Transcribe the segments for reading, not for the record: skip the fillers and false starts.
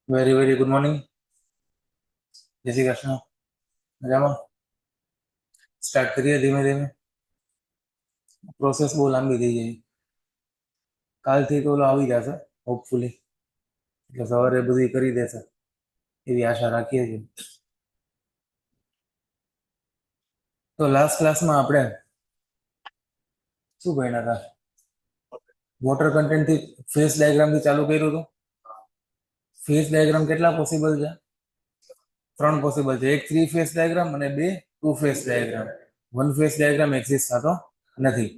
Very very good morning. જય શ્રી કૃષ્ણ. મજામાં? Start કરીએ ધીમે ધીમે. પ્રોસેસ બહુ લાંબી થઈ જાય. કાલથી તો ઓલો આવી જશે હોપફુલી, એટલે સવારે બધી કરી દેશે એવી આશા રાખીએ છીએ. તો લાસ્ટ ક્લાસમાં આપણે શું ભણ્યા હતા? વોટર કન્ટેન્ટ થી ફેસ ડાયાગ્રામ થી ચાલુ કર્યું હતું. ફેસ ડાયાગ્રામ કેટલા પોસિબલ છે? 3 પોસિબલ છે. એક 3 ફેસ ડાયાગ્રામ અને 2 2 face diagram. 1 face diagram exist થતો નથી.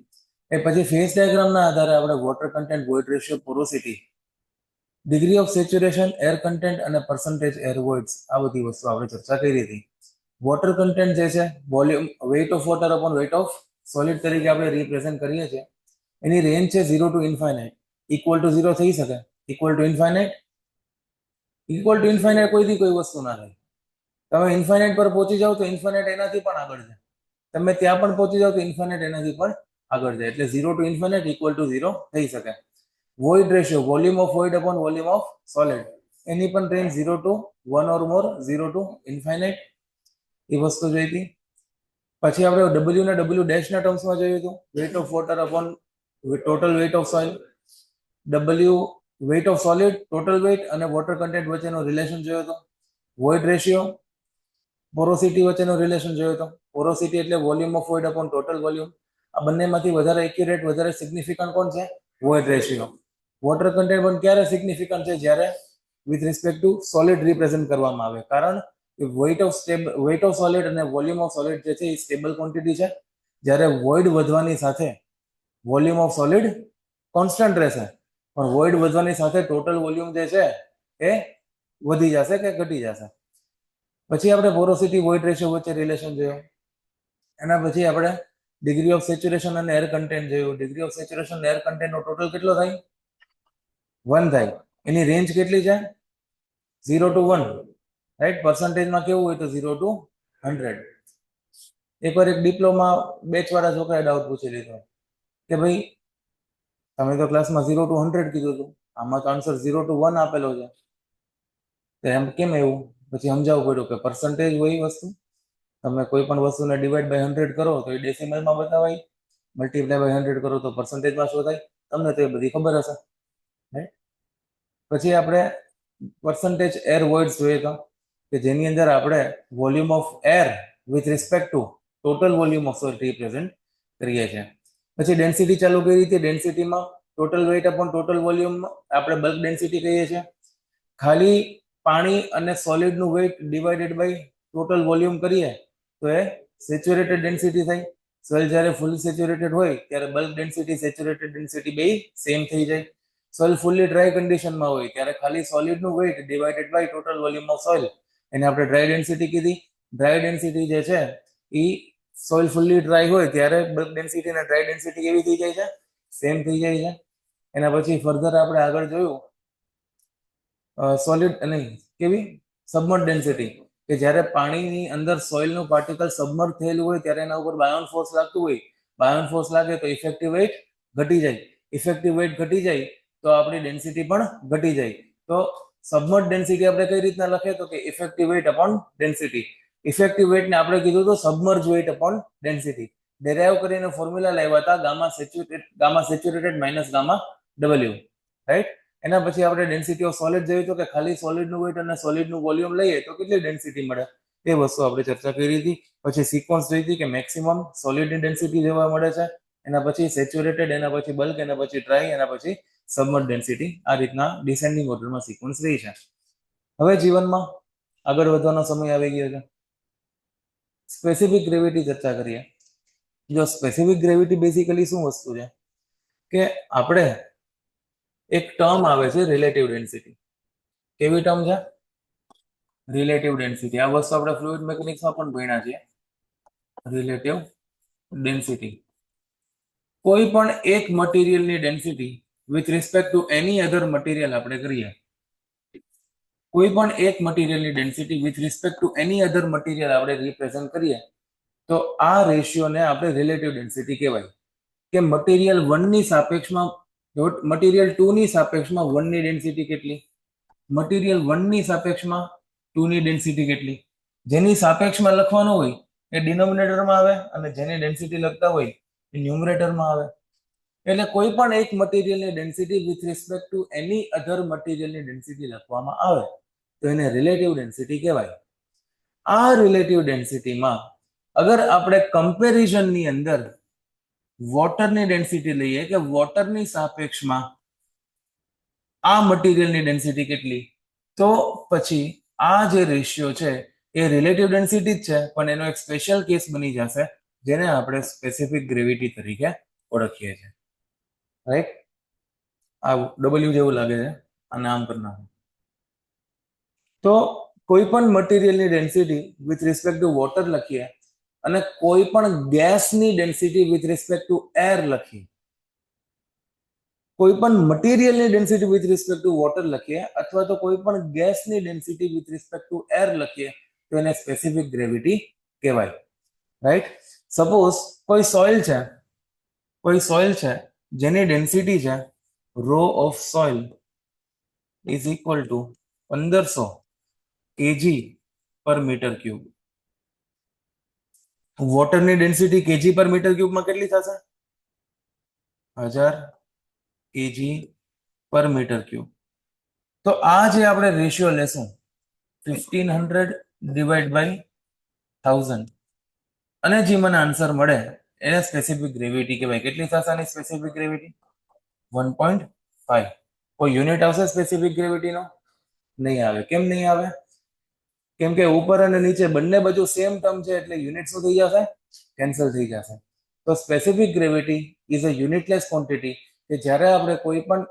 એ પછી ફેસ ડાયાગ્રામના આધારે આપણે water content, void ratio, porosity, degree of saturation, air content અને પર્સન્ટેજ એર વોઇડ્સ, આ બધી વસ્તુ આપણે ચર્ચા કરી હતી. વોટર કન્ટેન્ટ જે છે, volume, weight of water upon weight of solid તરીકે આપણે રિપ્રેઝન્ટ કરીએ છીએ. એની રેન્જ છે 0 ટુ ઇન્ફાઇનાઇટ. ઇક્વલ ટુ 0 થઈ શકે, equal to infinite. Equal to infinite કોઈથી કોઈ વસ્તુ ના થાય. તમે ઇન્ફાઇનાઇટ પર પહોંચી જાઓ તો ઇન્ફાઇનાઇટ એનાથી પણ આગળ છે. તમે ત્યાં પણ પહોંચી જાઓ તો ઇન્ફાઇનાઇટ એનાથી પણ આગળ છે. એટલે 0 ટુ ઇન્ફાઇનાઇટ ઇક્વલ ટુ 0 થઈ શકે. Void ratio, volume of void upon volume of solid, એની પણ range 0 to 1 or more, 0 to infinite, એ વસ્તુ જોઈ હતી. પછી આપણે ડબલ્યુ ને ડબલ્યુ ડેશ ના ટર્મ્સમાં જોયું હતું. Weight of water upon total weight of soil. W weight of solid, total weight અને વોટર કન્ટેન્ટ વચ્ચેનો રિલેશન જોયો હતો. વોઇડ રેશિયો, પોરોસિટી વચ્ચેનો રિલેશન જોયો હતો. પોરોસિટી એટલે volume of void upon total volume. આ બંનેમાંથી વધારે એક્યુરેટ, વધારે સિગ્નિફિકન્ટ કોણ છે? Void ratio. વોટર કન્ટેન્ટ પણ ક્યારે સિગ્નિફિકન્ટ છે? જ્યારે with respect two solid represent કરવામાં આવે. કારણ કે વેઇટ ઓફ સોલિડ અને વોલ્યુમ ઓફ સોલિડ જે છે એ સ્ટેબલ ક્વોન્ટિટી છે. જ્યારે વોઇડ વધવાની સાથે વોલ્યુમ ઓફ સોલિડ કોન્સ્ટન્ટ રહેશે, પણ વોઇડ વધવાની સાથે ટોટલ વોલ્યુમ જે છે એ વધી જશે કે ઘટી જશે. પછી આપણે પોરોસિટી, વોઇડ રેશિયો વચ્ચે રિલેશન જોયો. એના પછી આપણે ડિગ્રી ઓફ સેચ્યુરેશન અને એર કન્ટેન્ટ જોયું. ડિગ્રી ઓફ સેચ્યુરેશન અને એર કન્ટેન્ટ નો ટોટલ કેટલો થાય? 1 થાય. એની રેન્જ કેટલી છે? 0 ટુ 1, રાઈટ. પર્સન્ટેજમાં કેવું હોય તો 0 ટુ 100. એકવાર એક ડિપ્લોમા બેચ વાળા છોકરાએ ડાઉટ પૂછી લીધો કે ભાઈ તમે તો ક્લાસમાં 0 ટુ 100 કીધું હતું, આમાં તો આન્સર 0 ટુ 1 આપેલો છે, તો એમ કેમ એવું? પછી સમજાવવું પડ્યું કે પર્સન્ટેજ હોય વસ્તુ, તમે કોઈ પણ વસ્તુને ડિવાઈડ બાય 100 કરો તો એ ડેસિમલમાં બતાવાય, મલ્ટીપ્લાય બાય 100 કરો તો પર્સન્ટેજમાં શું થાય? તમને તો એ બધી ખબર હશે. પછી આપણે પર્સન્ટેજ એર વોઇડ્સ જોઈએ તો કે જેની અંદર આપણે volume of air with respect to total volume of solid represent કરીએ છીએ. પછી ડેન્સિટી ચાલુ કરી હતી. ડેન્સિટીમાં total weight upon total volume આપણે બલ્ક ડેન્સિટી કહીએ છીએ. ખાલી પાણી અને સોલિડનું weight divided by total volume કરીએ તો એ સેચ્યુરેટેડ ડેન્સિટી થાય. સોઇલ જ્યારે ફૂલી સેચ્યુરેટેડ હોય ત્યારે બલ્ક ડેન્સિટી, સેચ્યુરેટેડ ડેન્સિટી બે સેમ થઈ જાય. સોઇલ ફૂલી ડ્રાય કન્ડિશનમાં હોય ત્યારે ખાલી સોલિડનું weight divided by total volume of soil, એને આપણે ડ્રાય ડેન્સિટી કીધી. ડ્રાય ડેન્સિટી જે છે એ સોઇલ ફૂલી ડ્રાય હોય ત્યારે બલ્ક ડેન્સિટી અને ડ્રાય ડેન્સિટી કેવી થઈ જાય છે? સેમ થઈ જાય છે. એના પછી ફર્ધર આપણે આગળ જોયું સોલિડ નહીં, કેવી? સબમર્જ ડેન્સિટી, કે જ્યારે પાણીની અંદર સોઇલનું પાર્ટિકલ સબમર્જ થયેલું હોય ત્યારે એના ઉપર બાયોન ફોર્સ લાગતું હોય. બાયોન ફોર્સ લાગે તો ઇફેક્ટિવ વેઇટ ઘટી જાય. ઇફેક્ટિવ વેઇટ ઘટી જાય તો આપણી ડેન્સિટી પણ ઘટી જાય. તો સબમર્જ ડેન્સિટી આપણે કઈ રીતના લખીએ તો કે effective weight upon density. Effective વેઇટને આપણે કીધું તો submerge weight upon density. Derive કરીને ફોર્મ્યુલા લાવ્યા હતા gamma saturated minus gamma W, right. એના પછી આપણે ડેન્સિટી ઓફ સોલિડ જોયું તો કે ખાલી સોલિડનું વેઇટ અને સોલિડનું વોલ્યુમ લઈએ તો કેટલી ડેન્સિટી મળે, એ વસ્તુ આપણે ચર્ચા કરી હતી. પછી સિક્વન્સ જોઈ હતી કે મેક્સિમમ સોલિડની ડેન્સિટી જોવા મળે છે, એના પછી સેચ્યુરેટેડ, એના પછી બલ્ક, એના પછી ડ્રાય, એના પછી સબમર્જ ડેન્સિટી. આ રીતના ડિસેન્ડિંગ ઓર્ડરમાં સિક્વન્સ રહી છે. હવે જીવનમાં આગળ વધવાનો સમય આવી ગયો છે. સ્પેસિફિક ગ્રેવિટી ચર્ચા કરીએ. જો સ્પેસિફિક ગ્રેવિટી બેઝિકલી શું વસ્તુ છે કે આપણે એક ટર્મ આવે છે રિલેટિવ ડેન્સિટી. કેવી ટર્મ છે? Relative density. આ વસ્તુ આપણે ફ્લુઇડ મિકેનિક્સમાં પણ ભણ્યા છીએ. રિલેટિવ ડેન્સિટી, કોઈ પણ એક મટીરિયલની ડેન્સિટી વિથ રિસ્પેક્ટ ટુ એની અધર મટીરિયલ આપણે કરીએ. કોઈ પણ એક મટીરિયલની ડેન્સિટી વિથ રિસ્પેક્ટ ટુ એની અધર મટીરિયલ આપણે રિપ્રેઝન્ટ કરીએ તો આ રેશિયોને આપણે રિલેટિવ ડેન્સિટી કહેવાય. કે મટીરિયલ 1 ની સાપેક્ષમાં, મટીરિયલ 2 ની સાપેક્ષમાં 1 ની ડેન્સિટી કેટલી? મટીરિયલ 1 ની સાપેક્ષમાં 2 ની ડેન્સિટી કેટલી? જેની સાપેક્ષમાં લખવાનું હોય એ ડિનોમિનેટરમાં આવે અને જેની ડેન્સિટી લખતા હોય એ ન્યુમરેટરમાં આવે. એટલે કોઈ પણ એક મટીરિયલની ડેન્સિટી વિથ રિસ્પેક્ટ ટુ એની અધર મટીરિયલની ડેન્સિટી લખવામાં આવે તો એને રિલેટિવ ડેન્સિટી કહેવાય. આ રિલેટિવ ડેન્સિટીમાં અગર આપણે કમ્પેરિઝનની અંદર વોટરની ડેન્સિટી લઈએ કે વોટરની સાપેક્ષમાં આ મટીરિયલની ડેન્સિટી કેટલી, તો પછી આ જે રેશિયો છે એ રિલેટિવ ડેન્સિટી જ છે, પણ એનો એક સ્પેશિયલ કેસ બની જશે જેને આપણે સ્પેસિફિક ગ્રેવિટી તરીકે ઓળખીએ છીએ. રાઈટ? આ ડબલ્યુ જેવું લાગે છે, આને આમ કરી નાખો. તો કોઈ પણ મટીરિયલની density with respect to water લખીએ અને કોઈ પણ ગેસની density with respect to air લખીએ, કોઈ પણ મટીરિયલની density with respect to water લખીએ અથવા તો કોઈ પણ ગેસની density with respect to air લખીએ તો એને સ્પેસિફિક ગ્રેવિટી કહેવાય. રાઈટ? સપોઝ કોઈ સોઇલ છે જેની ડેન્સિટી છે rho of soil is equal to 1500 kg પર મીટર ક્યુબ. વોટરની ડેન્સિટી kg પર મીટર ક્યુબમાં કેટલી થશે? 1000 kg પર મીટર ક્યુબ. તો આ જે આપણે રેશિયો લેશું 1500 ડિવાઇડ બાય 1000 અને જે મને આન્સર મળે એને સ્પેસિફિક ગ્રેવિટી કહેવાય. કેટલી થશે આની સ્પેસિફિક ગ્રેવિટી? 1.5. કોઈ યુનિટ આવશે સ્પેસિફિક ગ્રેવિટીનો? નહીં આવે. કેમ નહીં આવે? કેમ કે ઉપર અને નીચે બંને બાજુ સેમ ટર્મ છે એટલે યુનિટ શું થઈ જશે? કેન્સલ થઈ જશે. તો specific gravity is a unitless quantity કે જ્યારે આપણે કોઈ પણ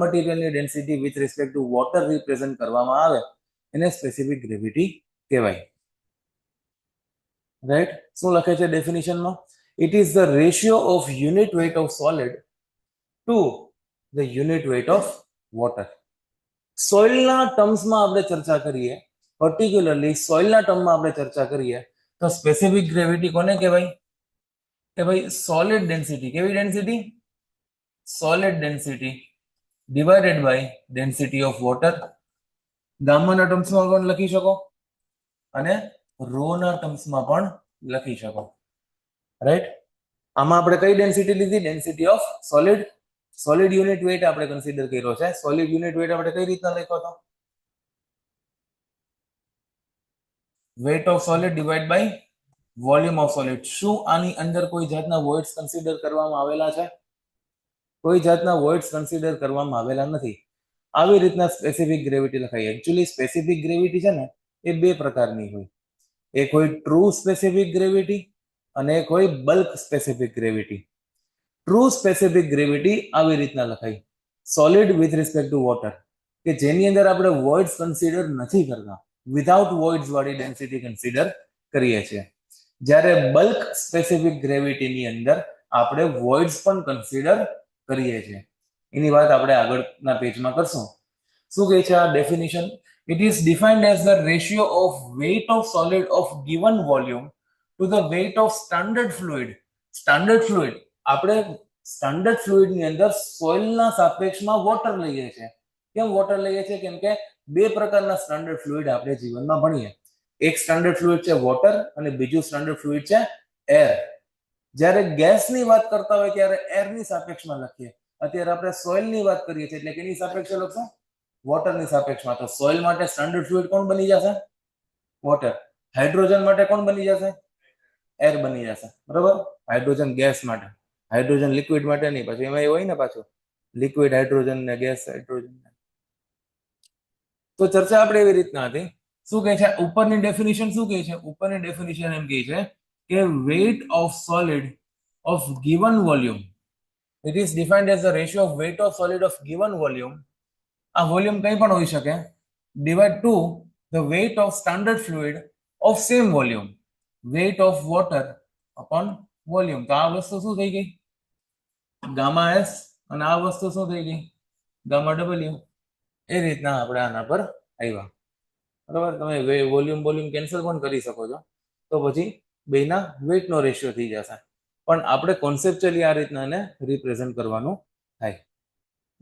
મટીરિયલની density with respect to water represent કરવામાં આવે એને સ્પેસિફિક ગ્રેવિટી કહેવાય. રાઈટ? શું લખે છે ડેફિનિશનમાં? It is the ratio of unit weight of solid to the unit weight of water. સોઇલના ટર્મ્સમાં આપણે ચર્ચા કરીએ, પર્ટિક્યુલરલી સોઇલના ટર્મમાં આપણે ચર્ચા કરીએ તો સ્પેસિફિક ગ્રેવિટી કોને કહેવાય? કે ભાઈ સોલિડ ડેન્સિટી. કેવી density? Solid density divided by density of water. ગામાના ટર્મ્સમાં પણ લખી શકો અને રોના ટર્મ્સમાં પણ લખી શકો. રાઈટ? આમાં આપણે કઈ ડેન્સિટી લીધી? Density of solid. Solid unit weight આપણે કન્સિડર કર્યો છે. સોલિડ યુનિટ વેઇટ આપણે કઈ રીતના લખ્યો હતો? Weight of solid divide by volume of solid. શું આની અંદર કોઈ જાતના વોઇડ્સ કન્સિડર કરવામાં આવેલા છે? કોઈ જાતના વોઇડ્સ કન્સિડર કરવામાં આવેલા નથી. આવી રીતના સ્પેસિફિક ગ્રેવિટી લખાય. એકચ્યુઅલી સ્પેસિફિક ગ્રેવિટી છે ને એ બે પ્રકારની હોય. એક હોય ટ્રુ સ્પેસિફિક ગ્રેવિટી અને એક હોય bulk specific gravity. True specific gravity આવી રીતના લખાય. Solid with respect to water, કે જેની અંદર આપણે વોઇડ્સ કન્સિડર નથી કરતા, વિધાઉટ વોઇડ્સ વાળી ડેન્સિટી કન્સિડર કરીએ છીએ. જ્યારે બલ્ક સ્પેસિફિક ગ્રેવિટીની અંદર આપણે વોઇડ્સ પણ કન્સિડર કરીએ છીએ. એની વાત આપણે આગળના પેજમાં કરશું. શું કહે છે આ definition? It is defined as the ratio of weight of solid of given volume to the weight of standard fluid. Standard fluid, આપણે સ્ટાન્ડર્ડ ફ્લુઇડ ની અંદર સોઇલના સાપેક્ષમાં વોટર લઈએ છીએ. કેમ વોટર લઈએ છીએ? કેમ કે બે પ્રકારના સ્ટાન્ડર્ડ ફ્લુઇડ આપણે જીવનમાં ભણીએ. એક સ્ટાન્ડર્ડ ફ્લુઇડ છે વોટર અને બીજું સ્ટાન્ડર્ડ ફ્લુઇડ છે એર. જ્યારે ગેસની વાત કરતા હોય ત્યારે એરની સાપેક્ષમાં લખીએ. અત્યારે આપણે સોઇલની વાત કરીએ છીએ એટલે કેની સાપેક્ષે લખશું? વોટરની સાપેક્ષમાં. તો સોઇલ માટે સ્ટાન્ડર્ડ ફ્લુઇડ કોણ બની જશે? વોટર. હાઇડ્રોજન માટે કોણ બની જશે? એર બની જશે. બરોબર? હાઇડ્રોજન ગેસ માટે, હાઇડ્રોજન લિક્વિડ માટે નહીં. પછી એમાં એવું હોય ને પાછું લિક્વિડ હાઇડ્રોજન ને ગેસ હાઇડ્રોજન. તો ચર્ચા આપણે એવી રીતના હતી. શું કહે છે ઉપરની ડેફિનેશન? શું કહે છે ઉપરની ડેફિનેશન? એમ કહે છે કે weight of solid of given volume, it is defined as the ratio of weight of solid of given volume. આ વોલ્યુમ કંઈ પણ હોઈ શકે, divide to the weight of standard fluid of same volume, weight of water upon volume. તો આ વસ્તુ શું થઈ ગઈ? Gamma S. અને આ વસ્તુ શું થઈ ગઈ? Gamma W. એ રીતના આપણે આના પર આવ્યા. બરાબર? તમે વોલ્યુમ કેન્સલ પણ કરી શકો છો, તો પછી બેના વેઇટનો રેશિયો થઈ જશે. પણ આપણે કોન્સેપ્ચ્યુઅલી આ રીતના એને રિપ્રેઝન્ટ કરવાનું થાય.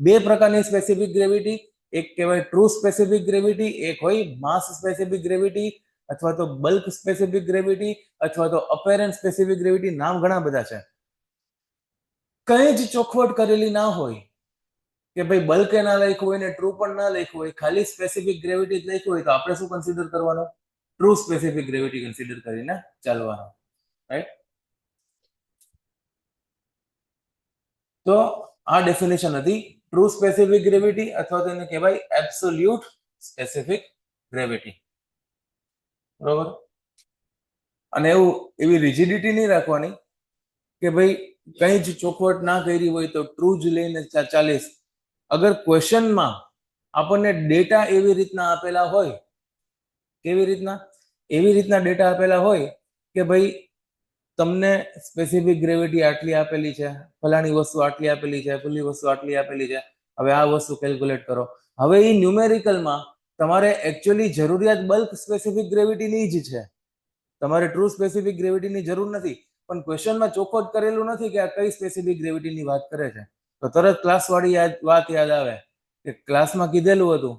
બે પ્રકારની સ્પેસિફિક ગ્રેવિટી, એક કહેવાય ટ્રુ સ્પેસિફિક ગ્રેવિટી, એક હોય માસ સ્પેસિફિક ગ્રેવિટી, અથવા તો બલ્ક સ્પેસિફિક ગ્રેવિટી, અથવા તો અપેરન્ટ સ્પેસિફિક ગ્રેવિટી. નામ ઘણા બધા છે. કઈ જ ચોખવટ કરેલી ના હોય કે ભાઈ બલ્કે ના લખ્યું હોય ને ટ્રુ પણ ના લખ્યું હોય, ખાલી સ્પેસિફિક ગ્રેવિટી જ લખ્યું હોય, તો આપણે શું કન્સિડર કરવાનું? ટ્રુ સ્પેસિફિક ગ્રેવિટી કન્સિડર કરીને ચાલવાનું, રાઈટ? તો આ ડેફિનેશન હતી ટ્રુ સ્પેસિફિક ગ્રેવિટી, અથવા તો એને કહેવાય એબ્સોલ્યુટ સ્પેસિફિક ગ્રેવિટી. બરોબર? અને એવી રિજિડિટી નહીં રાખવાની કે ભાઈ કઈ જ ચોખવટ ના કરી હોય તો ટ્રુ જ લઈને ચાલીશ. અગર ક્વેશ્ચનમાં આપણને ડેટા એવી રીતના આપેલા હોય, કેવી રીતના? એવી રીતના ડેટા આપેલા હોય કે ભાઈ તમને સ્પેસિફિક ગ્રેવિટી આટલી આપેલી છે, ફલાણી વસ્તુ આટલી આપેલી છે, પેલી વસ્તુ આટલી આપેલી છે, હવે આ વસ્તુ કેલ્ક્યુલેટ કરો. હવે એ ન્યુમેરિકલમાં તમારે એકચ્યુઅલી જરૂરિયાત બલ્ક સ્પેસિફિક ગ્રેવિટીની જ છે, તમારે ટ્રુ સ્પેસિફિક ગ્રેવિટીની જરૂર નથી. પણ ક્વેશ્ચનમાં ચોખવટ કરેલું નથી કે આ કઈ સ્પેસિફિક ગ્રેવિટીની વાત કરે છે. તો તરત ક્લાસવાળી વાત યાદ આવે કે ક્લાસમાં કીધેલું હતું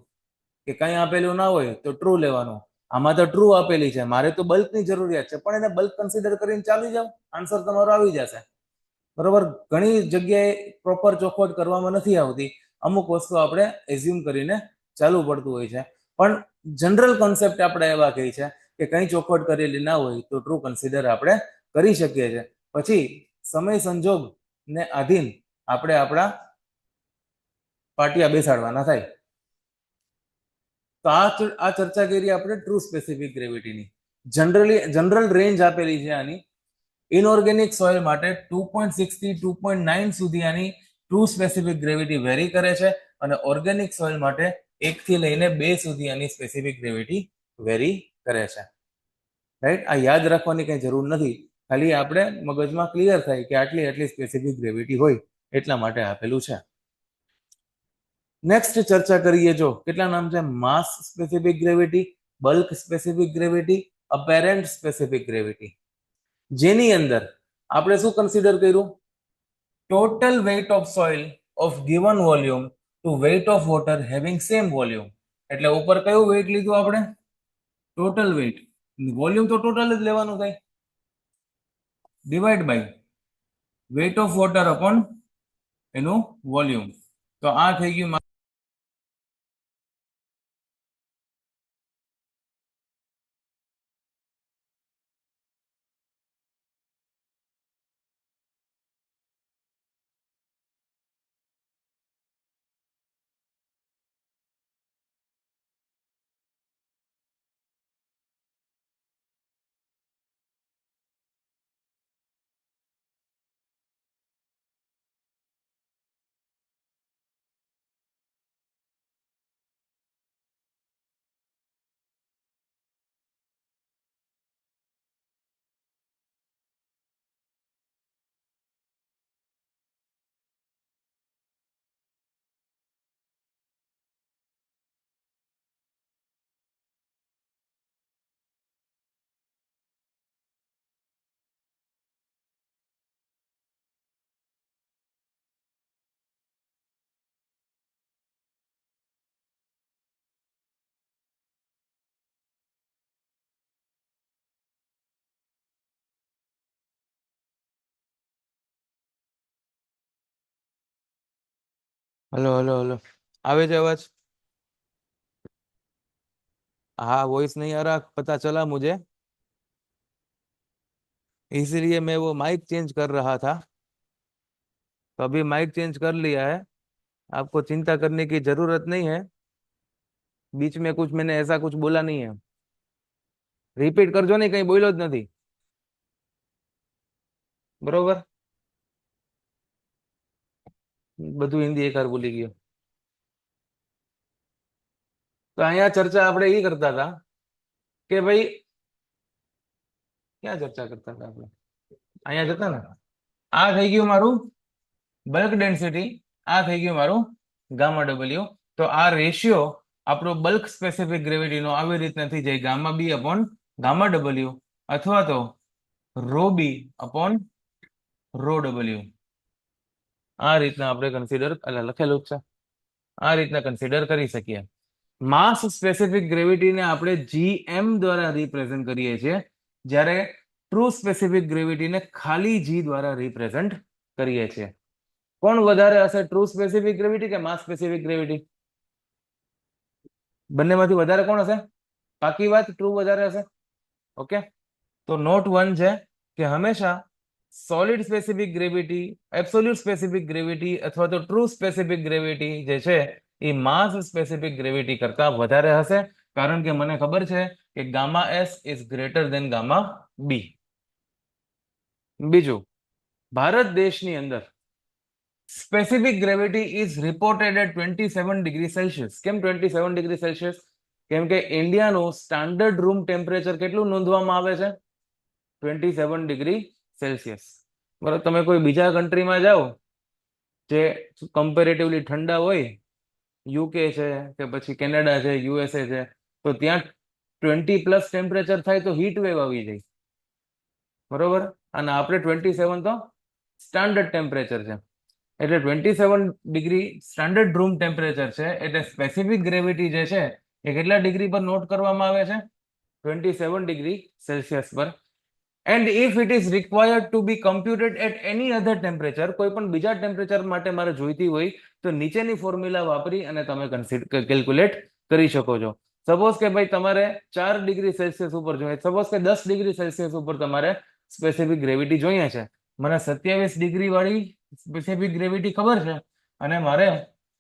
કે કંઈ આપેલું ના હોય તો ટ્રુ લેવાનું. આમાં તો ટ્રુ આપેલી છે, મારે તો બલ્કની જરૂરિયાત છે, પણ એને બલ્ક કન્સિડર કરીને ચાલી જાવ, આન્સર તમારો આવી જશે. બરોબર? ઘણી જગ્યાએ પ્રોપર ચોખવટ કરવામાં નથી આવતી, અમુક વસ્તુ આપણે એઝ્યુમ કરીને ચાલુ પડતું હોય છે. પણ જનરલ કોન્સેપ્ટ આપણે એવા કહી છે કે કંઈ ચોખવટ કરેલી ના હોય તો ટ્રુ કન્સિડર આપણે કરી શકીએ છીએ. પછી સમય સંજોગ ને આધીન આપણે આપણા પાટિયા બેસાડવાના થાય. તો આ ચર્ચા કરી આપણે ટ્રુ સ્પેસિફિક ગ્રેવિટીની. જનરલ રેન્જ આપેલી છે આની. ઇનઓર્ગેનિક સોઇલ માટે 2.6 થી 2.9 સુધી આની ટ્રુ સ્પેસિફિક ગ્રેવિટી વેરી કરે છે, અને ઓર્ગેનિક સોઇલ માટે 1 થી લઈને 2 સુધી આની સ્પેસિફિક ગ્રેવિટી વેરી કરે છે. રાઈટ? આ યાદ રાખવાની કઈ જરૂર નથી, ખાલી આપણે મગજમાં ક્લિયર થાય કે આટલી સ્પેસિફિક ગ્રેવિટી હોય એટલા માટે આપેલું છે. નેક્સ્ટ ચર્ચા કરીએ. જો કેટલા નામ છે? Mass specific gravity, bulk specific gravity, apparent specific gravity. જેની અંદર આપણે શું કન્સિડર કર્યું? Total weight of soil of given volume to weight of water having same volume. એટલે ઉપર કયું વેઇટ લીધું આપણે? Total weight. વોલ્યુમ તો ટોટલ જ લેવાનું થાય, divide by weight of water upon એનું વોલ્યુમ. તો આ થઈ ગયું. हेलो हेलो हेलो, आवे जो आवाज? हाँ, वॉइस नहीं आ रहा, पता चला मुझे, इसीलिए मैं वो माइक चेंज कर रहा था। तो अभी माइक चेंज कर लिया है, आपको चिंता करने की जरूरत नहीं है। बीच में कुछ मैंने ऐसा कुछ बोला नहीं है। रिपीट करजो नहीं, कहीं बोलो ज नहीं, बरोबर? બધું હિન્દી એકવાર ભૂલી ગયો. તો અહીંયા ચર્ચા આપણે એ કરતા હતા કે ભાઈ ક્યાં ચર્ચા કરતા હતા આપણે? અહીંયા જતા ને, આ થઈ ગયું મારું બલ્ક ડેન્સિટી, આ થઈ ગયું મારું ગામા ડબલ્યુ. તો આ રેશિયો આપણો બલ્ક સ્પેસિફિક ગ્રેવિટીનો આવી રીતના થઈ જાય gamma B upon gamma W, અથવા તો rho B upon rho W. આ રીતના આપણે કન્સિડર લખેલું છે. આ રીતના કન્સિડર કરી શકીએ. માસ સ્પેસિફિક ગ્રેવિટીને આપણે GM દ્વારા રિપ્રેઝન્ટ કરીએ છીએ, જ્યારે ટ્રુ સ્પેસિફિક ગ્રેવિટીને ખાલી G દ્વારા રિપ્રેઝન્ટ કરીએ છીએ. કોણ વધારે હશે, ટ્રુ સ્પેસિફિક ગ્રેવિટી કે માસ સ્પેસિફિક ગ્રેવિટી? બંનેમાંથી વધારે કોણ હશે? પાકી વાત, ટ્રુ વધારે હશે. ઓકે, તો નોટ 1 છે કે હંમેશા solid specific gravity, absolute specific gravity અથવા તો ટ્રુ સ્પેસિફિક ગ્રેવિટી જે છે એ માસ સ્પેસિફિક ગ્રેવિટી કરતા વધારે હશે, કારણ કે મને ખબર છે કે gamma S is greater than gamma B. બીજું, ભારત દેશની અંદર specific gravity is reported at 27 degree Celsius. કેમ 27 ડિગ્રી સેલ્સિયસ? કેમ કે ઇન્ડિયાનું સ્ટાન્ડર્ડ રૂમ ટેમ્પરેચર કેટલું નોંધવામાં આવે છે? 27 ડિગ્રી સેલ્સિયસ. બરાબર, તમે કોઈ બીજા કન્ટ્રીમાં જાઓ જે કમ્પેરેટિવલી ઠંડા હોય, યુકે છે કે પછી કેનેડા છે, યુએસએ છે, તો ત્યાં 20+ ટેમ્પરેચર થાય તો હીટ વેવ આવી જાય. બરોબર, અને આપણે 27 તો સ્ટાન્ડર્ડ ટેમ્પરેચર છે. એટલે 27 ડિગ્રી સ્ટાન્ડર્ડ રૂમ ટેમ્પરેચર છે, એટલે સ્પેસિફિક ગ્રેવિટી જે છે એ કેટલા ડિગ્રી પર નોટ કરવામાં આવે છે? 27 ડિગ્રી સેલ્સિયસ પર. And if it is required to be computed at any other temperature, કોઈ પણ બીજા ટેમ્પરેચર માટે મારે જોઈતી હોય તો નીચેની ફોર્મ્યુલા વાપરી અને તમે કેલ્ક્યુલેટ કરી શકો છો. સપોઝ કે ભાઈ તમારે 4 ડિગ્રી સેલ્સિયસ ઉપર જોઈએ, સપોઝ કે 10 ડિગ્રી સેલ્સિયસ ઉપર તમારે સ્પેસિફિક ગ્રેવિટી જોઈએ છે. મને 27 ડિગ્રી વાળી સ્પેસિફિક ગ્રેવિટી ખબર છે અને મારે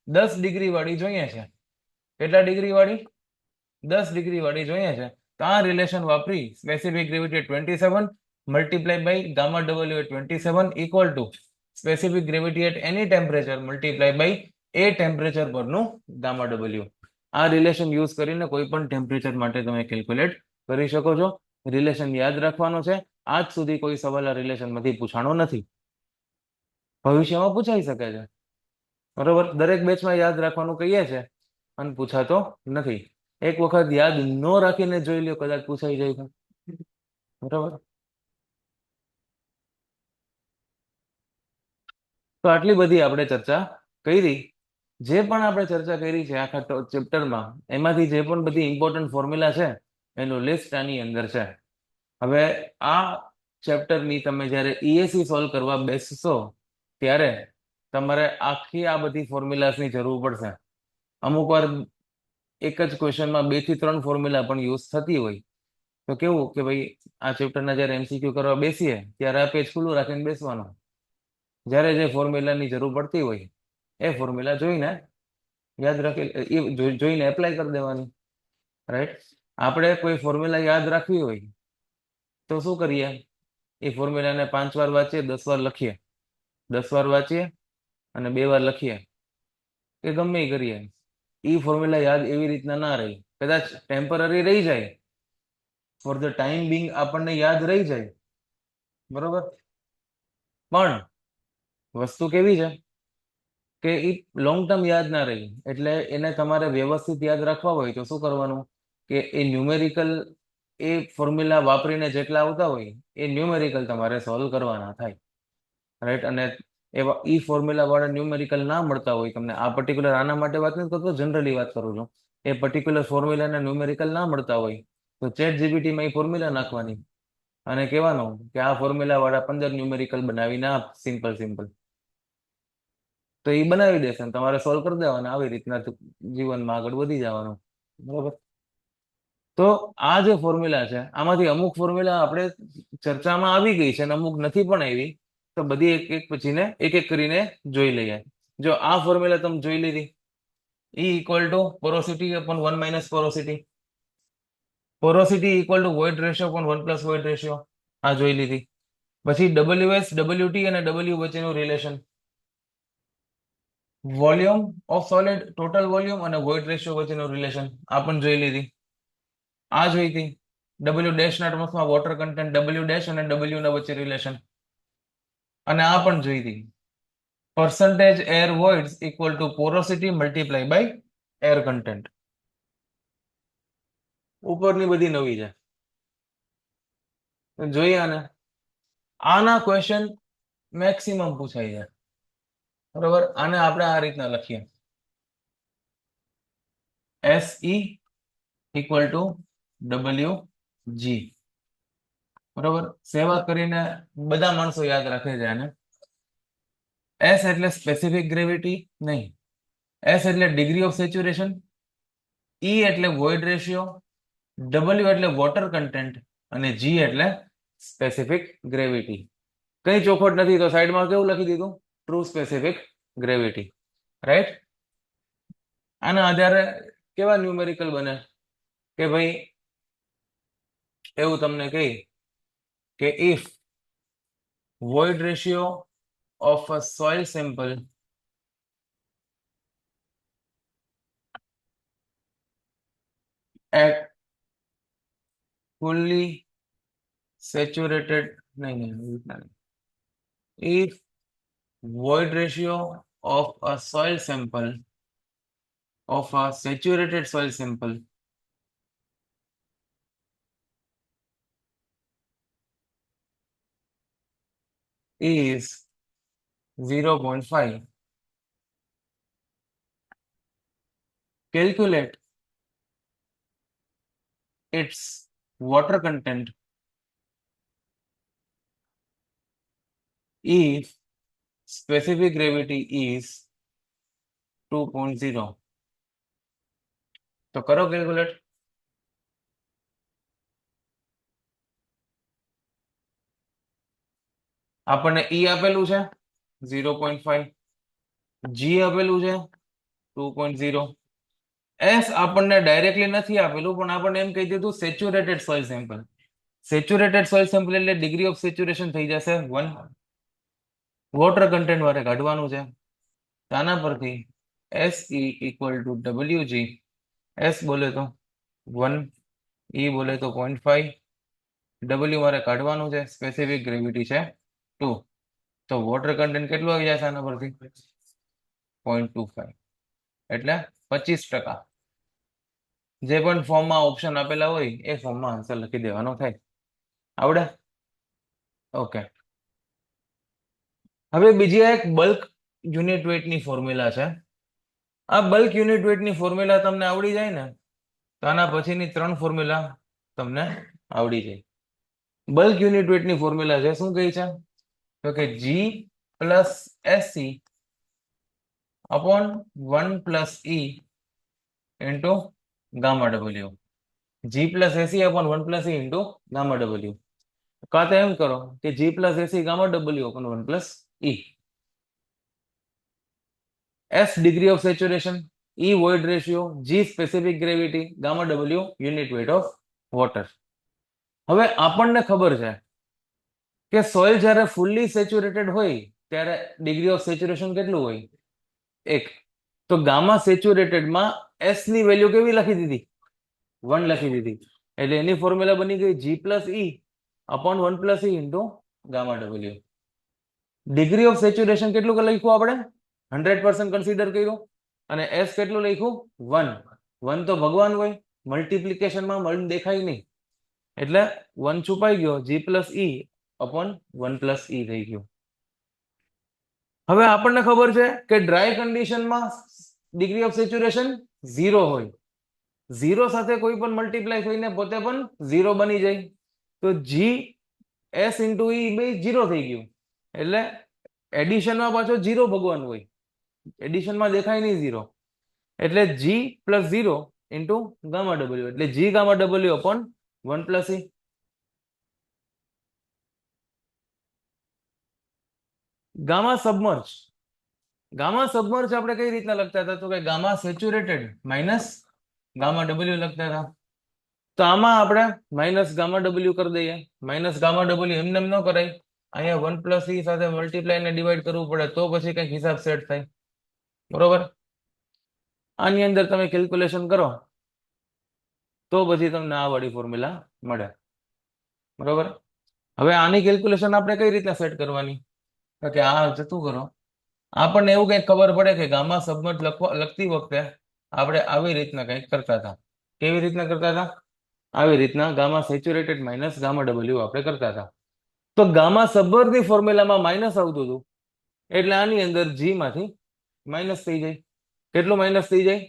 10 ડિગ્રી વાળી જોઈએ છે. કેટલા ડિગ્રી વાળી? 10 ડિગ્રી વાળી જોઈએ છે. તો આ રિલેશન વાપરી specific gravity 27 multiply by gamma W at 27 equal to specific gravity at any temperature multiply by એ ટેમ્પરેચર પરનું ગામા ડબલ્યુ. આ રિલેશન યુઝ કરીને કોઈ પણ ટેમ્પરેચર માટે તમે કેલ્ક્યુલેટ કરી શકો છો. રિલેશન યાદ રાખવાનો છે. આજ સુધી કોઈ સવાલ આ રિલેશનમાંથી પૂછાણો નથી. ભવિષ્યમાં પૂછાઈ શકે છે. બરોબર, દરેક બેચમાં યાદ રાખવાનું કહીએ છે અને પૂછાતો નથી. એક વખત યાદ ન રાખીને જોઈ લ્યો, કદાચ પૂછાઈ જાય. બરોબર, તો આટલી બધી આપણે ચર્ચા કરી. જે પણ આપણે ચર્ચા કરી છે આખા ચેપ્ટરમાં, એમાંથી જે પણ બધી ઇમ્પોર્ટન્ટ ફોર્મ્યુલા છે એનું લિસ્ટ આની અંદર છે. હવે આ ચેપ્ટરની તમે જ્યારે ESE સોલ્વ કરવા બેસશો ત્યારે તમારે આખી આ બધી ફોર્મ્યુલાસની જરૂર પડશે. અમુક વાર એક જ ક્વેશ્ચનમાં 2 થી 3 ફોર્મ્યુલા પણ યુઝ થતી હોય, તો કેવું કે ભાઈ આ ચેપ્ટરના જ્યારે MCQ કરવા બેસીએ ત્યારે આ પેજ ખુલ્લું રાખીને બેસવાનું. જ્યારે જે ફોર્મ્યુલાની જરૂર પડતી હોય એ ફોર્મ્યુલા જોઈને યાદ રાખી, જોઈને એપ્લાય કરી દેવાની. રાઈટ, આપણે કોઈ ફોર્મ્યુલા યાદ રાખવી હોય તો શું કરીએ? એ ફોર્મ્યુલાને 5 વાર વાંચીએ, 10 વાર લખીએ, 10 વાર વાંચીએ અને 2 વાર લખીએ, કે ગમે એ કરીએ. એ ફોર્મ્યુલા યાદ એવી રીતના ના રહી. કદાચ ટેમ્પરરી રહી જાય, ફોર ધ ટાઈમ બિંગ આપણને યાદ રહી જાય, બરોબર, પણ વસ્તુ કેવી છે કે એ લોંગ ટર્મ યાદ ના રહી. એટલે એને તમારે વ્યવસ્થિત યાદ રાખવા હોય તો શું કરવાનું કે એ ન્યુમેરિકલ, એ ફોર્મ્યુલા વાપરીને જેટલા આવતા હોય એ ન્યુમેરિકલ તમારે સોલ્વ કરવાના થાય. રાઈટ, અને એવા ઈ ફોર્મ્યુલા વાળા ન્યુમેરિકલ ના મળતા હોય તમને, આ પર્ટિક્યુલર આના માટે વાત નથી કરતો, જનરલી વાત કરું છું, એ પર્ટિક્યુલર ફોર્મ્યુલાના ન્યુમેરિકલ ના મળતા હોય તો ChatGPT માં એ ફોર્મ્યુલા નાખવાની અને કહેવાનું કે આ ફોર્મ્યુલા વાળા 15 ન્યુમેરિકલ બનાવીને આપ, સિમ્પલ સિમ્પલ. તો એ બનાવી દેશે અને તમારે સોલ્વ કરી દેવાના. આવી રીતના જીવનમાં આગળ વધી જવાનું. બરોબર, તો આ જે ફોર્મ્યુલા છે આમાંથી અમુક ફોર્મ્યુલા આપણે ચર્ચામાં આવી ગઈ છે અને અમુક નથી પણ આવી, તો બધી એક એક પછીને એક એક કરીને જોઈ લઈએ. જો આ ફોર્મ્યુલા તમે જોઈ લીધી, E equal to porosity upon 1 minus porosity, porosity equal to void ratio upon 1 plus void ratio, આ જોઈ લીધી. પછી WS, WT અને W વચ્ચેનું relation, volume of solid, total volume અને વોઇડ રેશિયો વચ્ચેનું રિલેશન, આ પણ જોઈ લીધી. આ જોઈ હતી W ડેશ ના ટર્મ્સમાં વોટર કન્ટેન્ટ W ડેશ અને W ના વચ્ચે રિલેશન, અને આ પણ જોઈ હતી percentage air voids equal to porosity multiply by air content. ઉપરની બધી નવી છે, જોઈએ. આને આના ક્વેશ્ચન મેક્સિમમ પૂછાય છે. બરોબર, આને આપણે આ રીતના લખીએ. SE equal to WG. બરોબર, સેવા કરીને બધા માણસો યાદ રાખે છે આને. S એટલે સ્પેસિફિક ગ્રેવિટી નહીં, S એટલે ડિગ્રી ઓફ સેચ્યુરેશન, E એટલે વોઇડ રેશિયો, W એટલે વોટર કન્ટેન્ટ અને G એટલે સ્પેસિફિક ગ્રેવિટી. કઈ ચોખવટ નથી તો સાઈડમાં કેવું લખી દીધું? True specific gravity. રાઈટ? આના આધારે કેવા ન્યુમેરિકલ બને કે ભાઈ એવું તમને કહી કે if void ratio of a soil sample at fully saturated if void ratio of a soil sample of a saturated soil sample is 0.5, calculate its water content if specific gravity is 2.0. તો કરો calculate. આપણને E આપેલું છે 0.5, G આપેલું છે 2.0, S આપણને directly નથી આપેલું પણ આપણને એમ કહી દીધું saturated soil sample. Saturated soil sample એટલે ડિગ્રી ઓફ સેચ્યુરેશન થઈ જશે 1. વોટર કન્ટેન્ટ મારે કાઢવાનું છે. આના પરથી SE equal to WG, S બોલે તો 1, E બોલે તો 0.5, W મારે કાઢવાનું છે, સ્પેસિફિક ગ્રેવિટી છે 2. તો વોટર કન્ટેન્ટ કેટલું આવી જશે આના પરથી? 0.25 એટલે 25%. જે પણ ફોર્મમાં ઓપ્શન આપેલા હોય એ ફોર્મમાં આન્સર લખી દેવાનો થાય. આવડે? ઓકે. હવે બીજી એક બલ્ક યુનિટ વેઇટની ફોર્મ્યુલા છે. આ બલ્ક યુનિટ વેઇટની ફોર્મ્યુલા તમને આવડી જાય ને તો આના પછીની 3 ફોર્મ્યુલા તમને આવડી જાય. બલ્ક યુનિટ વેઇટની ફોર્મ્યુલા છે, શું કહે છે? તો કે G plus SC upon 1 plus E into gamma W. G plus SC upon 1 plus E into gamma W. કાં તો એમ કરો કે G plus SC gamma W upon 1 plus E. S degree of saturation, E void ratio, G specific gravity, gamma W unit weight of water. હવે આપણને ખબર છે કે soil જ્યારે ફુલ્લી સેચ્યુરેટેડ હોય ત્યારે ડિગ્રી ઓફ સેચ્યુરેશન કેટલું હોય? 1. તો ગામા સેચ્યુરેટેડમાં S ની વેલ્યુ કેવી લખી દીધી? 1 લખી દીધી. એટલે એની ફોર્મ્યુલા બની ગઈ G plus E upon 1 plus E into gamma W. Degree of saturation કેટલું લખ્યું આપણે? 100% કન્સિડર કર્યું અને S કેટલું લખ્યું? 1. 1 તો ભગવાન હોય, મલ્ટિપ્લિકેશનમાં મન દેખાય નહીં એટલે 1 છુપાઈ ગયો, G plus E upon 1 plus E થઈ ગયું. હવે આપણને ખબર છે કે ડ્રાય કન્ડિશનમાં ડિગ્રી ઓફ સેચ્યુરેશન 0 હોય. 0 સાથે કોઈ પણ મલ્ટીપ્લાય થઈને પોતે પણ 0 બની જાય. તો G S ઇન્ટુ E બે 0 થઈ ગયું એટલે એડિશનમાં પાછો 0 ભગવાન હોય, એડિશનમાં દેખાય નહીં 0 એટલે G plus 0 into gamma W એટલે G gamma W upon 1 plus E. Gamma submerge, gamma submerge આપણે કઈ રીતના લખતા હતા? તો કે gamma saturated minus gamma W લખતા હતા. તો આમાં આપણે માઇનસ ગામા W કરી દઈએ. માઇનસ ગામા W એમને એમ ન કરાય, અહીંયા 1 પ્લસ E સાથે મલ્ટીપ્લાય ને ડિવાઈડ કરવું પડે તો પછી કંઈક હિસાબ સેટ થાય. બરોબર? આની અંદર તમે કેલ્ક્યુલેશન કરો તો પછી તમને આ વાળી ફોર્મ્યુલા મળે. બરોબર? હવે આની કેલ્ક્યુલેશન આપણે કઈ રીતના સેટ કરવાની? તો કે આ જતું કરો, આપણને એવું કંઈક ખબર પડે કે ગામા સબમર્જ લખતી વખતે આપણે આવી રીતના કંઈક કરતા હતા. કેવી રીતના કરતા હતા? આવી રીતના gamma saturated minus gamma W આપણે કરતા હતા. તો ગામા સબમર્જની ફોર્મ્યુલામાં માઇનસ આવતું હતું એટલે આની અંદર G માંથી માઇનસ થઈ જાય. કેટલું માઇનસ થઈ જાય?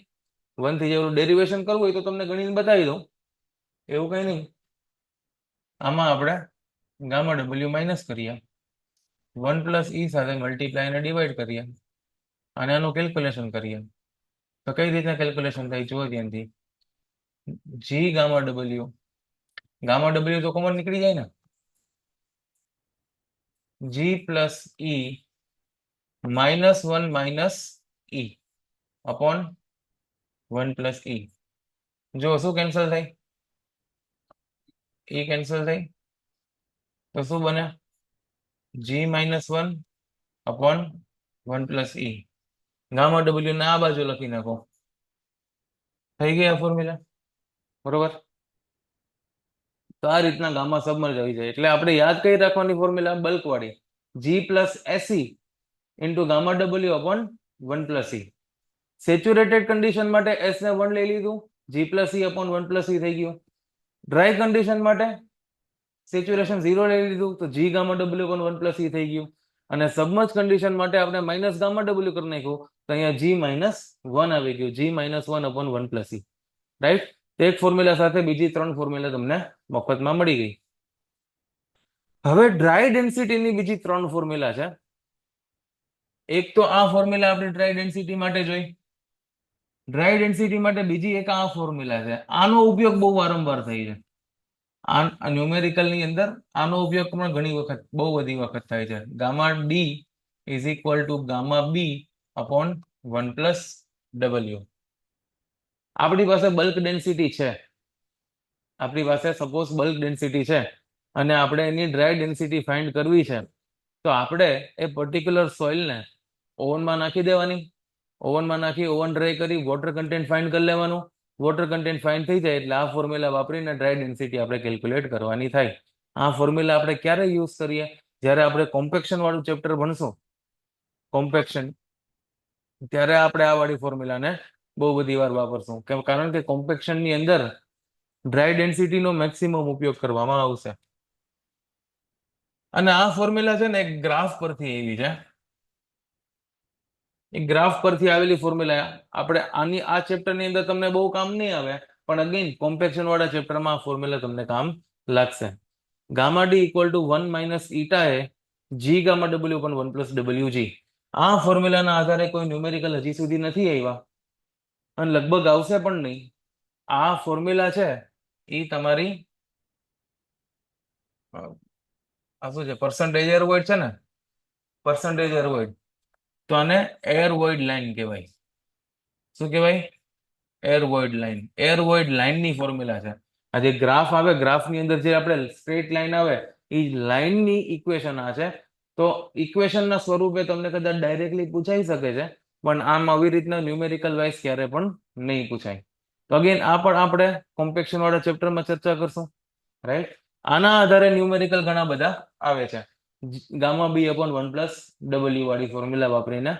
1 થી જેવું ડેરિવેશન કરવું હોય તો તમને ગણીને બતાવી દઉં, એવું કઈ નહીં. આમાં આપણે ગામા ડબલ્યુ માઇનસ કરીએ, 1 પ્લસ ઈ સાથે મલ્ટીપ્લાય અને ડિવાઈડ કરીએ અને આનું કેલ્ક્યુલેશન કરીએ. તો કઈ રીતના કેલ્ક્યુલેશન થાય જુઓ ધ્યાનથી. જી ગામા ડબલ્યુ તો કોમન નીકળી જાય ને, જી પ્લસ ઈ -1 માઇનસ ઈ અપોન 1 પ્લસ ઈ. જો શું કેન્સલ થાય, ઈ કેન્સલ થાય તો શું બને, જી -1 અપોન 1 પ્લસ ઈ. ગામા ડબલ્યુ ને આ બાજુ લખી નાખો, થઈ ગયા ફોર્મ્યુલા, બરોબર. તો આ રીતના ગામા સબમર્જ આવી જાય. એટલે આપણે યાદ કઈ રાખવાની ફોર્મ્યુલા, બલ્ક વાળી, G plus S e into gamma W upon 1 plus E. Saturated condition માટે એસ ને 1 લઈ લીધું, G plus E upon 1 plus E થઈ ગયું. ડ્રાય કન્ડિશન માટે સેચ્યુરેશન 0 લઈ લીધું તો જી gamma W upon 1 plus E થઈ ગયું. અને સબમર્જ કન્ડિશન માટે આપણે માઇનસ ગામા ડબલ્યુ કરી નાખ્યું તો અહીંયા જી -1 આવી ગયું, જી -1 અપોન 1 પ્લસ ઈ. રાઈટ. એક ફોર્મ્યુલા સાથે બીજી 3 ફોર્મ્યુલા તમને મફતમાં મળી ગઈ. હવે ડ્રાય ડેન્સિટીની બીજી 3 ફોર્મ્યુલા છે. એક તો આ ફોર્મ્યુલા આપણે ડ્રાય ડેન્સિટી માટે જોઈ. ડ્રાય ડેન્સિટી માટે બીજી એક આ ફોર્મ્યુલા છે. આનો ઉપયોગ બહુ વારંવાર થાય છે. આ ન્યુમેરિકલ ની અંદર આનો ઉપયોગ પણ ઘણી વખત, બહુ બધી વખત થાય છે. Gamma D is equal to gamma B upon 1 plus W. આપણી પાસે બલ્ક ડેન્સિટી છે, આપણી પાસે સપોઝ બલ્ક ડેન્સિટી છે અને આપણે એની ડ્રાય ડેન્સિટી ફાઇન્ડ કરવી છે, તો આપણે એ પર્ટિક્યુલર સોઇલને ઓવનમાં નાખી દેવાની. ઓવનમાં નાખી ઓવન ડ્રાય કરી વોટર કન્ટેન્ટ ફાઇન્ડ કરી લેવાનું. વોટર કન્ટેન્ટ ફાઇન્ડ થઈ જાય એટલે આ ફોર્મ્યુલા વાપરીને ડ્રાય ડેન્સિટી આપણે કેલ્ક્યુલેટ કરવાની થાય. આ ફોર્મ્યુલા આપણે ક્યારે યુઝ કરીએ, જ્યારે આપણે કોમ્પેક્શન વાળું ચેપ્ટર ભણશું, કોમ્પેક્શન, ત્યારે આપણે આ વાળી ફોર્મ્યુલાને બહુ બધી વાર વાપરશું. કારણ કે કોમ્પેક્શન ની અંદર ડ્રાય ડેન્સિટીનો મેક્સિમમ ઉપયોગ કરવામાં આવશે. અને આ ફોર્મ્યુલા છે ને એક ગ્રાફ પરથી આવી છે. એક ગ્રાફ પરથી આવેલી ફોર્મ્યુલા. આપણે આની આ ચેપ્ટરની અંદર તમને બહુ કામ નહીં આવે, પણ અગેન કોમ્પેક્શન વાળા ચેપ્ટરમાં આ ફોર્મ્યુલા તમને કામ લાગશે. Gamma D equal to 1 minus eta A G gamma W પણ 1 પ્લસ ડબલ્યુ જી. આ ફોર્મ્યુલાના આધારે કોઈ ન્યુમેરિકલ હજી સુધી નથી આવ્યા અને લગભગ આવશે પણ નહીં. આ ફોર્મ્યુલા છે એ તમારી આ શું છે, પર્સન્ટેજ એર વોઇડ છે ને, પર્સન્ટેજ એર વોઇડ. તો આને એર વોઇડ લાઈન કહેવાય. શું કહેવાય, air void line. Air void લાઈનની ફોર્મ્યુલા છે. આ જે ગ્રાફ આવે, ગ્રાફની અંદર જે આપણે સ્ટ્રેટ લાઈન આવે એ લાઈનની ઇક્વેશન આ છે. તો ઇક્વેશનના સ્વરૂપે તમને કદાચ ડાયરેક્ટલી પૂછાઈ શકે છે, પણ આમ આવી રીતના ન્યુમેરિકલ વાઇઝ ક્યારે પણ નહીં પૂછાય. તો અગેન આ પણ આપણે કોમ્પેક્શન વાળા ચેપ્ટરમાં ચર્ચા કરશું. રાઈટ. આના આધારે ન્યુમેરિકલ ઘણા બધા આવે છે. Gamma B upon 1 plus W વાળી ફોર્મ્યુલા વાપરીને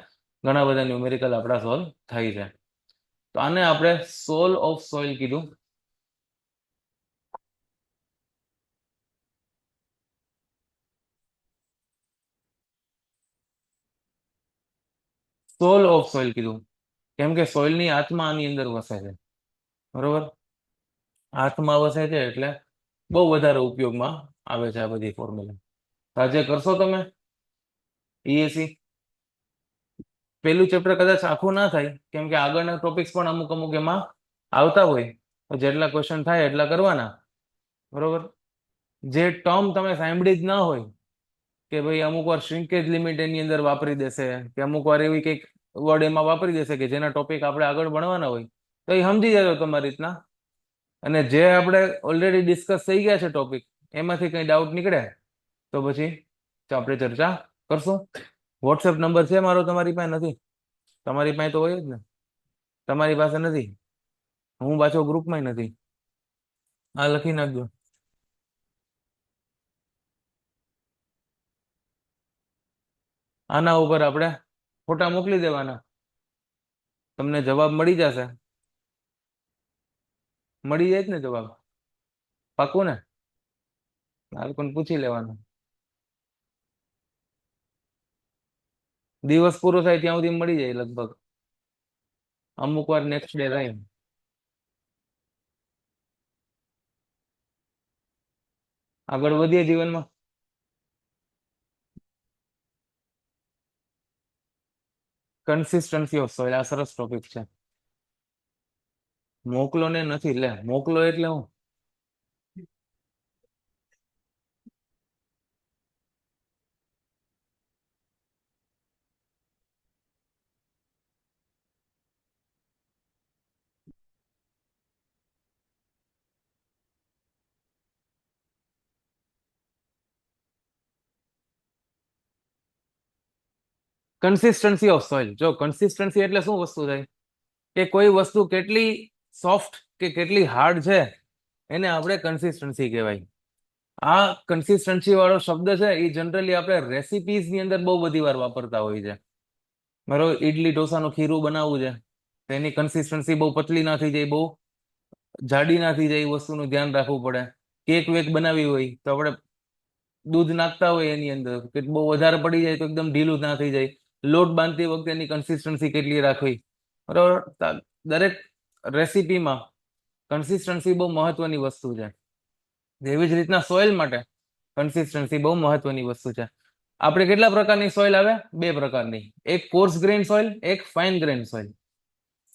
ઘણા બધા ન્યુમેરિકલ આપણા સોલ્વ થાય છે. તો આને આપણે સોલ ઓફ સોઇલ કીધું. સોલ ઓફ સોઇલ કીધું કેમ કે સોઇલની આત્મા આની અંદર વસે છે, બરોબર. આત્મા વસે છે એટલે બહુ વધારે ઉપયોગમાં આવે છે આ બધી ફોર્મ્યુલા. આજે કરશો તમે ઈએસી. પેલું ચેપ્ટર કદાચ આખું ના થાય કેમ કે આગળના ટોપિક્સ પણ અમુક અમુક એમાં આવતા હોય, તો જેટલા ક્વેશ્ચન થાય એટલા કરવાના, બરોબર. જે ટર્મ તમે સાંભળી જ ના હોય કે ભાઈ અમુક વાર શ્રિંકેજ લિમિટ એની અંદર વાપરી દેશે કે અમુક વાર એવી કંઈક વર્ડ એમાં વાપરી દેશે કે જેના ટોપિક આપણે આગળ ભણવાના હોય, તો એ સમજી જાય તમારી રીતના. અને જે આપણે ઓલરેડી ડિસ્કસ થઈ ગયા છે ટોપિક, એમાંથી કંઈ ડાઉટ નીકળે તો પછી આપણે ચર્ચા કરશું. વોટ્સએપ નંબર છે મારો, તમારી પાસે નથી? તમારી પાસે તો હોય જ ને. તમારી પાસે નથી, હું પાછો ગ્રુપમાં નથી. આ લખી નાખજો. આના ઉપર આપણે ફોટા મોકલી દેવાના, તમને જવાબ મળી જશે. મળી જાય જ ને જવાબ, પાકું ને? આ લોકોને પૂછી લેવાનું. દિવસ પૂરો થાય ત્યાં સુધી મળી જાય લગભગ. અમુક વાર નેક્સ્ટ ડે થાય. આગળ વધીએ જીવનમાં. કન્સિસ્ટન્સી ઓફ સોઇલ, આ સરસ ટોપિક છે. મોકલો ને નથી, લે મોકલો એટલે હું. કન્સિસ્ટન્સી ઓફ સોઇલ, જો કન્સિસ્ટન્સી એટલે શું વસ્તુ થાય કે કોઈ વસ્તુ કેટલી સોફ્ટ કે કેટલી હાર્ડ છે એને આપણે કન્સિસ્ટન્સી કહેવાય. આ કન્સિસ્ટન્સી વાળો શબ્દ છે એ જનરલી આપણે રેસિપીઝ ની અંદર બહુ બધી વાર વાપરતા હોય છે. બરોબર, ઈડલી ઢોસાનું ખીરું બનાવવું છે તો એની કન્સિસ્ટન્સી બહુ પતલી ના થઈ જાય, બહુ જાડી ના થઈ જાય, એ વસ્તુનું ધ્યાન રાખવું પડે. કેક વેક બનાવી હોય તો આપણે દૂધ નાખતા હોય એની અંદર કે બહુ વધારે પડી જાય તો એકદમ ઢીલું ના થઈ જાય. લોટ બાંધતી વખતે એની કન્સિસ્ટન્સી કેટલી રાખવી, બરોબર. દરેક રેસીપીમાં કન્સિસ્ટન્સી બહુ મહત્વની વસ્તુ છે. એવી જ રીતના સોઇલ માટે કન્સિસ્ટન્સી બહુ મહત્વની વસ્તુ છે. આપણે કેટલા પ્રકારની સોઇલ આવે? બે પ્રકારની, એક કોર્સ ગ્રેન સોઇલ, એક fine grain soil.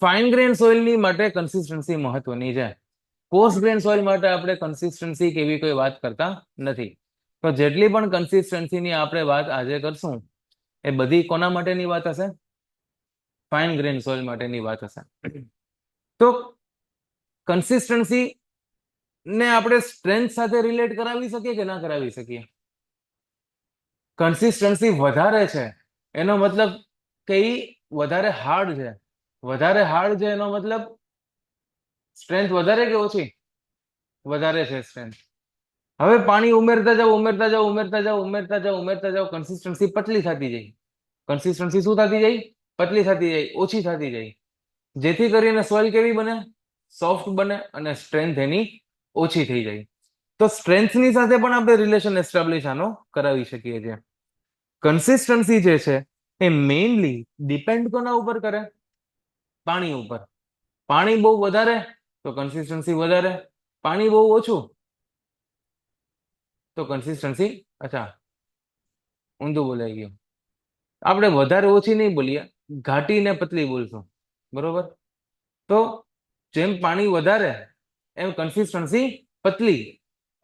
Fine grain સોઇલની માટે કન્સિસ્ટન્સી મહત્વની છે. કોર્સ ગ્રેન સોઇલ માટે આપણે કન્સિસ્ટન્સી કેવી કોઈ વાત કરતા નથી. તો જેટલી પણ કન્સિસ્ટન્સીની આપણે વાત આજે કરશું એ બધી કોના માટેની વાત હશે? ફાઇન ગ્રેન સોઇલ માટેની વાત હશે. તો કન્સિસ્ટન્સી ને આપણે સ્ટ્રેન્થ સાથે રિલેટ કરાવી શકીએ કે ના કરાવી શકીએ? કન્સિસ્ટન્સી વધારે છે એનો મતલબ કે વધારે હાર્ડ છે. વધારે હાર્ડ છે એનો મતલબ સ્ટ્રેન્થ વધારે કે ઓછી? વધારે છે સ્ટ્રેન્થ. હવે પાણી ઉમેરતા જાવ, ઉમેરતા જાવ, ઉમેરતા જાવ, ઉમેરતા જાવ, ઉમેરતા જાવ, કન્સિસ્ટન્સી પતલી થતી જાય. કન્સિસ્ટન્સી શું થતી જાય? પતલી થતી જાય, ઓછી થતી જાય. જેથી કરીને સોઇલ કેવી બને? સોફ્ટ બને અને સ્ટ્રેન્થ એની ઓછી થઈ જાય. તો સ્ટ્રેન્થની સાથે પણ આપણે રિલેશન એસ્ટાબ્લિશ આનો કરાવી શકીએ છીએ. કન્સિસ્ટન્સી જે છે એ મેઇનલી ડિપેન્ડ કોના ઉપર કરે? પાણી ઉપર. પાણી બહુ વધારે તો કન્સિસ્ટન્સી વધારે, પાણી બહુ ઓછું તો કન્સિસ્ટન્સી, અચ્છા ઊંધું બોલાઈ ગયું. આપણે વધારે ઓછી નહીં બોલીએ, ઘાટી ને પતલી બોલશું, બરોબર. તો જેમ પાણી વધારે એમ કન્સિસ્ટન્સી પતલી,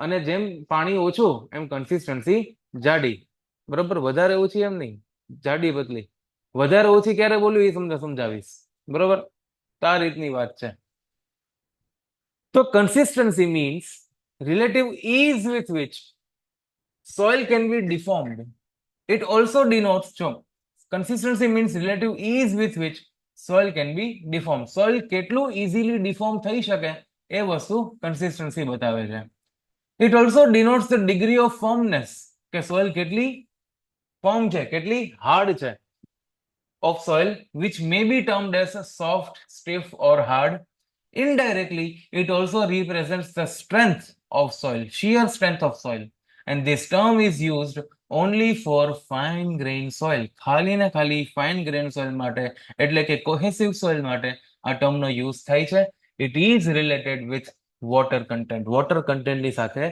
અને જેમ પાણી ઓછું એમ કન્સિસ્ટન્સી જાડી, બરોબર. વધારે ઓછી એમ નહીં, જાડી પતલી. વધારે ઓછી ક્યારે બોલવી એ તમને સમજાવીશ, બરોબર. તો આ રીતની વાત છે. તો consistency means relative ease with which soil can be deformed. It also denotes, consistency means relative ease with which soil can be deformed. Soil કેટલું easily deform થઈ શકે એ વસ્તુ consistency બતાવે છે. It also denotes the degree of firmness, કે soil કેટલી firm છે, કેટલી hard છે, of soil, which may be termed as soft, stiff or hard. Indirectly, it also represents the strength of soil, shear strength of soil. And this term is used only for fine grain soil. ખાલી ને ખાલી fine grain soil માટે એટલે કે cohesive soil માટે આ term નો use થાય છે. It is related with water content. Water content ની સાથે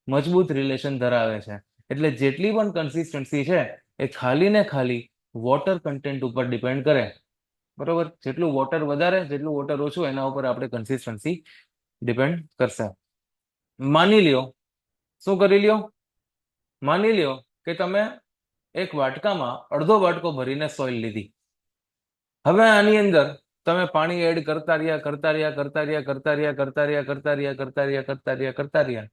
મજબૂત રિલેશન ધરાવે છે. એટલે જેટલી પણ કન્સિસ્ટન્સી છે એ ખાલી ને ખાલી વોટર કન્ટેન્ટ ઉપર ડિપેન્ડ કરે, બરોબર. જેટલું વોટર વધારે, જેટલું વોટર ઓછું, એના ઉપર આપણે કન્સિસ્ટન્સી ડિપેન્ડ કરશે. માની લ્યો, શું કરી લ્યો? માની લ્યો કે તમે એક વાટકામાં અડધો વાટકો ભરીને સોઇલ લીધી. હવે આની અંદર તમે પાણી એડ કરતા રહ્યા, કરતા રહ્યા, કરતા રહ્યા, કરતા રહ્યા, કરતા રહ્યા, કરતા રહ્યા, કરતા રહ્યા, કરતા રહ્યા, કરતા રહ્યા.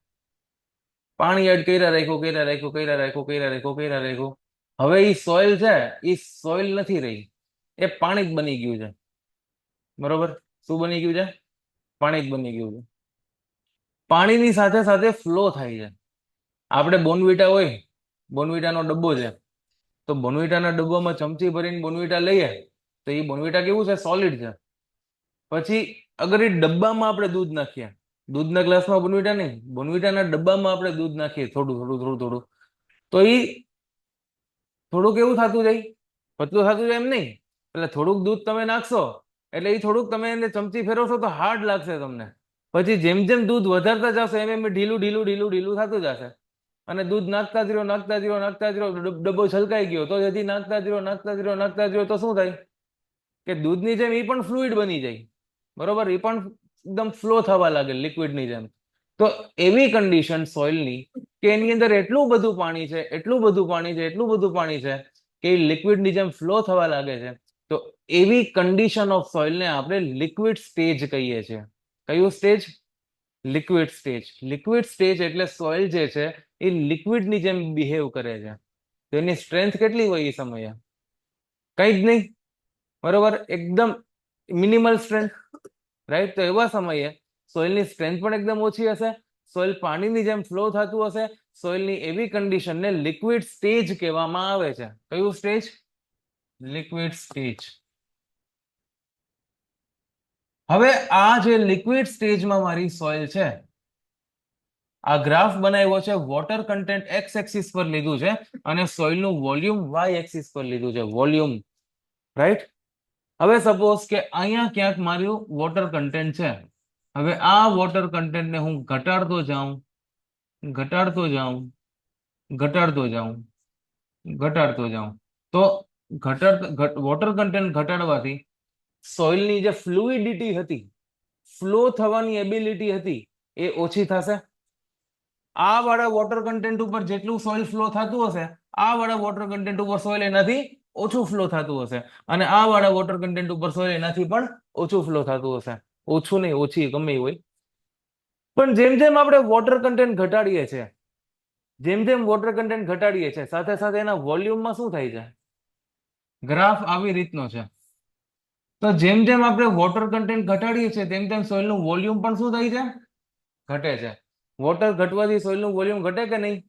પાણી એડ કર્યા રાખ્યું, કર્યા રાખ્યું, કર્યા રાખ્યું, કર્યા રાખ્યું, કર્યા રાખ્યું. હવે એ સોઇલ છે એ સોઇલ નથી રહી, એ પાણી જ બની ગયું છે, બરોબર. શું બની ગયું છે? પાણી જ બની ગયું છે. પાણીની સાથે સાથે ફ્લો થાય છે. આપણે બોનવીટા હોય, બોનવીટાનો ડબ્બો છે, તો બોનવીટાના ડબ્બામાં ચમચી ભરીને બોનવીટા લઈએ તો એ બોનવીટા કેવું છે? સોલિડ છે. પછી અગર એ ડબ્બામાં આપણે દૂધ નાખીએ, દૂધના ગ્લાસમાં બોનવીટા નહીં, બોનવીટાના ડબ્બામાં આપણે દૂધ નાખીએ થોડું થોડું થોડું થોડું, તો એ થોડુંક એવું થતું જાય, પતલું થતું જાય એમ નહીં. એટલે થોડુંક દૂધ તમે નાખશો એટલે એ થોડુંક તમે એને ચમચી ફેરવશો તો હાર્ડ લાગશે તમને. પછી જેમ જેમ દૂધ વધારતા જશો એમ એમ ઢીલું ઢીલું ઢીલું ઢીલું થતું જશે. અને દૂધ નાખતા જ રહ્યો નાખતા જ રહ્યો નાખતા જ રહ્યો, ડબ્બો છલકાઈ ગયો તો હજી નાખતા જ રહ્યો નાખતા જ રહ્યો નાખતા જ રહ્યો તો શું થાય કે દૂધની જેમ એ પણ ફ્લુઇડ બની જાય. બરોબર, એ પણ એકદમ ફ્લો થવા લાગે લિક્વિડની જેમ. તો એવી કન્ડિશન સોઇલની કે એની અંદર એટલું બધું પાણી છે એટલું બધું પાણી છે એટલું બધું પાણી છે કે એ લિક્વિડની જેમ ફ્લો થવા લાગે છે. તો એવી કન્ડિશન ઓફ સોઇલને આપણે લિક્વિડ સ્ટેજ કહીએ છીએ. કયું stage? Liquid stage. Liquid stage એટલે સોઇલ જે છે એ લિક્વિડની જેમ બિહેવ કરે છે. તો એની સ્ટ્રેન્થ કેટલી હોય એ સમયે? કઈ જ નહીં. બરોબર, એકદમ મિનિમલ સ્ટ્રેન્થ, રાઈટ? તો એવા સમયે સોઇલની સ્ટ્રેન્થ પણ એકદમ ઓછી હશે, સોઇલ પાણીની જેમ ફ્લો થતું હશે. સોઇલની એવી કન્ડિશનને લિક્વિડ સ્ટેજ કહેવામાં આવે છે. કયું સ્ટેજ? Liquid stage. હવે આ જે લિક્વિડ સ્ટેજમાં મારી સોઇલ છે, આ ગ્રાફ બનાવ્યો છે, વોટર કન્ટેન્ટ એક્સ એક્સિસ પર લીધું છે અને સોઇલનું વોલ્યુમ વાય એક્સિસ પર લીધું છે. Volume, right? હવે સપોઝ કે અહીંયા ક્યાંક મારું વોટર કન્ટેન્ટ છે. હવે આ વોટર કન્ટેન્ટને હું ઘટાડતો જાઉં ઘટાડતો જાઉં ઘટાડતો જાઉં ઘટાડતો જાઉં તો વોટર કન્ટેન્ટ ઘટાડવાથી સોઇલની જે ફ્લુઇડિટી હતી, ફ્લો થવાની એબિલિટી હતી, એ ઓછી થશે. આ વાળા વોટર કન્ટેન્ટ ઉપર જેટલું સોઇલ ફ્લો થતું હશે, આ વાળા વોટર કન્ટેન્ટ ઉપર સોઇલ એનાથી ઓછું ફ્લો થતું હશે. અને આ વાળા વોટર કન્ટેન્ટ ઉપર સોઇલ એનાથી પણ ઓછું ફ્લો થતું હશે. ઓછું નહીં, ઓછી ગમે એ હોય. પણ જેમ જેમ આપણે વોટર કન્ટેન્ટ ઘટાડીએ છીએ, જેમ જેમ વોટર કન્ટેન્ટ ઘટાડીએ છીએ, સાથે સાથે એના વોલ્યુમમાં શું થાય છે? ગ્રાફ આવી રીતનો છે. તો જેમ જેમ આપણે વોટર કન્ટેન્ટ ઘટાડીએ છીએ તેમ તેમ સોઇલનું વોલ્યુમ પણ શું થાય છે? ઘટે છે. વોટર ઘટવાથી સોઇલનું વોલ્યુમ ઘટે કે નહીં?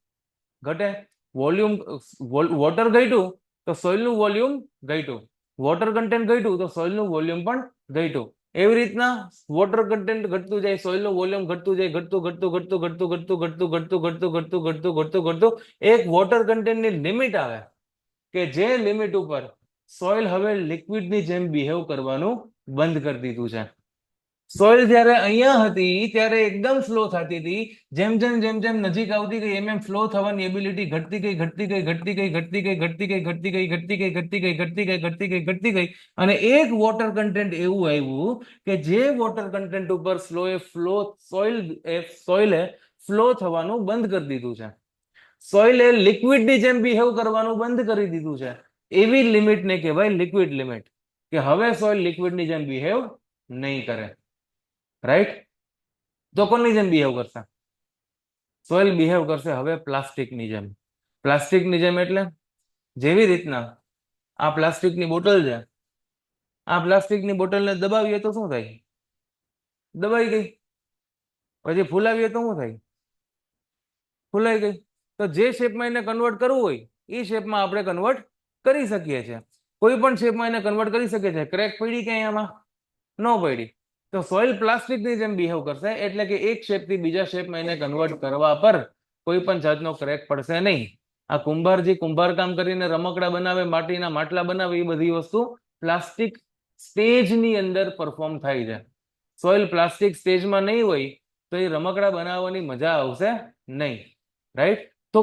ઘટે. વોલ્યુમ, વોટર ઘટ્યું તો સોઇલનું વોલ્યુમ ઘટ્યું. વોટર કન્ટેન્ટ ઘટ્યું તો સોઇલનું વોલ્યુમ પણ ઘટ્યું. એવી રીતના વોટર કન્ટેન્ટ ઘટતું જાય, સોઇલનું વોલ્યુમ ઘટતું જાય, ઘટતું ઘટતું ઘટતું ઘટતું ઘટતું ઘટતું ઘટતું ઘટતું ઘટતું ઘટતું ઘટતું ઘટતું એક વોટર કન્ટેન્ટની લિમિટ આવે કે જે લિમિટ ઉપર સોઇલ હવે લિક્વિડની જેમ બિહેવ કરવાનું બંધ કરી દીધું છે. સોઇલ જ્યારે અહીંયા હતી ત્યારે એકદમ ફ્લો થતી હતી. જેમ જેમ જેમ જેમ નજીક આવતી ગઈ એમ એમ ફ્લો થવાની એબિલિટી ઘટતી ગઈ ઘટતી ગઈ ઘટતી ગઈ ઘટતી ગઈ ઘટતી ગઈ ઘટતી ગઈ ઘટતી ગઈ ઘટતી ગઈ ઘટતી ગઈ ઘટતી ગઈ ઘટતી ગઈ અને એક વોટર કન્ટેન્ટ એવું આવ્યું કે જે વોટર કન્ટેન્ટ ઉપર સોઇલે ફ્લો થવાનું બંધ કરી દીધું છે. સોઇલે લિક્વિડની જેમ બિહેવ કરવાનું બંધ કરી દીધું છે. એવી લિમિટને કહેવાય લિક્વિડ લિમિટ, કે હવે સોઇલ લિક્વિડની જેમ બિહેવ નહીં કરે. રાઈટ? તો કોની જેમ બિહેવ કરશે? સોઇલ બિહેવ કરશે હવે પ્લાસ્ટિકની જેમ. પ્લાસ્ટિકની જેમ એટલે જેવી રીતના આ પ્લાસ્ટિકની બોટલ છે, આ પ્લાસ્ટિકની બોટલને દબાવીએ તો શું થાય? દબાઈ ગઈ. પછી ફૂલાવીએ તો શું થાય? ફૂલાઈ ગઈ. તો જે શેપમાં એને કન્વર્ટ કરવું હોય એ શેપમાં આપણે કન્વર્ટ કરી શકીએ છીએ. કોઈ પણ શેપમાં એને કન્વર્ટ કરી શકીએ છીએ. ક્રેક પડી કે આમાં? ન પડી. તો સોઇલ પ્લાસ્ટિકની જેમ બિહેવ કરશે, એટલે કે એક શેપથી બીજા શેપમાં એને કન્વર્ટ કરવા પર કોઈ પણ જાતનો ક્રેક પડશે નહીં. આ કુંભારજી કુંભારકામ કરીને રમકડા બનાવે, માટીના માટલા બનાવે, એ બધી વસ્તુ પ્લાસ્ટિક સ્ટેજની અંદર પરફોર્મ થાય છે. સોઇલ પ્લાસ્ટિક સ્ટેજમાં નહીં હોય તો એ રમકડા બનાવવાની મજા આવશે નહીં. રાઈટ? તો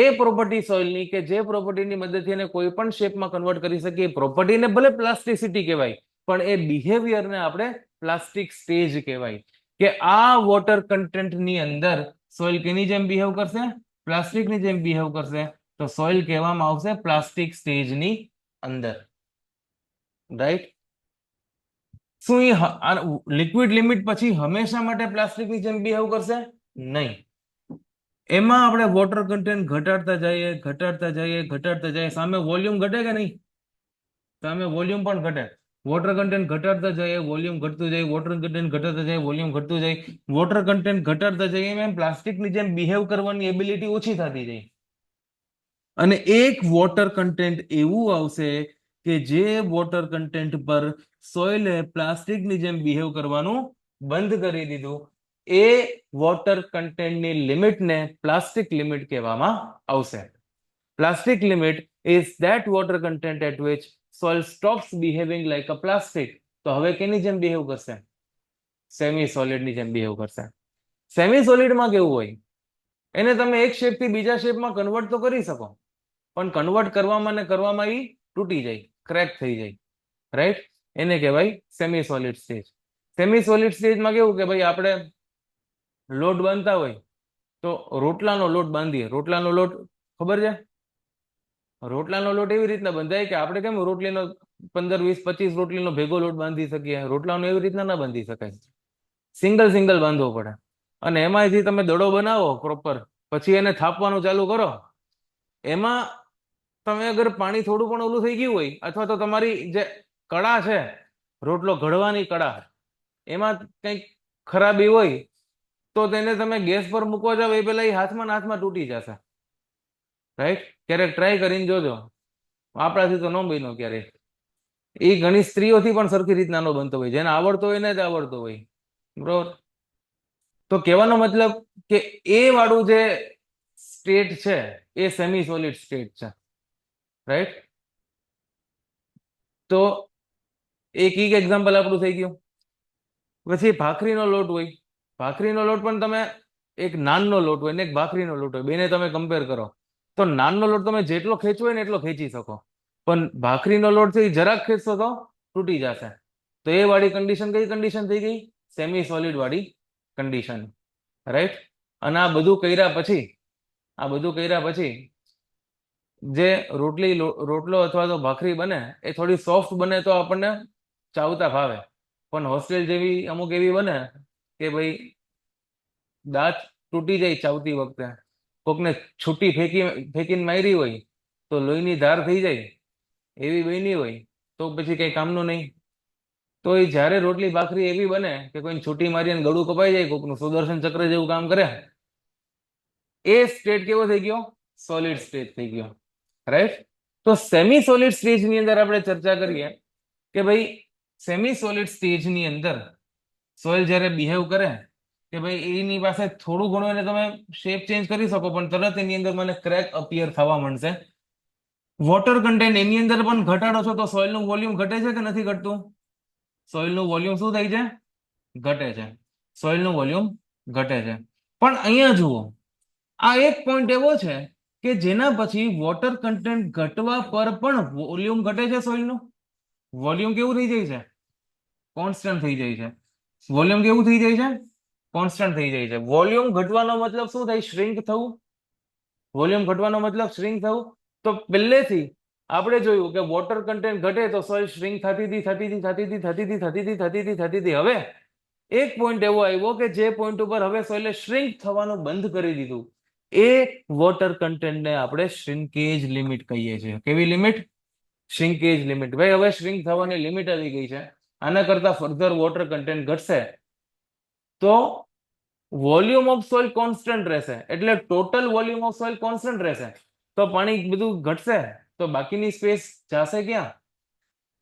એ પ્રોપર્ટી સોઇલની કે જે પ્રોપર્ટીની મદદથી એને કોઈ પણ શેપમાં કન્વર્ટ કરી શકીએ, પ્રોપર્ટીને ભલે પ્લાસ્ટિસિટી કહેવાય પણ એ બિહેવિયરને આપણે પ્લાસ્ટિક સ્ટેજ કહેવાય. કે આ વોટર કન્ટેન્ટની અંદર સોઇલ કેની જેમ બિહેવ કરશે? પ્લાસ્ટિકની જેમ બિહેવ કરશે. તો સોઇલ કહેવામાં આવશે પ્લાસ્ટિક સ્ટેજની અંદર. રાઈટ? શું એ લિક્વિડ લિમિટ પછી હંમેશા માટે પ્લાસ્ટિકની જેમ બિહેવ કરશે? નહીં. એમાં આપણે વોટર કન્ટેન્ટ ઘટાડતા જઈએ ઘટાડતા જઈએ ઘટાડતા જઈએ, સામે વોલ્યુમ ઘટે કે નહીં? સામે વોલ્યુમ પણ ઘટે. વોટર કન્ટેન્ટ ઘટાડતા જઈએ વોલ્યુમ ઘટતું જાય, વોટર કન્ટેન્ટ ઘટાડતા જાય વોલ્યુમ ઘટતું જાય. વોટર કન્ટેન્ટ ઘટાડતા જઈએ એમ પ્લાસ્ટિકની જેમ બિહેવ કરવાની એબિલિટી ઓછી થતી જાય. અને એક વોટર કન્ટેન્ટ એવું આવશે કે જે વોટર કન્ટેન્ટ પર સોઇલે પ્લાસ્ટિકની જેમ બિહેવ કરવાનું બંધ કરી દીધું. એ વોટર કન્ટેન્ટની લિમિટને પ્લાસ્ટિક લિમિટ કહેવામાં આવશે. Plastic limit is that water content at which soil stops behaving like a plastic તો હવે કેની જેમ બિહેવ કરશે? સેમી સોલિડની જેમ બિહેવ કરશે. સેમી સોલિડમાં કેવું હોય, એને તમે એક શેપથી બીજા શેપમાં કન્વર્ટ તો કરી શકો, પણ કન્વર્ટ કરવામાં ને કરવામાં એ તૂટી જાય, ક્રેક થઈ જાય, રાઈટ? એને કહેવાય semi solid stage. Semi solid સ્ટેજમાં કેવું કે ભાઈ આપણે લોટ બાંધતા હોય તો રોટલાનો લોટ બાંધીએ. રોટલાનો લોટ ખબર છે? રોટલાનો લોટ એવી રીતના બંધાય કે આપણે કેમ રોટલીનો 15, 20, 25 રોટલીનો ભેગો લોટ બાંધી શકીએ, રોટલાનો એવી રીતના ના બાંધી શકાય, સિંગલ સિંગલ બાંધવો પડે. અને એમાંથી તમે દડો બનાવો પ્રોપર, પછી એને થાપવાનું ચાલુ કરો, એમાં તમે અગર પાણી થોડું પણ ઓલું થઈ ગયું હોય, અથવા તો તમારી જે કળા છે રોટલો ઘડવાની કળા, એમાં કંઈક ખરાબી હોય તો તેને તમે ગેસ પર મૂકવા જાવ એ પેલા એ હાથમાં ને હાથમાં તૂટી જશે, રાઈટ? ક્યારેક ટ્રાય કરીને જોજો, આપણાથી તો ન બન્યો ક્યારેય. એ ઘણી સ્ત્રીઓથી પણ સરખી રીતના ન બનતો હોય, જેને આવડતો હોય ને જ આવડતો હોય, બરોબર? તો કહેવાનો મતલબ કે એ વાળું જે સ્ટેટ છે એ સેમી સોલિડ સ્ટેટ છે, રાઈટ? તો એક એક્ઝામ્પલ આપણું થઈ ગયું. પછી ભાખરીનો લોટ હોય, ભાખરીનો લોટ પણ તમે એક નાનનો લોટ હોય ને એક ભાખરીનો લોટ હોય, બેને તમે કમ્પેર કરો તો નાનનો લોટ તમે જેટલો ખેંચવો હોય ને એટલો ખેંચી શકો, પણ ભાખરીનો લોટ છે એ જરાક ખેંચશો તો તૂટી જશે. તો એ વાળી કન્ડિશન કઈ કન્ડિશન થઈ ગઈ? સેમી સોલિડ વાળી કન્ડિશન, રાઈટ? અને આ બધું કર્યા પછી જે રોટલો અથવા તો ભાખરી બને એ થોડી સોફ્ટ બને તો આપણને ચાવતા ભાવે, પણ હોસ્ટેલ જેવી અમુક એવી બને કે ભાઈ દાંત તૂટી જાય ચાવતી વખતે, કોકને છૂટી ફેંકીને મારી હોય તો લોહીની ધાર થઈ જાય, એવી બની હોય તો પછી કઈ કામનું નહીં. તો એ જ્યારે રોટલી ભાખરી એવી બને કે કોઈને છૂટી મારી અને ગળું કપાઈ જાય, કોકનું સુદર્શન ચક્ર જેવું કામ કરે, એ સ્ટેટ કેવો થઈ ગયો? સોલિડ સ્ટેટ થઈ ગયો, રાઈટ? તો સેમી સોલિડ સ્ટેજની અંદર આપણે ચર્ચા કરીએ કે ભાઈ સેમી સોલિડ સ્ટેજની અંદર સોઇલ જ્યારે બિહેવ કરે કે ભાઈ એની પાસે થોડું ઘણું એને તમે શેપ ચેન્જ કરી શકો, પણ તરત એની અંદર મને ક્રેક અપિયર થવા માંડશે. વોટર કન્ટેન્ટ એની અંદર પણ ઘટાડો છો તો સોઇલનું વોલ્યુમ ઘટે છે કે નથી ઘટતું? સોઇલનું વોલ્યુમ શું થાય છે? ઘટે છે. સોઇલનું વોલ્યુમ ઘટે છે. પણ અહીંયા જુઓ, આ એક પોઈન્ટ એવો છે કે જેના પછી વોટર કન્ટેન્ટ ઘટવા પર પણ વોલ્યુમ ઘટે છે. સોઇલનું વોલ્યુમ કેવું થઈ જાય છે? કોન્સ્ટન્ટ થઈ જાય છે. વોલ્યુમ કેવું થઈ જાય છે? કોન્સ્ટન્ટ થઈ જાય છે. વોલ્યુમ ઘટવાનો મતલબ શું થાય? શ્રિંક થવું. વોલ્યુમ ઘટવાનો મતલબ શ્રિંક થવું. તો પહેલેથી આપણે જોયું કે વોટર કન્ટેન્ટ ઘટે તો સોઇલ શ્રિંક થતી હતી. હવે એક પોઈન્ટ એવો આવ્યો કે જે પોઈન્ટ ઉપર હવે સોઇલે શ્રિંક થવાનું બંધ કરી દીધું. એ વોટર કન્ટેન્ટને આપણે શ્રિંકેજ લિમિટ કહીએ છીએ. કેવી લિમિટ? શ્રિંકેજ લિમિટ. ભાઈ હવે શ્રિંક થવાની લિમિટ આવી ગઈ છે, આના કરતા ફર્ધર વોટર કન્ટેન્ટ ઘટશે તો વોલ્યુમ ઓફ સોઇલ કોન્સ્ટન્ટ રહેશે, એટલે total volume of soil constant રહેશે. તો પાણી બધું ઘટશે તો બાકીની સ્પેસ જશે ક્યાં?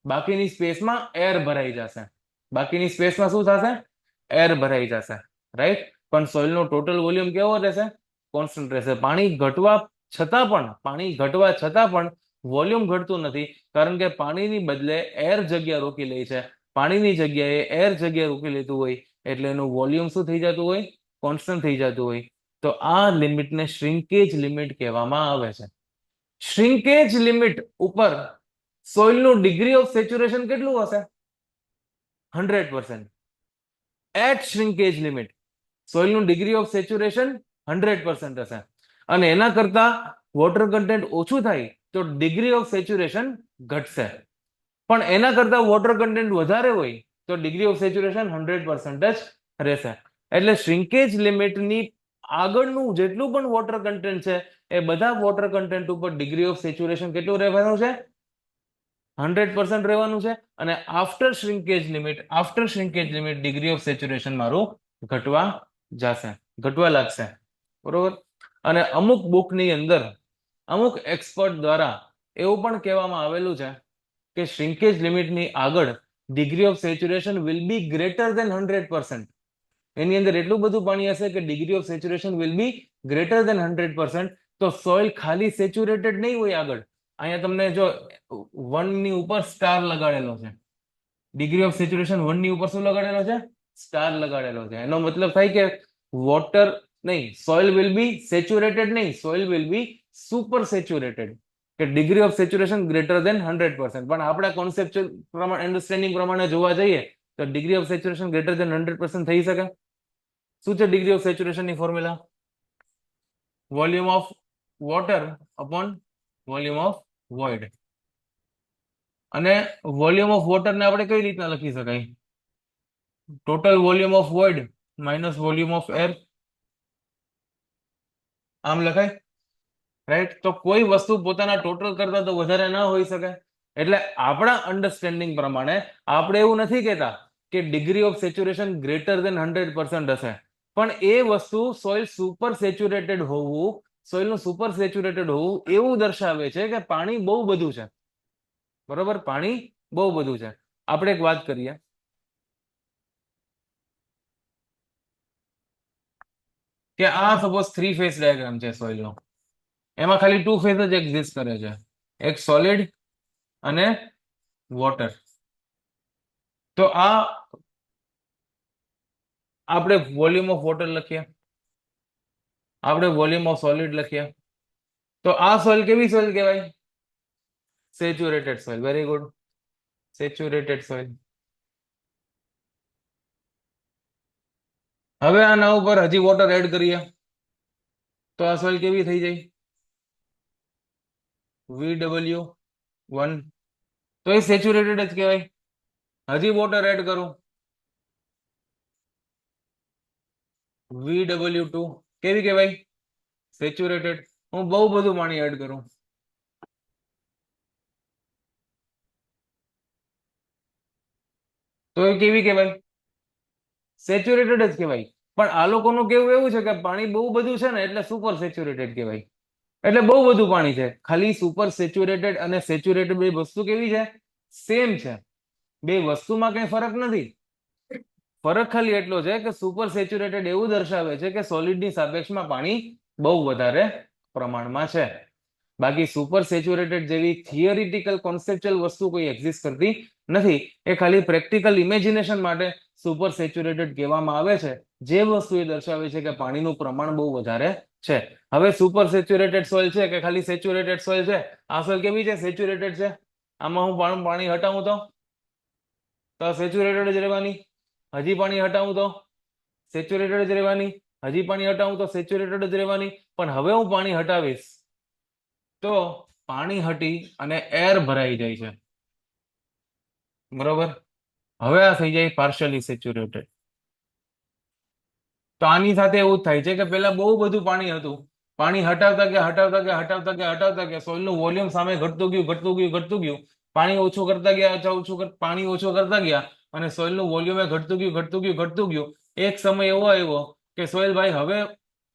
બાકીની સ્પેસમાં એર ભરાઈ જશે. બાકીની સ્પેસમાં શું થશે? એર ભરાઈ જશે, રાઈટ? પણ સોઇલનો ટોટલ વોલ્યુમ કેવો રહેશે? કોન્સ્ટન્ટ રહેશે. પાણી ઘટવા છતાં પણ વોલ્યુમ ઘટતું નથી, કારણ કે પાણીની બદલે એર જગ્યા રોકી લે છે. પાણીની જગ્યાએ એર જગ્યા રોકી લેતું હોય એટલે એનું વોલ્યુમ શું થઈ જતું હોય? કોન્સ્ટન્ટ થઈ જતું હોય. તો આ લિમિટને શ્રિંકેજ લિમિટ કહેવામાં આવે છે. શ્રિંકેજ લિમિટ ઉપર સોઇલનું ડિગ્રી ઓફ સેચ્યુરેશન કેટલું હશે? 100%. એટ શ્રિંકેજ લિમિટ સોઇલનું ડિગ્રી ઓફ સેચ્યુરેશન 100% હશે, અને એના કરતા વોટર કન્ટેન્ટ ઓછું થાય તો ડિગ્રી ઓફ સેચ્યુરેશન ઘટશે. પણ એના કરતા વોટર કન્ટેન્ટ વધારે હોય તો ડિગ્રી ઓફ સેચ્યુરેશન 100% જ રહેશે. એટલે શ્રિંકેજ લિમિટની આગળનું જેટલું પણ વોટર કન્ટેન્ટ છે એ બધા વોટર કન્ટેન્ટ ઉપર ડિગ્રી ઓફ સેચ્યુરેશન કેટલું રહેવાનું છે? 100% રહેવાનું છે. અને after shrinkage limit degree of saturation મારું ઘટવા લાગશે, બરોબર? અને અમુક બુકની અંદર અમુક એક્સપર્ટ દ્વારા એવું પણ કહેવામાં આવેલું છે કે શ્રિંકેજ લિમિટની આગળ degree of saturation will B greater than 100%. એની અંદર એટલું બધું પાણી હશે કે degree of saturation will B greater than 100%. તો સોઇલ ખાલી સેચ્યુરેટેડ નહીં હોય આગળ. અહીંયા તમને જો 1 ની ઉપર સ્ટાર લગાડેલો છે, ડિગ્રી ઓફ સેચ્યુરેશન 1 ની ઉપર શું લગાડેલો છે? સ્ટાર લગાડેલો છે. એનો મતલબ થાય કે વોટર નહીં, સોઇલ વિલ બી સેચ્યુરેટેડ નહીં, soil will be super saturated, કે degree of saturation greater than 100%. પણ આપણા કોન્સેપ્ચ્યુઅલ પ્રમાણે, અન્ડરસ્ટેન્ડિંગ પ્રમાણે જોવા જઈએ તો degree of saturation greater than 100% થઈ શકે. શું છે ડિગ્રી ઓફ સેચ્યુરેશન ની formula? Volume of water upon volume of void. અને વોલ્યુમ ઓફ વોટર ને આપણે કઈ રીતના લખી શકાય? Total volume of void minus volume of air. આમ લખાય, રાઈટ? તો કોઈ વસ્તુ પોતાના ટોટલ કરતા તો વધારે ના હોઈ શકે. એટલે આપણા અન્ડરસ્ટેન્ડિંગ પ્રમાણે આપણે એવું નથી કહેતા કે degree of saturation greater than 100% હશે, પણ એ વસ્તુ સોઇલ સુપર સેચ્યુરેટેડ હોવું, સોઇલનું સુપર સેચ્યુરેટેડ હોવું એવું દર્શાવે છે કે પાણી બહુ બધું છે. બરોબર, પાણી બહુ બધું છે. આપણે એક વાત કરીએ કે આ સપોઝ 3 ફેઝ ડાયાગ્રામ છે સોઇલનો. એમાં ખાલી 2 ફેઝ જ એક્ઝિસ્ટ કરે છે, એક સોલિડ અને વોટર. તો આ આપણે વોલ્યુમ ઓફ વોટર લખીએ, આપણે વોલ્યુમ ઓફ સોલિડ લખીએ. તો આ સોઇલ કેવી સોઇલ કહેવાય? Saturated soil. Very good, saturated soil. હવે આના ઉપર હજી વોટર એડ કરીએ તો આ સોઇલ કેવી થઈ જાય? VW1. તો એ સેચ્યુરેટેડ જ કહેવાય. હજી વોટર એડ કરું, VW2. કેવી કહેવાય? સેચ્યુરેટેડ. હું બહુ બધું પાણી એડ કરું તો એ કેવી કહેવાય? સેચ્યુરેટેડ જ કહેવાય. પણ આ લોકોનું કેવું એવું છે કે પાણી બહુ બધું છે ને એટલે સુપર સેચ્યુરેટેડ કહેવાય. એટલે બહુ બધું પાણી છે. ખાલી સુપર સેચ્યુરેટેડ અને સેચ્યુરેટેડ બે વસ્તુ કેવી છે? સેમ છે. બે વસ્તુમાં કઈ ફરક નથી. ફરક ખાલી એટલો છે કે સુપર સેચ્યુરેટેડ એવું દર્શાવે છે કે સોલિડની સાપેક્ષમાં પાણી બહુ વધારે પ્રમાણમાં છે. બાકી સુપર સેચ્યુરેટેડ જેવી થિયરિટિકલ કોન્સેપ્ચ્યુઅલ વસ્તુ કોઈ એક્ઝિસ્ટ કરતી નથી. એ ખાલી પ્રેક્ટિકલ ઇમેજિનેશન માટે સુપર સેચ્યુરેટેડ કહેવામાં આવે છે, જે વસ્તુ એ દર્શાવે છે કે પાણીનું પ્રમાણ બહુ વધારે છે. હવે સુપર સેચ્યુરેટેડ સોઇલ છે કે ખાલી સેચ્યુરેટેડ સોઇલ છે? આ સોઇલ કેવી છે? સેચ્યુરેટેડ છે. આમાં હું પાણી હટાવું તો સેચ્યુરેટેડ જ રહેવાની. હજી પાણી હટાવું તો સેચ્યુરેટેડ જ રહેવાની. હજી પાણી હટાવું તો સેચ્યુરેટેડ જ રહેવાની. પણ હવે હું પાણી હટાવીશ તો પાણી હટી અને એર ભરાઈ જાય છે. બરોબર, હવે આ થઈ જાય પાર્શિયલી સેચ્યુરેટેડ. તો આની સાથે એવું જ થાય છે કે પેલા બહુ બધું પાણી હતું, પાણી હટાવતા ગયા સોઇલનું વોલ્યુમ સામે ઘટતું ગયું. પાણી ઓછું કરતા ગયા, પાણી ઓછું કરતા ગયા અને સોઇલનું વોલ્યુમ ઘટતું ગયું. એક સમય એવો આવ્યો કે સોઇલ ભાઈ હવે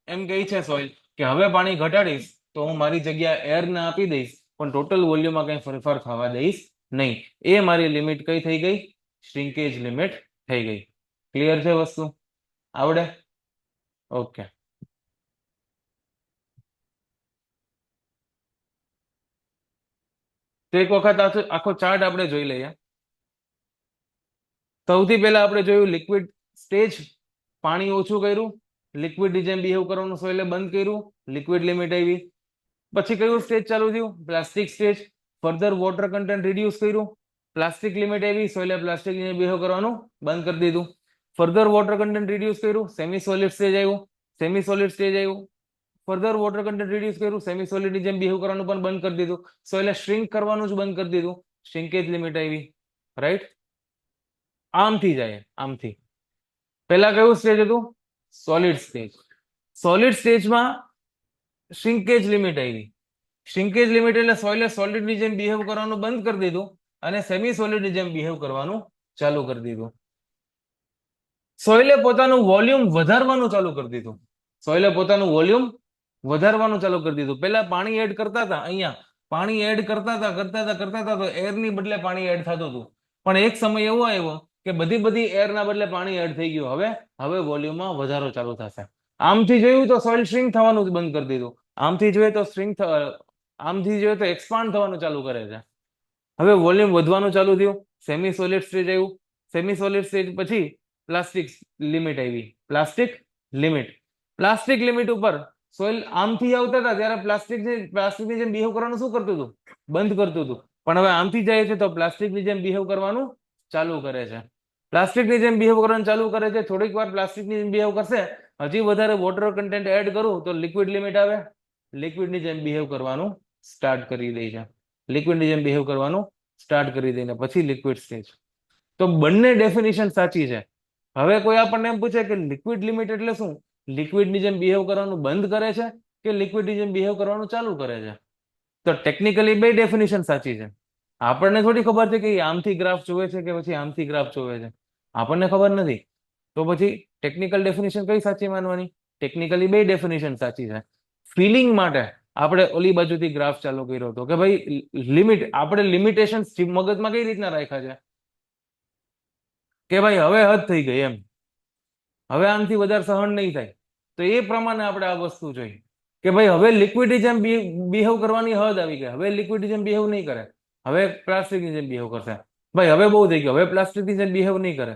એમ કહે છે સોઇલ કે હવે પાણી ઘટાડીશ તો હું મારી જગ્યા એર ને આપી દઈશ, પણ ટોટલ વોલ્યુમમાં કઈ ફેરફાર થવા દઈશ નહીં. એ મારી લિમિટ કઈ થઈ ગઈ? શ્રિંકેજ લિમિટ થઈ ગઈ. ક્લિયર છે વસ્તુ? આવડે? ઓકે. તો એક વખત આખો ચાર્ટ આપણે જોઈ લઈએ. સૌથી પહેલા આપણે જોયું લિક્વિડ સ્ટેજ, પાણી ઓછું કર્યું, લિક્વિડની જેમ બિહેવ કરવાનું સોઇલે બંધ કર્યું, લિક્વિડ લિમિટ આવી. પછી કયું સ્ટેજ ચાલુ થયું? Plastic stage. Further water content reduce કર્યું, પ્લાસ્ટિક લિમિટ આવી, સોઇલે પ્લાસ્ટિક બિહેવ કરવાનું બંધ કરી દીધું. ફર્ધર વોટર કન્ટેન્ટ રિડ્યુસ કર્યું, સેમી સોલિડ સ્ટેજ આવ્યું, સેમી સોલિડ સ્ટેજ આવ્યું. ફર્ધર વોટર કન્ટેન્ટ રિડ્યુસ કર્યું, સેમી સોલિડની જેમ બિહેવ કરવાનું પણ બંધ કરી દીધું. સોઇલે શ્રિંક કરવાનું જ બંધ કરી દીધું, શ્રિંકેજ લિમિટ આવી. રાઈટ? આમથી જાય, આમથી. પહેલા કયું સ્ટેજ હતું? Solid stage. સોલિડ સ્ટેજમાં શ્રિંકેજ લિમિટ આવી. શ્રિંકેજ લિમિટ એટલે સોઇલે સોલિડની જેમ બિહેવ કરવાનું બંધ કરી દીધું અને સેમી સોલિડની જેમ બિહેવ કરવાનું ચાલુ કરી દીધું. સોઇલે પોતાનું વોલ્યુમ વધારવાનું ચાલુ કરી દીધું. સોઇલે પોતાનું વોલ્યુમ વધારવાનું ચાલુ કરી દીધું. પહેલા પાણી એડ કરતા હતા, અહીંયા પાણી એડ કરતા હતા તો એરની બદલે પાણી એડ થતું હતું. પણ એક સમય એવો આવ્યો કે બધી એરના બદલે પાણી એડ થઈ ગયું. હવે વોલ્યુમમાં વધારો ચાલુ થશે. આમથી જોયું તો સોઇલ શ્રિંક થવાનું જ બંધ કરી દીધું. આમથી જોઈએ તો આમથી જોઈએ તો એક્સપાન્ડ થવાનું ચાલુ કરે છે. હવે વોલ્યુમ વધવાનું ચાલુ થયું. સેમી સોલિડ સ્ટેજ આવ્યું, સેમી સોલિડ સ્ટેજ પછી પ્લાસ્ટિક લિમિટ આવી, પ્લાસ્ટિક લિમિટ ઉપર સોઇલ આમથી આવતા હતા ત્યારે પ્લાસ્ટિકની જેમ બિહેવ કરવાનું શું કરતું હતું? બંધ કરતું હતું. પણ હવે આમથી જાય છે તો પ્લાસ્ટિકની જેમ બિહેવ કરવાનું ચાલુ કરે છે. પ્લાસ્ટિકની જેમ બિહેવ કરવાનું ચાલુ કરે છે. થોડીક વાર પ્લાસ્ટિકની જેમ બિહેવ કરશે, હજી વધારે વોટર કન્ટેન્ટ એડ કરું તો લિક્વિડ લિમિટ આવે, લિક્વિડની જેમ બિહેવ કરવાનું સ્ટાર્ટ કરી દે છે. લિક્વિડની જેમ બિહેવ કરવાનું સ્ટાર્ટ કરી દઈને પછી લિક્વિડ સ્ટેજ. તો બંને ડેફિનેશન સાચી છે. હવે કોઈ આપણને એમ પૂછે કે લિક્વિડ લિમિટ એટલે શું? લિક્વિડની જેમ બિહેવ કરવાનું બંધ કરે છે કે લિક્વિડની જેમ બિહેવ કરવાનું ચાલુ કરે છે? તો ટેકનિકલી બે ડેફિનેશન સાચી છે. આપણને થોડી ખબર છે કે આમથી ગ્રાફ જોવે છે કે પછી આમથી ગ્રાફ જોવે છે, આપણને ખબર નથી. તો પછી ટેકનિકલ ડેફિનેશન કઈ સાચી માનવાની? ટેકનિકલી બે ડેફિનેશન સાચી છે. ફિલિંગ માટે આપણે ઓલી બાજુથી ગ્રાફ ચાલુ કર્યો હતો કે ભાઈ લિમિટ, આપણે લિમિટેશન મગજમાં કઈ રીતના રાખ્યા છે કે ભાઈ હવે હદ થઈ ગઈ એમ, હવે આમથી વધારે સહન નહીં થાય. તો એ પ્રમાણે આપણે આ વસ્તુ જોઈ કે ભાઈ હવે લિક્વિડની જેમ બિહેવ કરવાની હદ આવી ગઈ. હવે લિક્વિડની જેમ બિહેવ નહીં કરે, હવે પ્લાસ્ટિકની જેમ બિહેવ કરશે. ભાઈ હવે બહુ થઈ ગયું, હવે પ્લાસ્ટિકની જેમ બિહેવ નહીં કરે,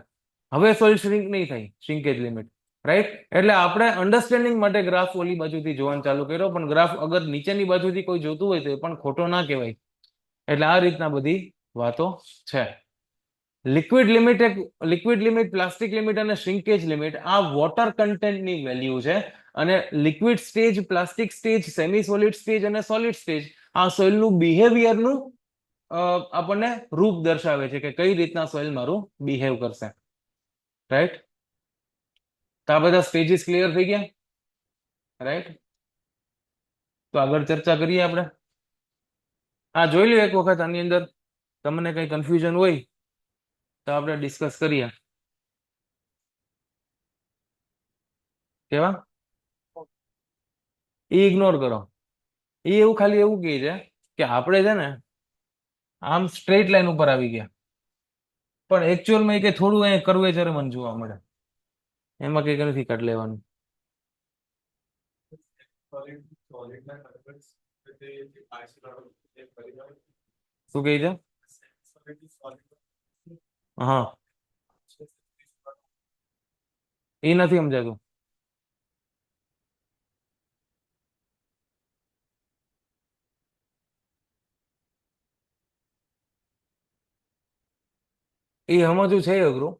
હવે સોઇલ શ્રિંક નહીં થાય, શ્રિંકેજ લિમિટ, રાઈટ? એટલે આપણે અન્ડરસ્ટેન્ડિંગ માટે ગ્રાફ ઓલી બાજુથી જોવાનું ચાલુ કર્યો, પણ ગ્રાફ અગર નીચેની બાજુથી કોઈ જોતું હોય તો એ પણ ખોટો ના કહેવાય. એટલે આ રીતના બધી વાતો છે. લિક્વિડ લિમિટ, પ્લાસ્ટિક લિમિટ અને શ્રિંકેજ લિમિટ આ વોટર કન્ટેન્ટની વેલ્યુ છે. અને liquid stage, plastic stage, semi solid stage અને સોલિડ સ્ટેજ આ સોઇલનું બિહેવિયરનું આપણને રૂપ દર્શાવે છે કે કઈ રીતના સોઇલ મારું બિહેવ કરશે, રાઈટ? તો આ બધા સ્ટેજીસ ક્લિયર થઈ ગયા, રાઈટ? તો આગળ ચર્ચા કરીએ આપણે. આ જોઈ લો એક વખત, આની અંદર તમને કઈ કન્ફ્યુઝન હોય તો આપણે ડિસ્કસ કરીએ. કેવા? એ ઇગ્નોર કરો. એ એવું ખાલી એવું કહે છે કે આપણે છે ને આમ સ્ટ્રેટ લાઈન ઉપર આવી ગયા, પણ એકચ્યુઅલમાં કે થોડું અહીંયા કર્વેચર મને જોવા મળે, એમાં કઈ નથી કાઢ લેવાનું. શું કહે છે? હા, એ નથી સમજાતું. એ સમજવું છે અઘરું.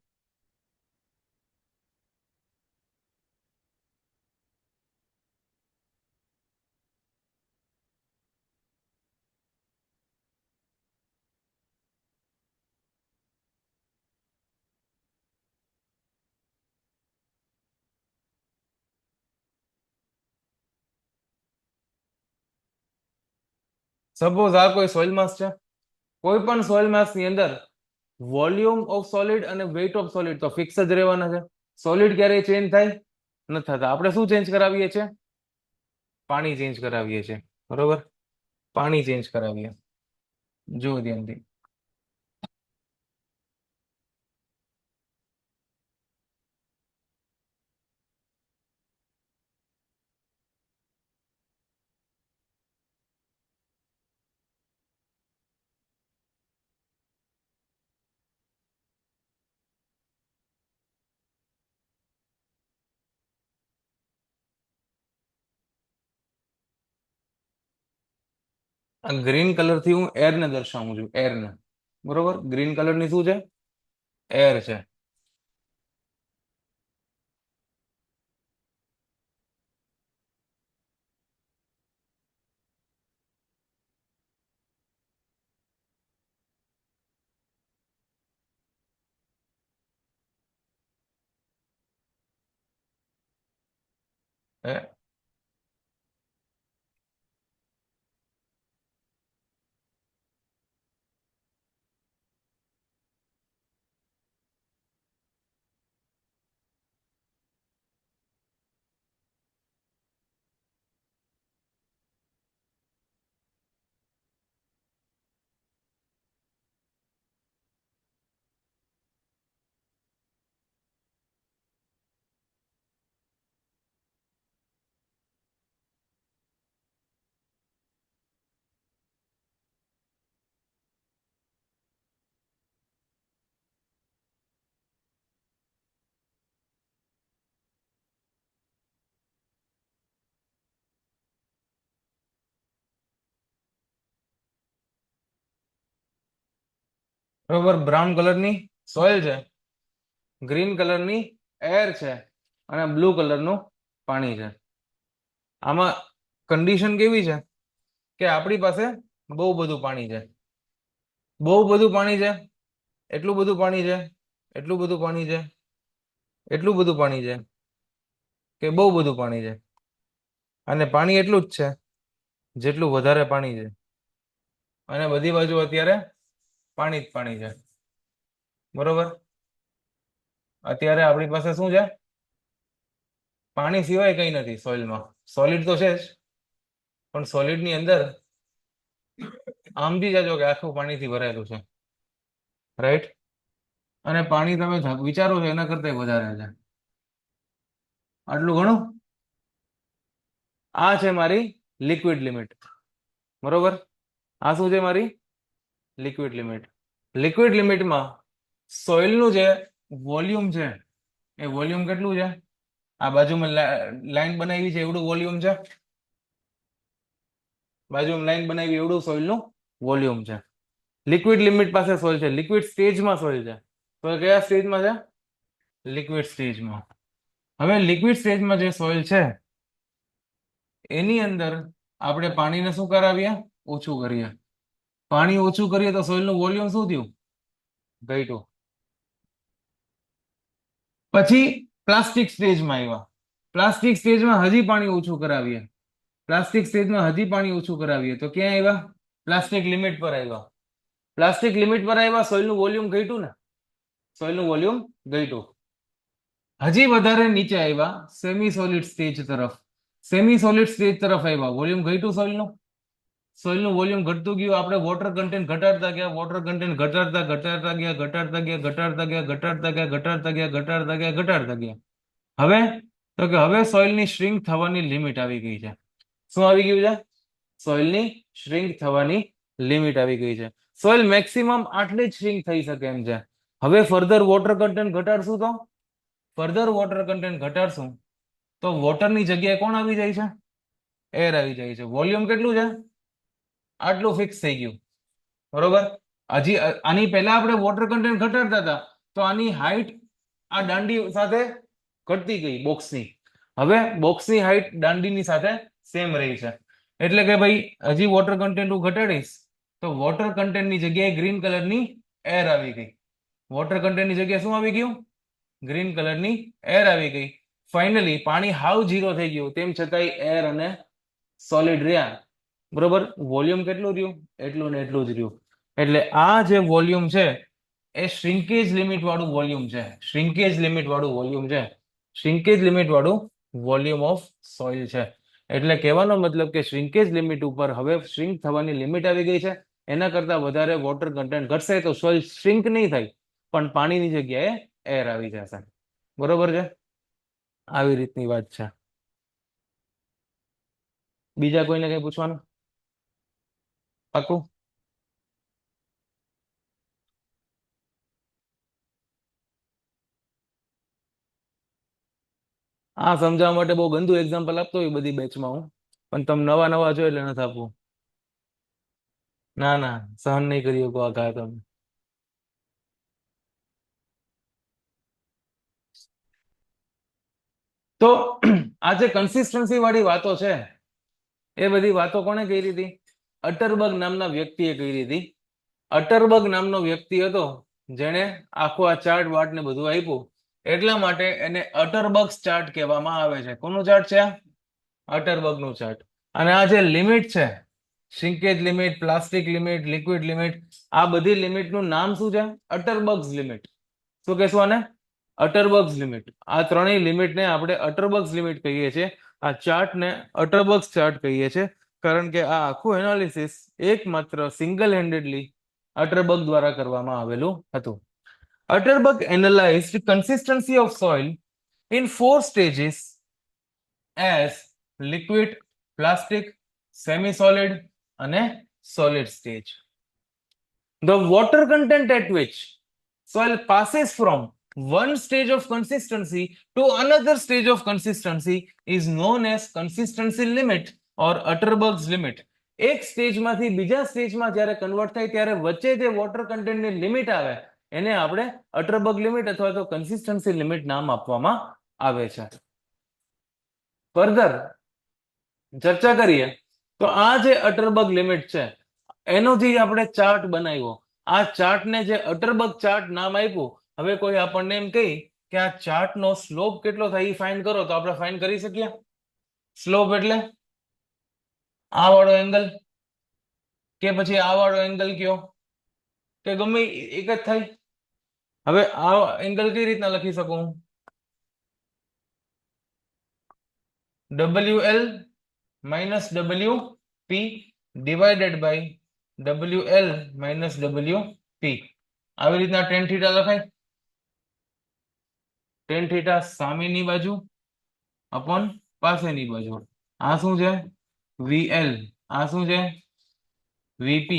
સપોઝ આ કોઈ સોઇલ માસ છે, કોઈ પણ સોઇલ માસ ની અંદર વોલ્યુમ ઓફ સોલિડ અને વેઇટ ઓફ સોલિડ તો ફિક્સ જ રહેવાના છે. સોલિડ ક્યારેય ચેન્જ થાય નથી થતા. આપણે શું ચેન્જ કરાવીએ છીએ? પાણી ચેન્જ કરાવીએ છીએ, બરોબર? પાણી ચેન્જ કરાવીએ. જો ધ્યાનથી. આ ગ્રીન કલર થી હું એર ને દર્શાવું છું, એર ને, બરોબર? ગ્રીન કલર ની શું છે? એર છે. હે? બરોબર, બ્રાઉન કલરની સોઇલ છે, ગ્રીન કલરની એર છે અને બ્લુ કલરનું પાણી છે. આમાં કન્ડિશન કેવી છે કે આપણી પાસે બહુ બધું પાણી છે, બહુ બધું પાણી છે, એટલું બધું પાણી છે, એટલું બધું પાણી છે, એટલું બધું પાણી છે કે બહુ બધું પાણી છે. અને પાણી એટલું જ છે જેટલું વધારે પાણી છે, અને બધી બાજુ અત્યારે પાણી જ પાણી છે. બરોબર, અત્યારે આપણી પાસે શું છે? પાણી સિવાય કઈ નથી સોઇલમાં. સોલિડ તો છે જ, પણ સોલિડ ની અંદર આમથી જાજો કે આખું પાણીથી ભરાયેલું છે, રાઈટ? અને પાણી તમે વિચારો છો એના કરતા વધારે છે. આટલું ઘણું. આ છે મારી લિક્વિડ લિમિટ. બરોબર, આ શું છે? મારી લિક્વિડ લિમિટ. લિક્વિડ લિમિટમાં સોઇલનું જે વોલ્યુમ છે એ વોલ્યુમ કેટલું છે? આ બાજુમાં લાઈન બનાવી છે એવડું વોલ્યુમ છે, બાજુમાં લાઈન બનાવી એવડું સોઇલનું વોલ્યુમ છે. લિક્વિડ લિમિટ પાસે સોઇલ છે, લિક્વિડ સ્ટેજમાં સોઇલ છે. તો કયા સ્ટેજમાં છે? લિક્વિડ સ્ટેજમાં. હવે લિક્વિડ સ્ટેજમાં જે સોઇલ છે એની અંદર આપણે પાણીને શું કરાવીએ? ઓછું કરીએ. પાણી ઓછું કરીએ તો સોઇલનું વોલ્યુમ શું થયું? ઘટ્યું. પછી પ્લાસ્ટિક સ્ટેજમાં આવ્યા. પ્લાસ્ટિક સ્ટેજમાં હજી પાણી ઓછું કરાવીએ. પ્લાસ્ટિક સ્ટેજમાં હજી પાણી ઓછું કરાવીએ તો ક્યાં આવ્યા? પ્લાસ્ટિક લિમિટ પર આવ્યા. પ્લાસ્ટિક લિમિટ પર આવ્યા, સોઇલનું વોલ્યુમ ઘટ્યું ને? સોઇલનું વોલ્યુમ ઘટ્યું. હજી વધારે નીચે આવ્યા સેમી સોલિડ સ્ટેજ તરફ. સેમી સોલિડ સ્ટેજ તરફ આવ્યા, વોલ્યુમ ઘટ્યું સોઇલનું. સોઇલનું વોલ્યુમ ઘટતું ગયું, આપણે વોટર કન્ટેન્ટ ઘટાડતા ગયા, વોટર કન્ટેન્ટ ઘટાડતા ઘટાડતા ગયા, ઘટાડતા ગયા, ઘટાડતા ગયા, ઘટાડતા ગયા, ઘટાડતા ગયા, ઘટાડતા ગયા, ઘટાડતા ગયા. હવે તો કે હવે સોઇલની શ્રિંક થવાની લિમિટ આવી ગઈ છે. શું આવી ગયું છે? સોઇલની શ્રિંક થવાની લિમિટ આવી ગઈ છે. સોઇલ મેક્સિમમ આટલી જ શ્રિંક થઈ શકે એમ છે. હવે ફર્ધર વોટર કન્ટેન્ટ ઘટાડશું તો ફર્ધર વોટર કન્ટેન્ટ ઘટાડશું તો વોટરની જગ્યાએ કોણ આવી જાય છે? એર આવી જાય છે. વોલ્યુમ કેટલું છે? આટલું ફિક્સ થઈ ગયું. બરોબર, હજી આની પહેલા આપણે વોટર કન્ટેન્ટ ઘટાડતા હતા તો આની હાઈટ આ દાંડી સાથે ઘટતી ગઈ બોક્સની. હવે બોક્સની હાઈટ દાંડીની સાથે સેમ રહી છે. એટલે કે ભાઈ હજી વોટર કન્ટેન્ટ હું ઘટાડીશ તો વોટર કન્ટેન્ટની જગ્યાએ ગ્રીન કલરની એર આવી ગઈ. વોટર કન્ટેન્ટની જગ્યાએ શું આવી ગયું? ગ્રીન કલરની એર આવી ગઈ. ફાઇનલી પાણી હાવ ઝીરો થઈ ગયું, તેમ છતાંય એર અને સોલિડ રહ્યા. બરોબર, વોલ્યુમ કેટલું રહ્યું? એટલું ને એટલું જ રહ્યું. એટલે આ જે વોલ્યુમ છે એ શ્રિંકેજ લિમિટ વાળું વોલ્યુમ છે. શ્રિંકેજ લિમિટ વાળું વોલ્યુમ છે. શ્રિંકેજ લિમિટ વાળું વોલ્યુમ ઓફ સોઇલ છે. એટલે કહેવાનો મતલબ કે શ્રિંકેજ લિમિટ ઉપર હવે શ્રિંક થવાની લિમિટ આવી ગઈ છે. એના કરતા વધારે વોટર કન્ટેન્ટ ઘટશે તો સોઇલ શ્રિંક નહીં થાય, પણ પાણીની જગ્યાએ એર આવી જશે. બરોબર છે? આવી રીતની વાત છે. બીજા કોઈને કઈ પૂછવાનું? પાકું? આ સમજાવવા માટે બહુ ગંદુ એક્ઝામ્પલ આપતો હોય બધી બેચમાં હું, પણ તમે નવા નવા છો એટલે નથી આપવું. ના ના, સહન નહીં કરી શકો આ ઘા તમે. તો આ જે કન્સિસ્ટન્સી વાળી વાતો છે એ બધી વાતો કોણે કરી હતી? અટરબર્ગ નામના વ્યક્તિએ કરી હતી. અટરબર્ગ નામનો વ્યક્તિ હતો જેણે આખો આ ચાર્ટ વાટ ને બધું આપ્યું. એટલા માટે એને અટરબર્ગ ચાર્ટ કહેવામાં આવે છે. કોનું ચાર્ટ છે? અટરબર્ગ નું ચાર્ટ. અને આ જે લિમિટ છે, shrinkage limit, plastic limit, liquid limit, આ બધી લિમિટનું નામ શું છે? Atterberg limit. શું કહેશું આને? Atterberg limit. આ ત્રણેય લિમિટને આપણે અટરબર્ગ લિમિટ કહીએ છીએ. આ ચાર્ટને અટરબર્ગ ચાર્ટ કહીએ છીએ કારણ કે આ આખું એનાલિસિસ એકમાત્ર સિંગલ હેન્ડેડલી અટરબર્ગ દ્વારા કરવામાં આવેલું હતું. અટરબર્ગ એનાલાઇઝડ consistency of soil in 4 stages as liquid, plastic, semi-solid અને solid stage. The water content at which soil passes from one stage of consistency to another stage of consistency is known as consistency limit or Atterberg's limit. એક સ્ટેજમાંથી બીજા સ્ટેજમાં જ્યારે convert થાય ત્યારે વચ્ચે જે water કન્ટેન્ટની limit આવે એને આપણે અટરબર્ગ લિમિટ અથવા તો કન્સિસ્ટન્સી લિમિટ નામ આપવામાં આવે છે. ફર્ધર ચર્ચા કરીએ તો આ જે અટરબર્ગ લિમિટ છે એનો જે આપણે ચાર્ટ બનાવ્યો, આ ચાર્ટને જે અટરબર્ગ ચાર્ટ નામ આપ્યું. હવે કોઈ આપણને એમ કહી કે આ ચાર્ટનો સ્લોપ કેટલો થાય એ ફાઇન્ડ કરો, તો આપણે ફાઇન્ડ કરી શકીએ. સ્લોપ એટલે આ વાળો એંગલ કે પછી આ વાળો એંગલ કયો કે ગમે એક જ થાય. હવે આ એંગલ કઈ રીતના લખી શકું? WL minus WP divided by WL minus WP. આવી રીતના tan θ લખાય. tan θ સામેની બાજુ અપોન પાસેની બાજુ. આ શું છે? VL. આ શું છે? VP.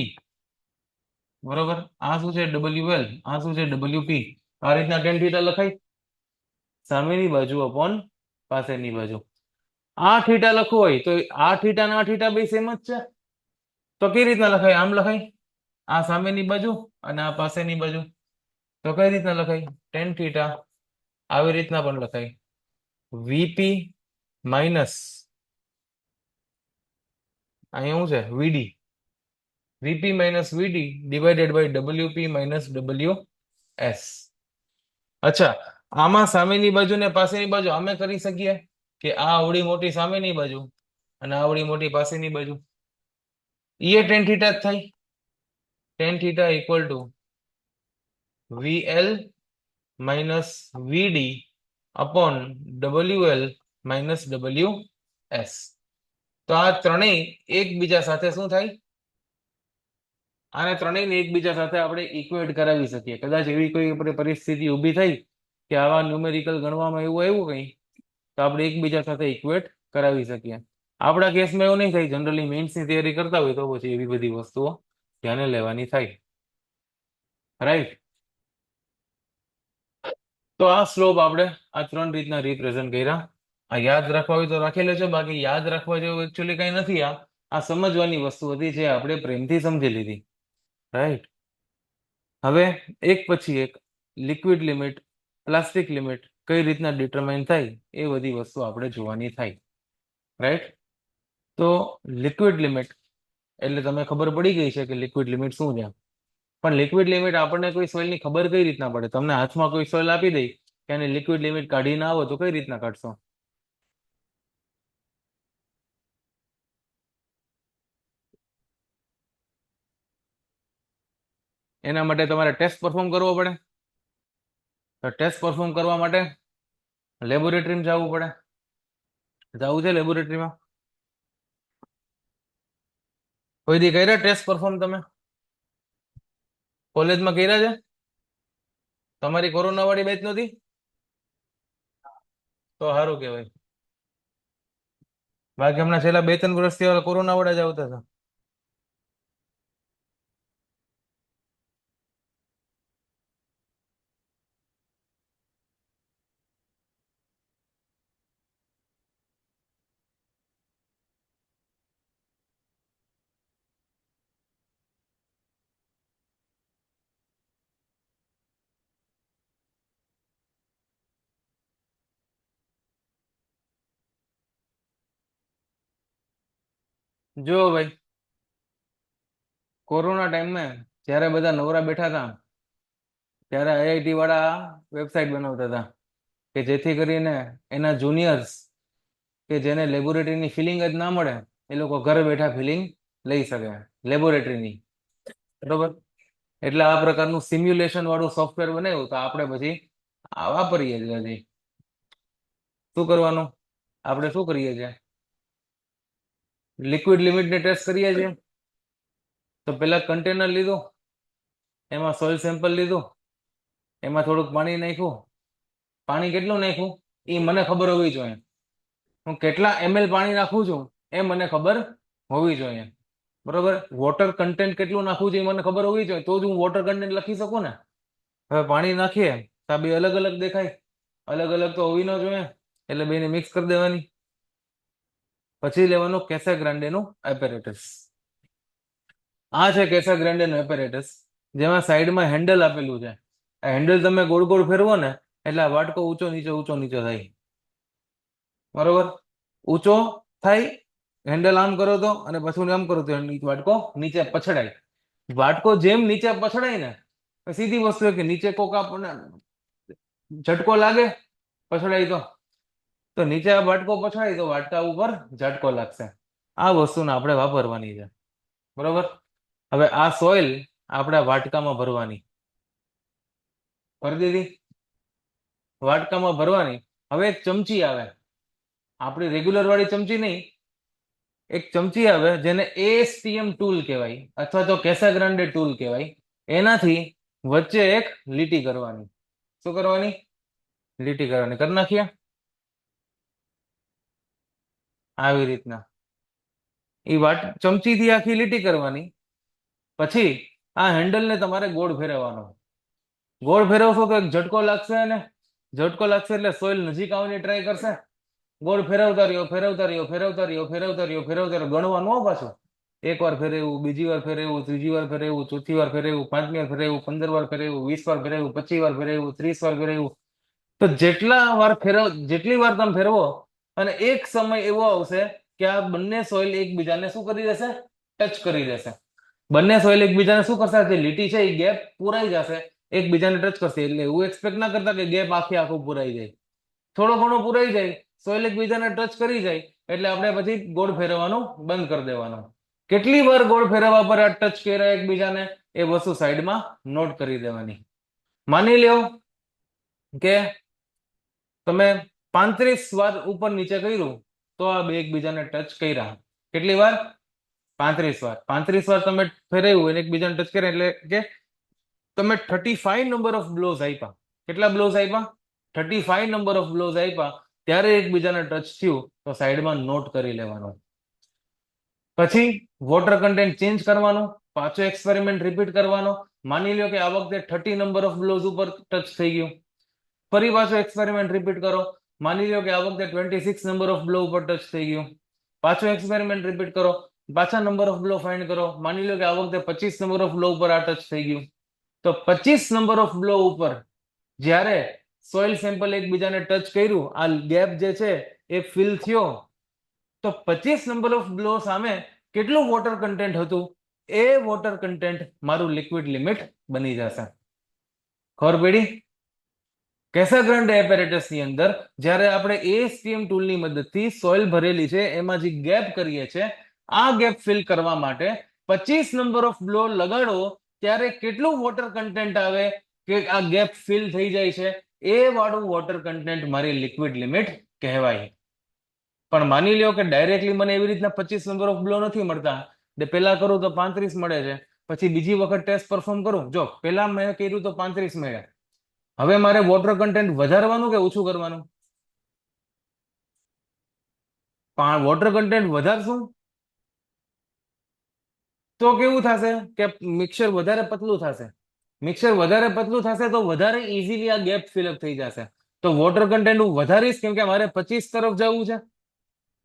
બરોબર. આ શું છે? WL. આ શું છે? WP. આ રીતના tan θ લખાય. સામેની બાજુ અપોન પાસેની બાજુ. આ થીટા લખવું હોય તો આ થીટા અને આ થીટા બે સેમ જ છે, તો કઈ રીતના લખાય? આમ લખાય. આ સામેની બાજુ અને આ પાસેની બાજુ. તો કઈ રીતના લખાય? tan θ. આવી રીતના પણ લખાય. VP માઇનસ અહીંયા શું છે? VD. VP minus VD divided by WP minus WS. અચ્છા, આમાં સામેની બાજુ ને પાસેની બાજુ અમે કરી શકીએ કે આ આવડી મોટી સામેની બાજુ અને આવડી મોટી પાસેની બાજુ. એ tan θ જ થાય. tan θ equal to VL minus VD upon WL minus WS. તો આ ત્રણેય એકબીજા સાથે શું થાય? આને ત્રણેયને એકબીજા સાથે આપણે ઇક્વેટ કરાવી શકીએ. કદાચ એવી કોઈ પરિસ્થિતિ ઊભી થઈ કે આવા ન્યુમેરિકલ ગણવામાં એવું આવ્યું કંઈ, તો આપણે એકબીજા સાથે ઇક્વેટ કરાવી શકીએ. આપણા કેસમાં એવું નહીં થાય. જનરલી મેઇન્સની તૈયારી કરતા હોય તો પછી એવી બધી વસ્તુઓ ધ્યાને લેવાની થાય. રાઈટ. તો આ સ્લોપ આપણે આ ત્રણ રીતના રિપ્રેઝન્ટ કર્યા. આ યાદ રાખવા હોય તો રાખી લેજો, બાકી યાદ રાખવા જેવું એકચ્યુઅલી કંઈ નથી. આ સમજવાની વસ્તુ હતી જે આપણે પ્રેમથી સમજી લીધી. રાઈટ. હવે એક પછી એક લિક્વિડ લિમિટ, પ્લાસ્ટિક લિમિટ કઈ રીતના ડિટરમાઇન થાય એ બધી વસ્તુ આપણે જોવાની થાય. રાઈટ. તો લિક્વિડ લિમિટ એટલે તમે ખબર પડી ગઈ છે કે લિક્વિડ લિમિટ શું છે. પણ લિક્વિડ લિમિટ આપણને કોઈ સોઇલની ખબર કઈ રીતના પડે? તમને હાથમાં કોઈ સોઇલ આપી દઈ કે આની લિક્વિડ લિમિટ કાઢી ના આવો તો કઈ રીતના કાઢશો? એના માટે તમારે ટેસ્ટ પરફોર્મ કરવો પડે. તો ટેસ્ટ પરફોર્મ કરવા માટે લેબોરેટરીમાં જવું પડે. જવું છે લેબોરેટરીમાં? કોઈ દી કર્યા ટેસ્ટ પરફોર્મ? તમે કોલેજમાં કર્યા છે? તમારી કોરોના વાળી બેચ નહોતી? તો સારું કહેવાય. બાકી હમણાં છેલ્લા 2-3 વર્ષથી કોરોના વાળા જ આવતા હતા. જો ભાઈ, કોરોના ટાઈમમાં જ્યારે બધા નવરા બેઠા હતા ત્યારે આઈઆઈટી વાળા વેબસાઇટ બનાવતા હતા કે જેથી કરીને એના જુનિયર્સ કે જેને લેબોરેટરીની ફિલિંગ જ ના મળે એ લોકો ઘરે બેઠા ફિલિંગ લઈ શકે લેબોરેટરીની. બરોબર. એટલે આ પ્રકારનું સિમ્યુલેશન વાળું સોફ્ટવેર બનાવ્યું તો આપણે પછી વાપરીએ છીએ. હજી શું કરવાનું? આપણે શું કરીએ છીએ? લિક્વિડ લિમિટને ટેસ્ટ કરીએ છીએ. તો પેલા કન્ટેનર લીધું, એમાં સોઇલ સેમ્પલ લીધું, એમાં થોડુંક પાણી નાખ્યું. પાણી કેટલું નાખ્યું એ મને ખબર હોવી જોઈએ. હું કેટલા ml પાણી નાખું છું એ મને ખબર હોવી જોઈએ. બરોબર. વોટર કન્ટેન્ટ કેટલું નાખવું છે એ મને ખબર હોવી જોઈએ, તો જ હું વોટર કન્ટેન્ટ લખી શકું ને. હવે પાણી નાખીએ તો આ બે અલગ અલગ દેખાય. અલગ અલગ તો હોવી ન જોઈએ, એટલે બેને મિક્સ કરી દેવાની. પછી લેવાનું કેસેગ્રાન્ડેનું એપેરેટસ. આ છે કેસા ગ્રાન્ડે નું એપેરેટસ, જેમાં સાઈડમાં હેન્ડલ આપેલું છે. આ હેન્ડલ તમે ગોળ ગોળ ફેરવો ને એટલે આ વાટકો ઊંચો નીચે થાય. બરોબર, ઊંચો થાય, હેન્ડલ આમ કરો તો અને પછી આમ કરો તો વાટકો નીચે પછડાય. વાટકો જેમ નીચે પછડાય ને, સીધી વસ્તુ કે નીચે કોક આપણને ઝટકો લાગે પછડાય તો નીચે આ વાટકો પછડાય તો વાટકા ઉપર ઝટકો લાગશે. આ વસ્તુને આપણે વાપરવાની છે. બરોબર, હવે આ સોઇલ આપણે વાટકામાં ભરવાની, ભરી દીધી. વાટકામાં ભરવાની. હવે એક ચમચી આવે, આપણી રેગ્યુલર વાળી ચમચી નહીં, એક ચમચી આવે જેને એએસટીએમ ટૂલ કહેવાય અથવા તો કેસા ગ્રાન્ડે ટૂલ કહેવાય. એનાથી વચ્ચે એક લીટી કરવાની. શું કરવાની? લીટી કરવાની. કરી નાખીએ આવી રીતના. એ ચમચીથી આખી લીટી કરવાની. પછી આ હેન્ડલને તમારે ગોળ ફેરવવાનો. ગોળ ફેરવશો તો એક ઝટકો લાગશે, અને ઝટકો લાગશે એટલે સોઇલ નજીક આવવાની ટ્રાય કરશે. ગોળ ફેરવતા રહ્યો, ફેરવતા રહ્યો, ફેરવતા રહ્યો, ફેરવતા રહ્યો, ફેરવતા રહ્યો. ગણવાનું હો પાછું. એક વાર ફેરવ્યું, બીજી વાર ફેરવ્યું, ત્રીજી વાર ફેરવ્યું, ચોથી વાર ફેરવ્યું, 5મી વાર ફેરવ્યું, 15 વાર ફેરવ્યું, 20 વાર ફેરવ્યું, 25 વાર ફેરવ્યું, 30 વાર ફેરવ્યું. તો જેટલી વાર તમે ફેરવો અને એક સમય એવો આવશે કે આ બંને સોઇલ એકબીજાને શું કરી દેશે? ટચ કરી દેશે. બંને સોઇલ એકબીજાને શું કરશે? જે લીટી છે એ ગેપ પૂરાઈ જશે, એકબીજાને ટચ કરશે. એટલે એવું એક્સપેક્ટ ના કરતા કે ગેપ આખું પૂરાઈ જાય. થોડો ઘણો પૂરાઈ જાય, સોઇલ એકબીજાને ટચ કરી જાય એટલે આપણે પછી ગોળ ફેરવવાનું બંધ કરી દેવાનું. કેટલી વાર ગોળ ફેરવવા પર આ ટચ કર્યા એકબીજાને એ વસ્તુ સાઈડમાં નોટ કરી દેવાની. માની લ્યો કે તમે 35 વાર ઉપર નીચે કર્યું તો આ બે એકબીજાને ટચ કર્યા. કેટલી વાર? 35 વાર. 35 વાર તમે ફેરવ્યું અને એકબીજાને ટચ કર્યા એટલે કે તમે 35 નંબર ઓફ બ્લોઝ આપ્યા. કેટલા બ્લોઝ આપ્યા? 35 નંબર ઓફ બ્લોઝ આપ્યા. ત્યારે એકબીજાને ટચ થયું તો સાઈડમાં નોટ કરી લેવાનું. પછી વોટર કન્ટેન્ટ ચેન્જ કરવાનું, પાછો એક્સપેરિમેન્ટ રિપીટ કરવાનો. માની લો કે આ વખતે 30 નંબર ઓફ બ્લોઝ ઉપર ટચ થઈ ગયું. ફરી પાછો એક્સપેરિમેન્ટ રિપીટ કરો. માની લો કે આ વખતે 26 નંબર ઓફ બ્લો ઉપર ટચ થઈ ગયું. પાછો એક્સપેરિમેન્ટ રિપીટ કરો, પાછા નંબર ઓફ બ્લો ફાઇન્ડ કરો. માની લો કે આ વખતે 25 નંબર ઓફ બ્લો ઉપર આ ટચ થઈ ગયું. તો 25 નંબર ઓફ બ્લો ઉપર જ્યારે સોઇલ સેમ્પલ એકબીજાને ટચ કર્યું, આ ગેપ જે છે એ ફિલ થયો, તો 25 નંબર ઓફ બ્લો સામે કેટલું વોટર કન્ટેન્ટ હતું એ વોટર કન્ટેન્ટ મારું લિક્વિડ લિમિટ બની જશે. ખબર પડી? કેસા ગ્રાન્ડે એપેરેટસ ની અંદર જ્યારે આપણે એએસટીએમ ટૂલની મદદથી સોઇલ ભરેલી છે એમાં જે ગેપ કરીએ છીએ, આ ગેપ ફિલ કરવા માટે 25 નંબર ઓફ બ્લો લગાડો ત્યારે કેટલું વોટર કન્ટેન્ટ આવે કે આ ગેપ ફિલ થઈ જાય છે, એ વાળું વોટર કન્ટેન્ટ મારી લિક્વિડ લિમિટ કહેવાય. પણ માની લ્યો કે ડાયરેક્ટલી મને એવી રીતના 25 નંબર ઓફ બ્લો નથી મળતા. પેલા કરું તો 35 મળે છે, પછી બીજી વખત ટેસ્ટ પરફોર્મ કરું, જો પેલા મેં કર્યું તો 35 મળ્યા. હવે મારે વોટર કન્ટેન્ટ વધારવાનું કે ઓછું કરવાનું? વોટર કન્ટેન્ટ વધારશું તો કેવું થશે કે મિક્સર વધારે પતલું થશે. મિક્સર વધારે પતલું થશે તો વધારે ઇઝીલી આ ગેપ ફિલઅપ થઈ જશે. તો વોટર કન્ટેન્ટ હું વધારીશ કેમ કે મારે 25 તરફ જવું છે.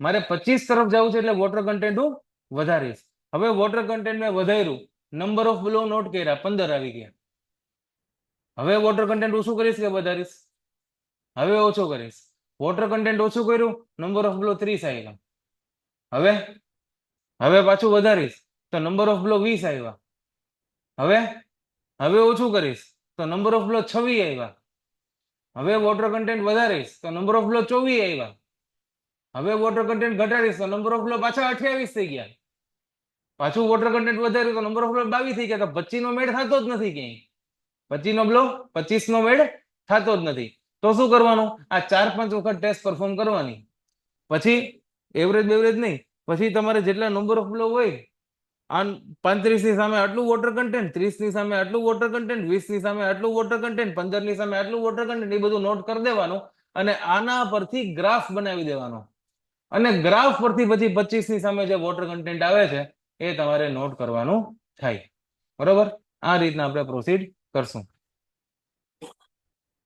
મારે 25 તરફ જવું છે એટલે વોટર કન્ટેન્ટ હું વધારીશ. હવે વોટર કન્ટેન્ટ મેં વધાર્યું, નંબર ઓફ બ્લો નોટ કર્યા, 15 આવી ગયા. હવે વોટર કન્ટેન્ટ ઓછું કરીશ કે વધારીશ? હવે ઓછું કરીશ. વોટર કન્ટેન્ટ ઓછું કર્યું, નંબર ઓફ બ્લો 30 આવ્યા. હવે પાછું વધારીશ તો નંબર ઓફ બ્લો 20 આવ્યા. હવે ઓછું કરીશ તો નંબર ઓફ બ્લો 26 આવ્યા. હવે વોટર કન્ટેન્ટ વધારીશ તો નંબર ઓફ બ્લો 24 આવ્યા. હવે વોટર કન્ટેન્ટ ઘટાડીશ તો નંબર ઓફ બ્લો પાછા 28 થઈ ગયા. પાછું વોટર કન્ટેન્ટ વધાર્યું તો નંબર ઓફ બ્લો 22 થઈ ગયા. તો 25 નો મેળ થતો જ નથી ક્યાંય. 25 નો મેળ થતો જ નથી. તો શું કરવાનું? આ 4-5 વખત ટેસ્ટ પરફોર્મ કરવાની. પછી એવરેજ બેવરેજ નહીં, પછી તમારે જેટલા નંબર ઓફ બ્લો હોય, આ 35 ની સામે આટલું વોટર કન્ટેન્ટ, 30 ની સામે આટલું વોટર કન્ટેન્ટ, 20 ની સામે આટલું વોટર કન્ટેન્ટ, 15 ની સામે આટલું વોટર કન્ટેન્ટ, એ બધું નોટ કરી દેવાનું અને આના પરથી ગ્રાફ બનાવી દેવાનો. અને ગ્રાફ પરથી પછી 25 ની સામે જે વોટર કન્ટેન્ટ આવે છે એ તમારે નોટ કરવાનું થાય. બરોબર? આ રીતના આપણે પ્રોસીડ કરશું.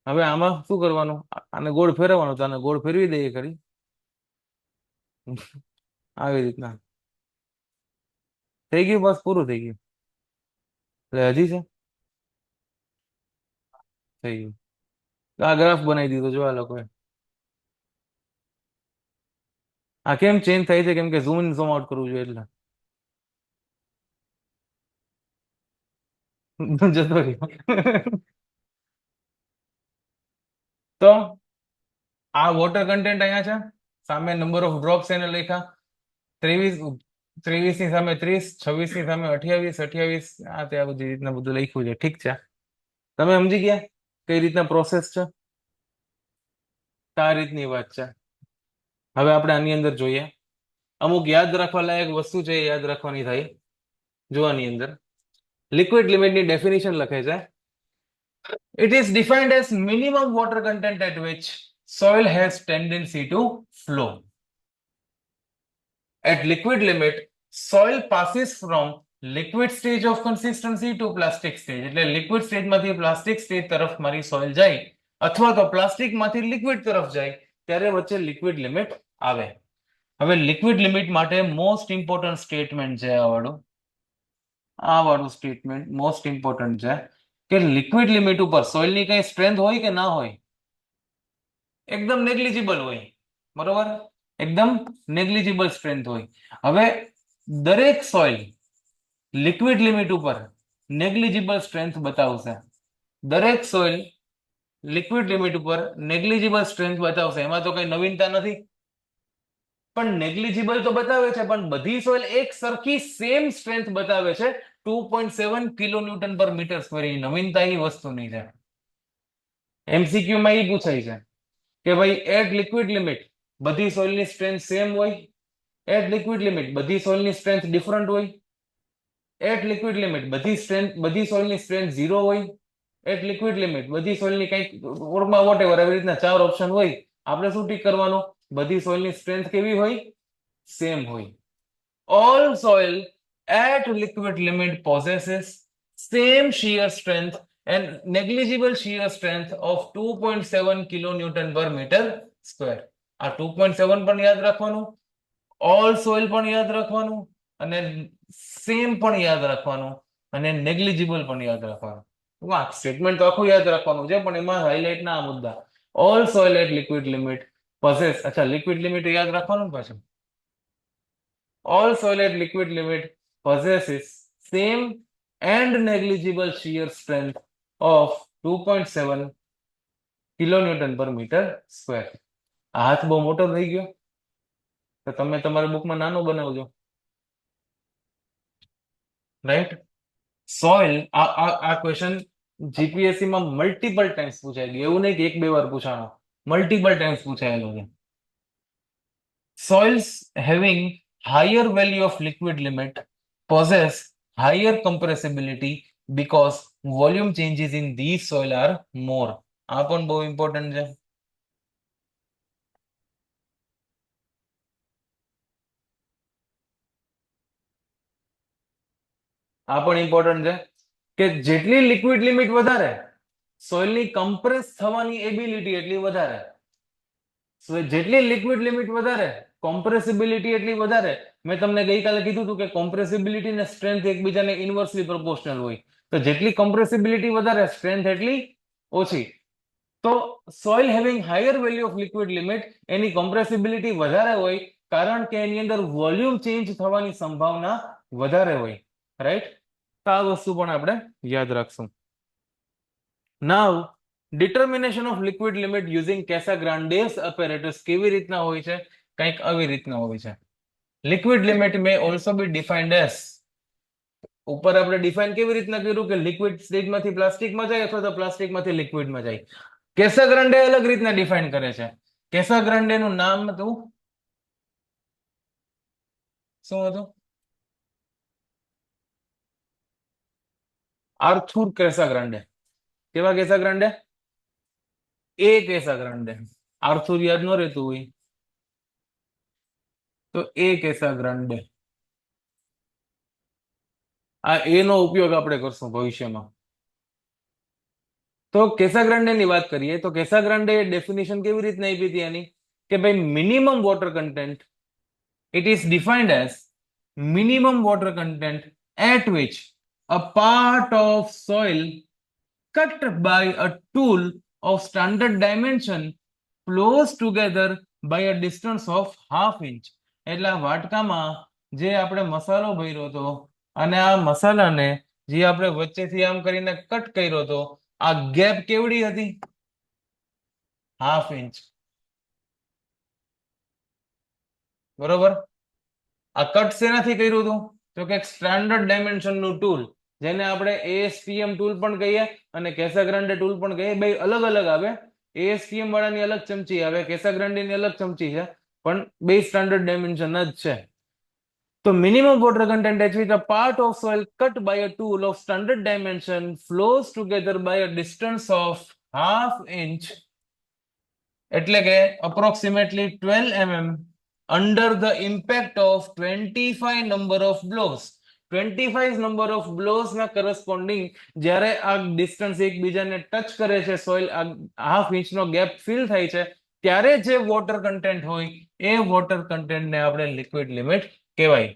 હવે આમાં શું કરવાનું? આને ગોળ ફેરવવાનું. તો આને ગોળ ફેરવી દઈએ ખરી આવી રીતના. થઈ ગયું? બસ પૂરું થઈ ગયું. એટલે હજી છે થઈ ગયું. તો આ ગ્રાફ બનાવી દીધો જો આ લોકોએ. આ કેમ ચેન્જ થાય છે? કેમ કે ઝૂમ ઇન ઝૂમ આઉટ કરવું જોઈએ એટલે જતો રહ્યો. તો આ વોટર કન્ટેન્ટ અહીંયા છે, સામે નંબર ઓફ ડ્રોપ્સ એને લખ્યા 23, 23 ની સામે 30, 26 ની સામે 28, 28 આ તે આ બધી રીતના બધું લખ્યું છે. ઠીક છે, તમે સમજી ગયા કઈ રીતના પ્રોસેસ છે? તો આ રીતની વાત છે. હવે આપણે આની અંદર જોઈએ, અમુક યાદ રાખવા લાયક વસ્તુ છે એ યાદ રાખવાની થાય. જો આની અંદર લિક્વિડ લિમિટની ડેફિનેશન લખે છે, it is defined as minimum water content at which soil has tendency to flow. At liquid limit, soil passes from liquid stage of consistency to plastic stage. એટલે liquid stage માંથી plastic stage તરફ મારી soil જાય અથવા તો plastic માંથી liquid તરફ જાય ત્યારે વચ્ચે liquid limit આવે. હવે liquid limit માટે most important statement છે આ વાળું સ્ટેટમેન્ટ મોસ્ટ ઇમ્પોર્ટન્ટ છે કે લિક્વિડ લિમિટ ઉપર સોઇલની કઈ સ્ટ્રેન્થ હોય કે ના હોય? એકદમ નેગ્લિજિબલ હોય, બરોબર? એકદમ નેગ્લિજિબલ સ્ટ્રેન્થ હોય. હવે દરેક સોઇલ લિક્વિડ લિમિટ ઉપર નેગ્લિજિબલ સ્ટ્રેન્થ બતાવશે. દરેક સોઇલ લિક્વિડ લિમિટ ઉપર નેગ્લિજિબલ સ્ટ્રેન્થ બતાવશે. એમાં તો કઈ નવીનતા નથી, પણ નેગ્લિજિબલ તો બતાવે છે, પણ બધી સોઇલ એક સરખી સેમ સ્ટ્રેન્થ બતાવે છે 2.7 કિલો ન્યૂટન પર મીટર સ્ક્વેર. એ નવીનતા એ વસ્તુની છે. એમસીક્યુ માં એ પૂછાય છે કે ભાઈ એટ લિક્વિડ લિમિટ બધી સોઇલની સ્ટ્રેન્થ સેમ હોય, એટ લિક્વિડ લિમિટ બધી સોઇલની સ્ટ્રેન્થ ડિફરન્ટ હોય, એટ લિક્વિડ લિમિટ બધી સોઇલની સ્ટ્રેન્થ 0 હોય, એટ લિક્વિડ લિમિટ બધી સોઇલની કંઈક વોટેવર આવી રીતના 4 ઓપ્શન હોય. આપણે શું ટીક કરવાનું? બધી સોઇલની સ્ટ્રેન્થ કેવી હોય? સેમ હોય. All soil at liquid limit possesses same shear strength and negligible shear strength of 2.7 kilonewton per meter square. આ 2.7 પણ યાદ રાખવાનું, all soil પણ યાદ રાખવાનું, અને સેમ પણ યાદ રાખવાનું, અને negligible પણ યાદ રાખવાનું. વાહ, સ્ટેટમેન્ટ તો આખું યાદ રાખવાનું છે, પણ એમાં હાઇલાઇટ ના મુદ્દા. all soil at liquid limit possess, અચ્છા liquid limit યાદ રાખવાનું પાછું. All soil at liquid limit possesses same and negligible shear strength of 2.7 kilonewton per meter square. આ હાથ બહુ મોટો થઈ ગયો, તો તમે તમારા બુકમાં નાનો બનાવજો, રાઈટ? સોઇલ આ ક્વેશ્ચન જીપીએસસી માં મલ્ટિપલ ટાઈમ્સ પૂછાય ગયું, એવું નહીં કે 1-2 વાર પૂછાણો, મલ્ટિપલ ટાઈમ્સ પૂછાયેલો છે. Soils having higher value of liquid limit possess higher compressibility because volume changes in these soil are more. આ પણ બહુ ઇમ્પોર્ટન્ટ છે. આ પણ ઇમ્પોર્ટન્ટ છે કે જેટલી લિક્વિડ લિમિટ વધારે સોઇલની કમ્પ્રેસ થવાની એબિલિટી એટલી વધારે. જેટલી લિક્વિડ લિમિટ વધારે કોમ્પ્રેસિબિલિટી એટલી વધારે. મેં તમને ગઈકાલે કીધું હતું કે કોમ્પ્રેસિબિલિટી ને સ્ટ્રેન્થ એકબીજાને ઇન્વર્સલી પ્રોપોર્શનલ હોય, તો જેટલી કોમ્પ્રેસિબિલિટી વધારે સ્ટ્રેન્થ એટલી ઓછી. તો soil having higher value of liquid limit એની કોમ્પ્રેસિબિલિટી વધારે હોય, કારણ કે એની અંદર વોલ્યુમ ચેન્જ થવાની સંભાવના વધારે હોય, રાઈટ? તો આ વસ્તુ પણ આપણે યાદ રાખશું. Now determination of liquid limit using Casagrande's apparatus કેવી રીતના હોય છે? કંઈક આવી રીતના હોય છે. લિક્વિડ લિમિટ મે ઓલ્સો બી ડિફાઇન્ડ એઝ, ઉપર આપણે ડિફાઇન કેવી રીતના કર્યું કે લિક્વિડ સ્ટેજમાંથી પ્લાસ્ટિકમાં જાય અથવા તો પ્લાસ્ટિકમાંથી લિક્વિડમાં જાય. કેસાગ્રાન્ડે અલગ રીતના ડિફાઇન કરે છે. કેસાગ્રાન્ડે નું નામ હતું શું હતું? આર્થુર કેસાગ્રાન્ડે. કેવા કેસાગ્રાન્ડે? એ કેસાગ્રાન્ડે. આર્થુર યાદ ન રહેતું હોય તો એ કેસાગ્રાન્ડે. આ એનો ઉપયોગ આપણે કરશું ભવિષ્યમાં. તો કેસાગ્રાન્ડેની વાત કરીએ તો કેસાગ્રાન્ડે ડેફિનેશન કેવી રીતના આપી હતી એની કે ભાઈ minimum water content, it is defined as minimum water content at which a part of soil cut by a tool of standard dimension close together by a distance of half inch. એટલે આ વાટકામાં જે આપણે મસાલો ભર્યો હતો અને આ મસાલાને જે આપણે વચ્ચેથી આમ કરીને કટ કર્યો હતો, આ ગેપ કેવડી હતી? Half inch. બરોબર. આ કટ શેનાથી કર્યું હતું? તો કે સ્ટાન્ડર્ડ ડાયમેન્શન નું ટૂલ, જેને આપણે ASTM ટૂલ પણ કહીએ અને કેસાગ્રાન્ડે ટૂલ પણ કહીએ. બે અલગ અલગ આવે. ASTM વાળાની અલગ ચમચી આવે, કેસાગ્રાન્ડેની અલગ ચમચી છે, પણ બે સ્ટાન્ડર્ડ ડાયમેન્શન જ છે. તો minimum water content at which a part of soil cut by a tool of standard dimension flows together by a distance of half inch, એટલે કે approximately 12 mm under the impact of 25 number of blows. 25 number of blows ના corresponding જ્યારે આ distance એકબીજાને touch કરે છે, soil half inch નો gap fill થાય છે, ત્યારે જે વોટર કન્ટેન્ટ હોય એ વોટર કન્ટેન્ટને આપણે લિક્વિડ લિમિટ કહેવાય.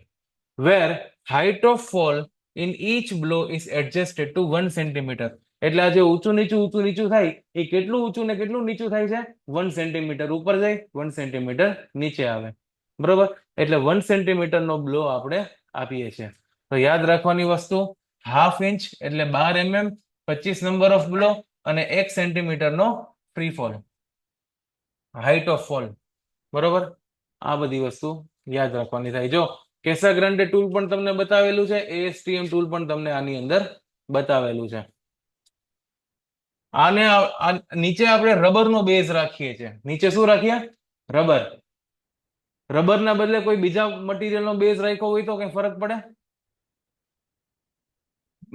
Where height of fall in each blow is adjusted to 1 centimeter. એટલે આ જે ઊંચું નીચું થાય એ કેટલું ઊંચું ને કેટલું નીચું થાય છે? 1 સેન્ટીમીટર ઉપર જાય, 1 સેન્ટીમીટર નીચે આવે. બરોબર. એટલે 1 સેન્ટીમીટર નો બ્લો આપણે આપીએ છીએ. તો યાદ રાખવાની વસ્તુ, હાફ ઇંચ એટલે 12 mm, 25 નંબર ઓફ બ્લો અને 1 સેન્ટીમીટર નો free fall, height of fall. બરોબર. આ બધી વસ્તુ યાદ રાખવાની થાય. જો કેસાગ્રાન્ડે ટૂલ પણ તમને બતાવેલું છે, ASTM ટૂલ પણ તમને આની અંદર બતાવેલું છે. આને નીચે આપણે રબરનો બેઝ રાખીએ છીએ. નીચે શું રાખીએ? રબર. રબરના બદલે કોઈ બીજા મટીરિયલનો બેઝ રાખ્યો હોય તો કઈ ફરક પડે?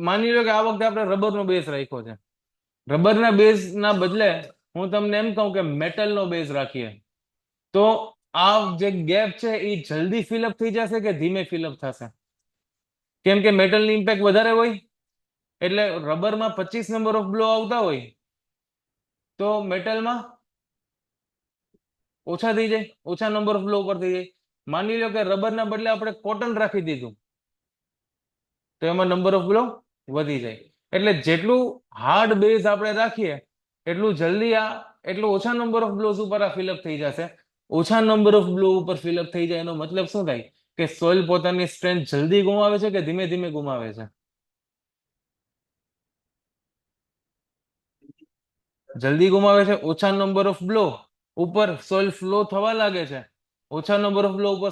માની લો કે આ વખતે આપણે રબરનો બેઝ રાખ્યો છે. રબરના બેઝના બદલે હું તમને એમ કહું કે મેટલનો બેઝ રાખીએ, તો આ જે ગેપ છે એ જલ્દી ફિલઅપ થઈ જશે કે ધીમે ફિલઅપ થશે? કેમ કે મેટલની ઇમ્પેક્ટ વધારે હોય, એટલે રબરમાં 25 નંબર ઓફ બ્લો આવતા હોય તો મેટલમાં ઓછા થઈ જાય, ઓછા નંબર ઓફ બ્લો ઉપર થઈ જાય. માની લો કે રબરના બદલે આપણે કોટન રાખી દીધું તો એમાં નંબર ઓફ બ્લો વધી જાય. એટલે જેટલું હાર્ડ બેઝ આપણે રાખીએ એટલું જલ્દી એટલું ઓછા નંબર ઓફ બ્લોઝ ઉપર આ ફિલઅપ થઈ જશે. ઓછા નંબર ઓફ બ્લો ઉપર ફિલઅપ થઈ જાય એનો મતલબ શું થાય? કે સોઇલ પોતાની સ્ટ્રેન્થ જલ્દી ગુમાવે છે કે ધીમે ધીમે ગુમાવે છે? જલ્દી ગુમાવે છે. ઓછા નંબર ઓફ બ્લો ઉપર સોઇલ ફ્લો થવા લાગે છે. ઓછા નંબર ઓફ બ્લો ઉપર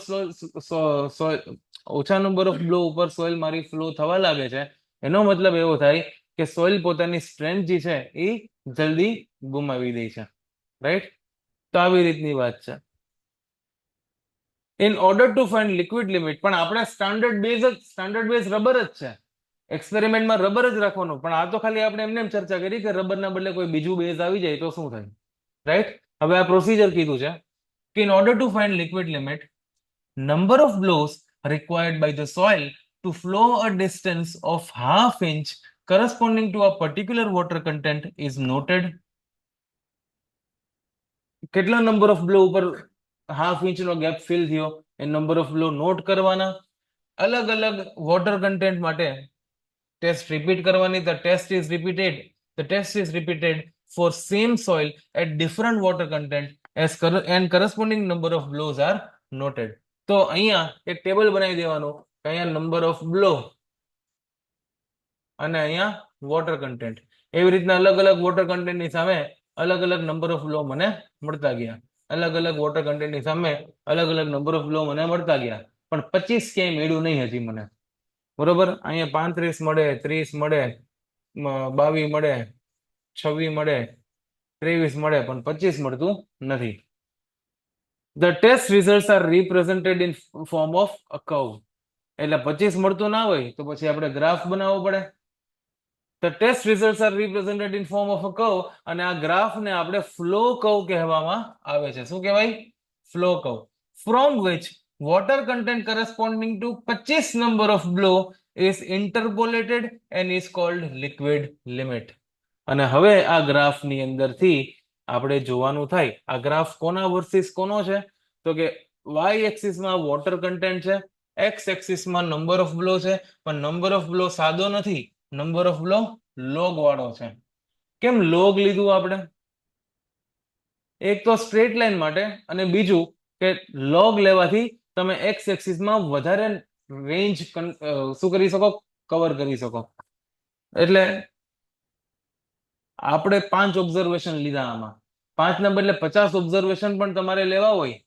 ઓછા નંબર ઓફ બ્લો ઉપર સોઇલ મારી ફ્લો થવા લાગે છે. એનો મતલબ એવો થાય કે સોઇલ પોતાની સ્ટ્રેન્થ જે છે એ જલ્દી ગુમાવી દે છે. રાઈટ? તો આવી રીતની વાત છે. In order to find liquid limit, પણ આપણે સ્ટાન્ડર્ડ બેઝ રબર જ છે. એક્સપેરિમેન્ટમાં રબર જ રાખવાનું, પણ આ તો ખાલી આપણે એમને ચર્ચા કરી કે રબરના બદલે કોઈ બીજું બેઝ આવી જાય તો શું થાય. રાઈટ? હવે આ પ્રોસીજર કીધું છે કે in order to find liquid limit, number of blows required by the soil to flow a distance of half inch corresponding to a particular water content is noted. કેટલા નંબર ઓફ બ્લો ઉપર half inch નો gap fill થયો એ number of blow note કરવાના. અલગ અલગ water content માટે test repeat કરવાની. The test is repeated for same soil at different water content and corresponding number of blows are noted. તો અહીંયા એક ટેબલ બનાવી દેવાનું કે અહીંયા નંબર ઓફ બ્લો અને અહીંયા વોટર કન્ટેન્ટ. એવી રીતના અલગ અલગ વોટર કન્ટેન્ટની સામે અલગ અલગ નંબર ઓફ બ્લો મને મળતા ગયા. અલગ અલગ વોટર કન્ટેન્ટની સામે અલગ અલગ નંબર ઓફ બ્લો મને મળતા ગયા, પણ 25 ક્યાંય મળ્યું નહીં હજી મને. બરોબર. અહીંયા 35 મળે, 30 મળે, 22 મળે, 26 મળે, 23 મળે, પણ 25 મળતું નથી. The test results are represented in form of a curve. એટલે 25 મળતું ના હોય તો પછી આપણે ગ્રાફ બનાવવો પડે. The test results are represented in form of a curve, અને આ ગ્રાફને આપણે ફ્લો કર્વ કહેવામાં આવે છે. શું કહેવાય? Flow curve. From which water content corresponding to 25 number of blow is interpolated and is called liquid limit. અને હવે આ ગ્રાફની અંદરથી આપણે જોવાનું થાય આ ગ્રાફ કોના વર્સિસ કોનો છે? તો કે y એક્સિસમાં વોટર કન્ટેન્ટ છે, એક્સ એક્સિસ માં નંબર ઓફ બ્લો છે, પણ નંબર ઓફ બ્લો સાદો નથી, નંબર ઓફ બ્લો લોગ વાળો છે. કેમ લોગ લીધું આપણે? એક તો સ્ટ્રેટ લાઈન માટે, અને બીજું કે લોગ લેવાથી તમે એક્સ એક્સિસ માં વધારે રેન્જ શું કરી શકો, કવર કરી શકો. એટલે આપણે 5 ઓબ્ઝર્વેશન લીધા આમાં, 5 ના બદલે 50 ઓબ્ઝર્વેશન પણ તમારે લેવા હોય,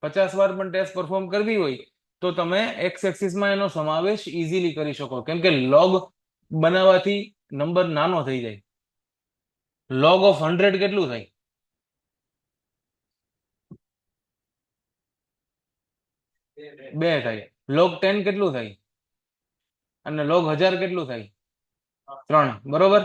50 વાર પણ ટેસ્ટ પરફોર્મ કરવી હોય, તો તમે એક્સ એક્સિસ માં એનો સમાવેશ ઇઝીલી કરી શકો, કેમ કે લોગ બનાવવાથી નંબર નાનો થઈ જાય. લોગ ઓફ 100 કેટલું થાય? 2 થાય. લોગ 10 કેટલું થાય? અને લોગ 1000 કેટલું થાય? 3. બરોબર?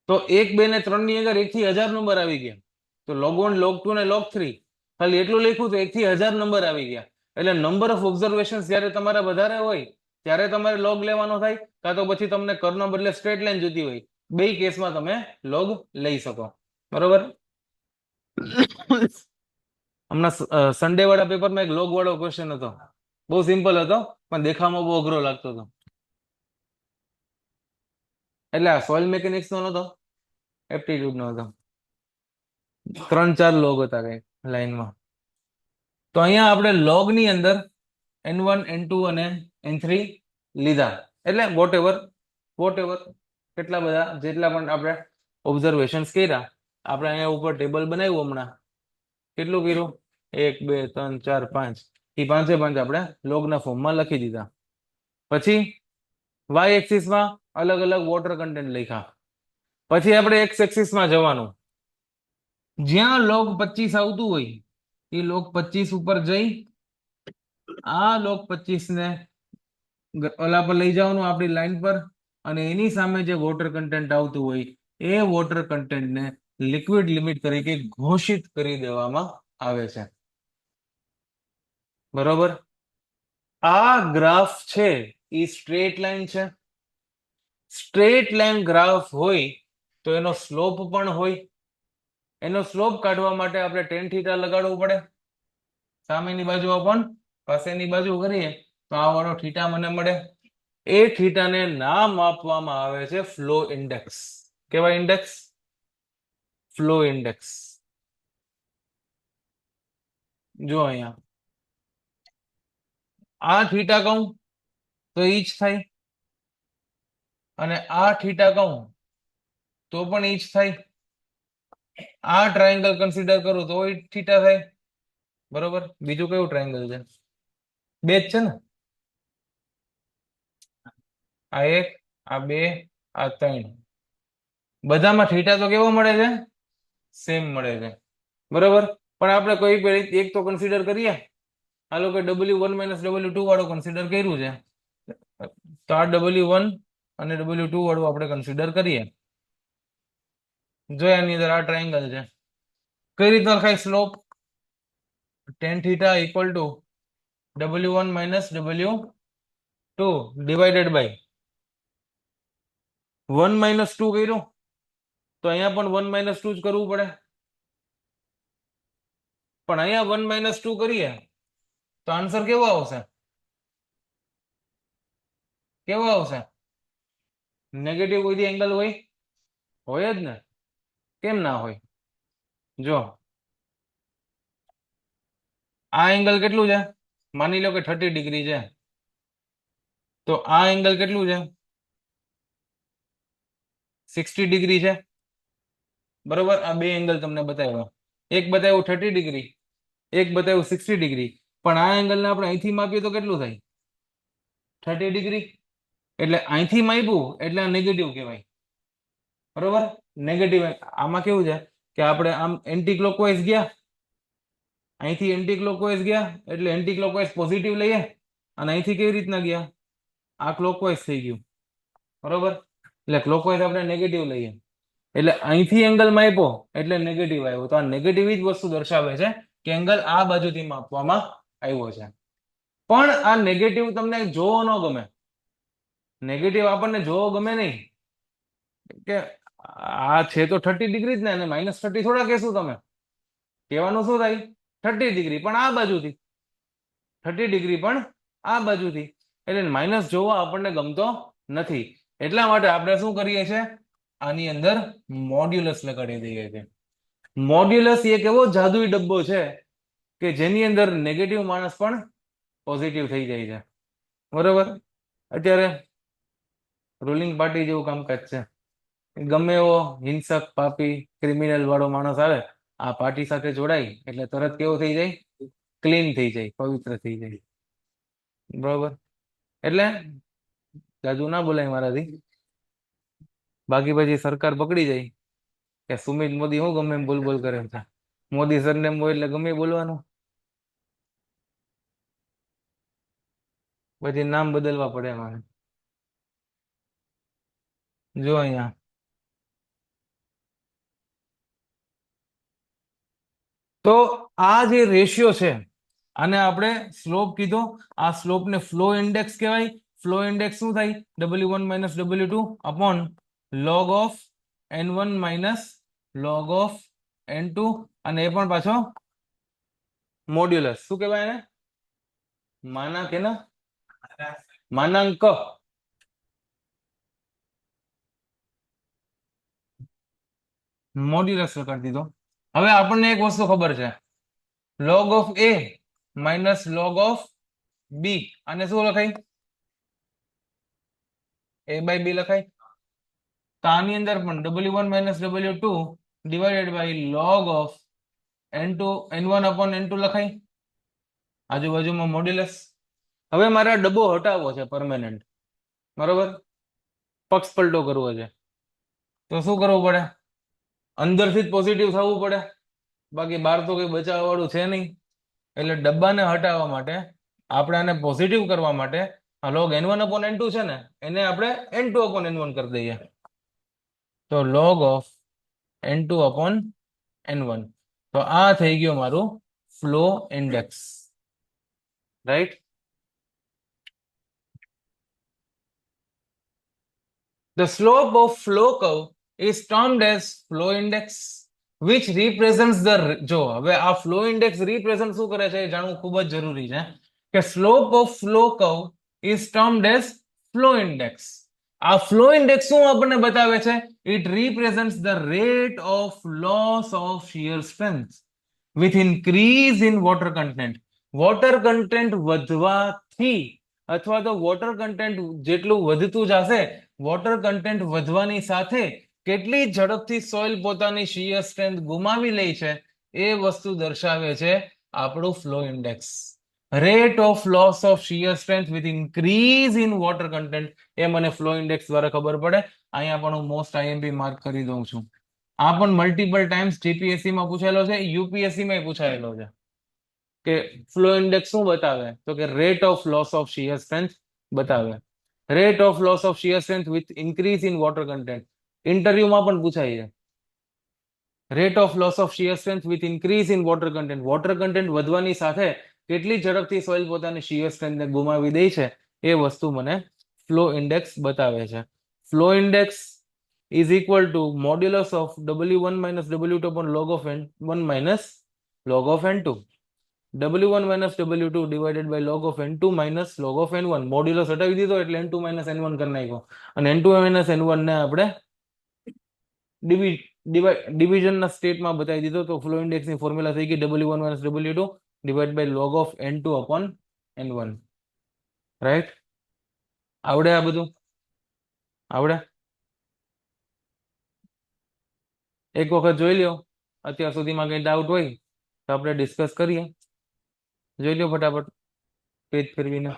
તો 1, 2 ને 3 ની અંદર 1 થી 1000 નંબર આવી ગયા. તો લોગ 1, લોગ 2 ને લોગ 3 ખાલી એટલું લખ્યું તો 1 થી 1000 નંબર આવી ગયા. એટલે નંબર ઓફ ઓબ્ઝર્વેશન જ્યારે તમારે વધારે હોય ત્યારે તમારે લોગ લેવાનો થાય, કાં તો પછી તમને કર્ણના બદલે સ્ટ્રેટ લાઈન જોતી હોય, બે કેસમાં તમે લોગ લઈ શકો. બરોબર? હમણાં સન્ડે વાળા પેપરમાં એક લોગ વાળો ક્વેશ્ચન હતો, બહુ સિમ્પલ હતો પણ દેખાવામાં બહુ અઘરો લાગતો હતો. એટલે આ સોઇલ મેકેનિક્સ નો નતો, એપ્ટિટ્યુડ નો હતો. 3-4 લોગ હતા કઈ લાઈનમાં. તો અહીંયા આપણે લોગ ની અંદર n1 n2 અને n3 લીધા, એટલે વોટ એવર કેટલા બધા જેટલા પણ આપણે ઓબ્ઝર્વેશન કર્યા, આપણે અહીંયા ઉપર ટેબલ બનાવ્યું હમણાં. કેટલું કર્યું? 1 2 3 4 5, એ 5 આપણે લોગના ફોર્મમાં લખી દીધા. પછી વાય એક્સિસમાં અલગ અલગ વોટર કન્ટેન્ટ લખ્યા. પછી આપણે એક્સ એક્સિસમાં જવાનું, જ્યાં લોગ 25 આવતું હોય એ લોગ 25 ઉપર જઈ આ લોગ 25 ને ઓલા પર લઈ જવાનું આપણી લાઈન પર, અને એની સામે જે વોટર કન્ટેન્ટ આવતું હોય એ વોટર કન્ટેન્ટને લિક્વિડ લિમિટ તરીકે ઘોષિત કરી દેવામાં આવે છે. બરોબર? આ ગ્રાફ છે એ સ્ટ્રેટ લાઈન છે. સ્ટ્રેટ લાઈન ગ્રાફ હોય તો એનો સ્લોપ પણ હોય. એનો સ્લોપ કાઢવા માટે આપણે tan થીટા લગાડવું પડે. સામેની બાજુ પણ પાસેની બાજુ કરીએ તો આ વાળો થીટા મને મળે. એ થીટાને નામ આપવામાં આવે છે ફ્લો ઇન્ડેક્સ. કેવા ઇન્ડેક્સ? Flow index. જો અહીંયા આ થીટા કહું તો ઈ જ થાય, અને આ થીટા કહું તો પણ ઈ જ થાય. આ ટ્રાયેંગલ કન્સિડર કરું તો થીટા થાય. બરોબર? બીજું કયું ટ્રાયેંગલ છે? બે જ છે ને? આ 1, આ 2, આ 3. બધામાં થીટા તો કેવો મળે છે? સેમ મળે છે. બરોબર? પણ આપણે કોઈ એક તો કન્સિડર કરીએ. હાલો કે W1 - W2 વાળો કન્સિડર કર્યું છે, તો આ W1 અને W2 વાળું આપણે કન્સિડર કરીએ. જો એની અંદર આ ટ્રાયેંગલ છે, કઈ રીતના લખાય slope? tan theta equal to W1 - W2 divided by 1 - 2 કર્યું તો અહીંયા પણ 1 - 2 જ કરવું પડે. પણ અહીંયા 1 - 2 કરીએ તો આન્સર કેવો આવશે? કેવો આવશે? નેગેટિવ કોઈ એંગલ હોય જ ને. કેમ ના હોય? જો આ એંગલ કેટલું છે? માની લો કે 30 ડિગ્રી છે, તો આ એંગલ કેટલું છે? 60 ડિગ્રી છે. બરોબર? આ બે એંગલ તમને બતાવ્યા, એક બતાવ્યું 30 ડિગ્રી, એક બતાવ્યું 60 ડિગ્રી. પણ આ એંગલને આપણે અહીંથી માપીએ તો કેટલું થાય? 30 ડિગ્રી. એટલે અહીંથી માપ્યું એટલે આ નેગેટિવ કહેવાય. બરોબર? નેગેટિવ. આમાં કેવું છે કે આપણે આમ એન્ટી ક્લોકવાઇઝ ગયા, અહીંથી એન્ટી ક્લોકવાઇઝ ગયા એટલે એન્ટી ક્લોકવાઇઝ પોઝિટિવ લઈએ, અને અહીંથી કેવી રીતના ગયા? આ ક્લોકવાઇઝ થઈ ગયું. બરોબર? એટલે ક્લોકવાઇઝ આપણે નેગેટિવ લઈએ, એટલે અહીંથી એંગલ માપ્યો એટલે નેગેટિવ આવ્યો. તો આ નેગેટિવ જ વસ્તુ દર્શાવે છે કે એંગલ આ બાજુથી માપવામાં આવ્યો છે. પણ આ નેગેટિવ તમને જોવો ન ગમે. નેગેટિવ આપણને જોવો ગમે નહીં, કે આ છે તો 30 ડિગ્રી જ ને, અને -30 થોડા કહેશું તમે. કહેવાનું શું થાય? 30 ડિગ્રી, પણ આ બાજુથી 30 ડિગ્રી પણ આ બાજુથી, એટલે માઇનસ જોવા આપણને ગમતો નથી. એટલા માટે આપણે શું કરીએ છીએ, આની અંદર મોડ્યુલસ લગાડી દઈએ છીએ. મોડ્યુલસ એક એવો જાદુઈ ડબ્બો છે કે જેની અંદર નેગેટિવ માણસ પણ પોઝિટિવ થઈ જાય છે. બરોબર. અત્યારે રૂલિંગ પાર્ટી જેવું કામકાજ છે. ગમે એવો હિંસક, પાપી, ક્રિમિનલ વાળો માણસ આવે, આ પાર્ટી સાથે જોડાય એટલે તરત કેવો થઈ જાય, ક્લીન થઈ જાય, પવિત્ર થઈ જાય. બરોબર. એટલે જાજુ ના બોલાય મારાથી, બાકી પછી સરકાર પકડી જાય કે સુમિત મોદી હું ગમે એમ બોલ બોલ કરે છે, મોદી સરનેમ હોય એટલે ગમે એ બોલવાનું, પછી નામ બદલવા પડે મારે. જો અહીંયા તો આ જે રેશિયો છે આને આપણે સ્લોપ કીધો. આ સ્લોપ ને ફ્લો ઇન્ડેક્સ કહેવાય. ફ્લો ઇન્ડેક્સ શું થાય, W1 minus W2 upon log of N1 minus log of N2, અને એ પણ પાછો મોડ્યુલસ. શું કહેવાય એને, માનાંક એના માનાંક. મોડ્યુલસ કરી દીધો. હવે આપણને એક વસ્તુ ખબર છે, log of A minus log of B, અને શું લખાય, A બાય B લખાય. તો આની અંદર પણ W1 minus W2 divided by log of N2 N1 upon N2 લખાય. આજુબાજુમાં મોડ્યુલસ. હવે મારે આ ડબ્બો હટાવવો છે પરમેનન્ટ, બરોબર, પક્ષ પલટો કરવો છે, તો શું કરવું પડે, અંદરથી જ પોઝિટિવ થવું પડે, બાકી બહાર તો કઈ બચાવવા વાળું છે નહીં. એટલે ડબ્બાને હટાવવા માટે, આપણે આને પોઝિટિવ કરવા માટે આ log N1 અપોન N2 છે ને એને આપણે N2 અપોન N1 કરી દઈએ. તો log of N2 upon N1. તો આ થઈ ગયો મારું flow index, right. The slope of flow curve is termed as flow index, which represents the, જો હવે આ flow index represent શું કરે છે એ જાણવું ખૂબ જ જરૂરી છે કે slope of flow curve is termed as flow index. આ flow index શું આપણને બતાવે છે, it represents the rate of loss of shear strength with increase in water content. Water content વધવાથી અથવા તો વોટર કન્ટેન્ટ જેટલું વધતું જશે, વોટર કન્ટેન્ટ વધવાની સાથે કેટલી ઝડપથી સોઇલ પોતાની શીયર સ્ટ્રેન્થ ગુમાવી લે છે એ વસ્તુ દર્શાવે છે આપણું flow index. Rate of loss of shear strength with increase in water content, એ મને ફ્લો ઇન્ડેક્સ દ્વારા ખબર પડે. અહીંયા પણ હું મોસ્ટ આઈએમપી માર્ક કરી દઉં છું. આ પણ મલ્ટિપલ ટાઈમ્સ જીપીએસસી માં પૂછાયેલો છે, યુપીએસસી માં પૂછાયેલો છે કે ફ્લો ઇન્ડેક્સ શું બતાવે, તો કે rate of loss of shear strength બતાવે. Rate of loss of shear strength with increase in water content, ઇન્ટરવ્યુમાં પણ પૂછાય છે. Rate of loss of shear strength with increase in water content, water content વધવાની સાથે કેટલી ઝડપથી સોઇલ પોતાની શીયર સ્ટ્રેન્થને ગુમાવી દે છે એ વસ્તુ મને ફ્લો ઇન્ડેક્સ બતાવે છે. Flow index is equal to modulus of W1 minus W2 upon log of N1 minus log of N2. W1 minus W2 divided by log of N2 minus log of N1. Modulus હટાવી દીધો એટલે N2 minus N1 કરી નાખ્યો, અને N2 minus N1 ને આપણે ડિવિઝનના સ્ટેટમાં બતાવી દીધો. તો ફ્લો ઇન્ડેક્સની ફોર્મ્યુલા થઈ ગઈ W1 minus W2 divided by log of N2 upon N1. Right. આવડે આ બધું? આવડે? એક વખત જોઈ લ્યો, અત્યાર સુધીમાં કઈ ડાઉટ હોય તો આપણે ડિસ્કસ કરીએ. જોઈ લો ફટાફટ પેજ ફેરવીને.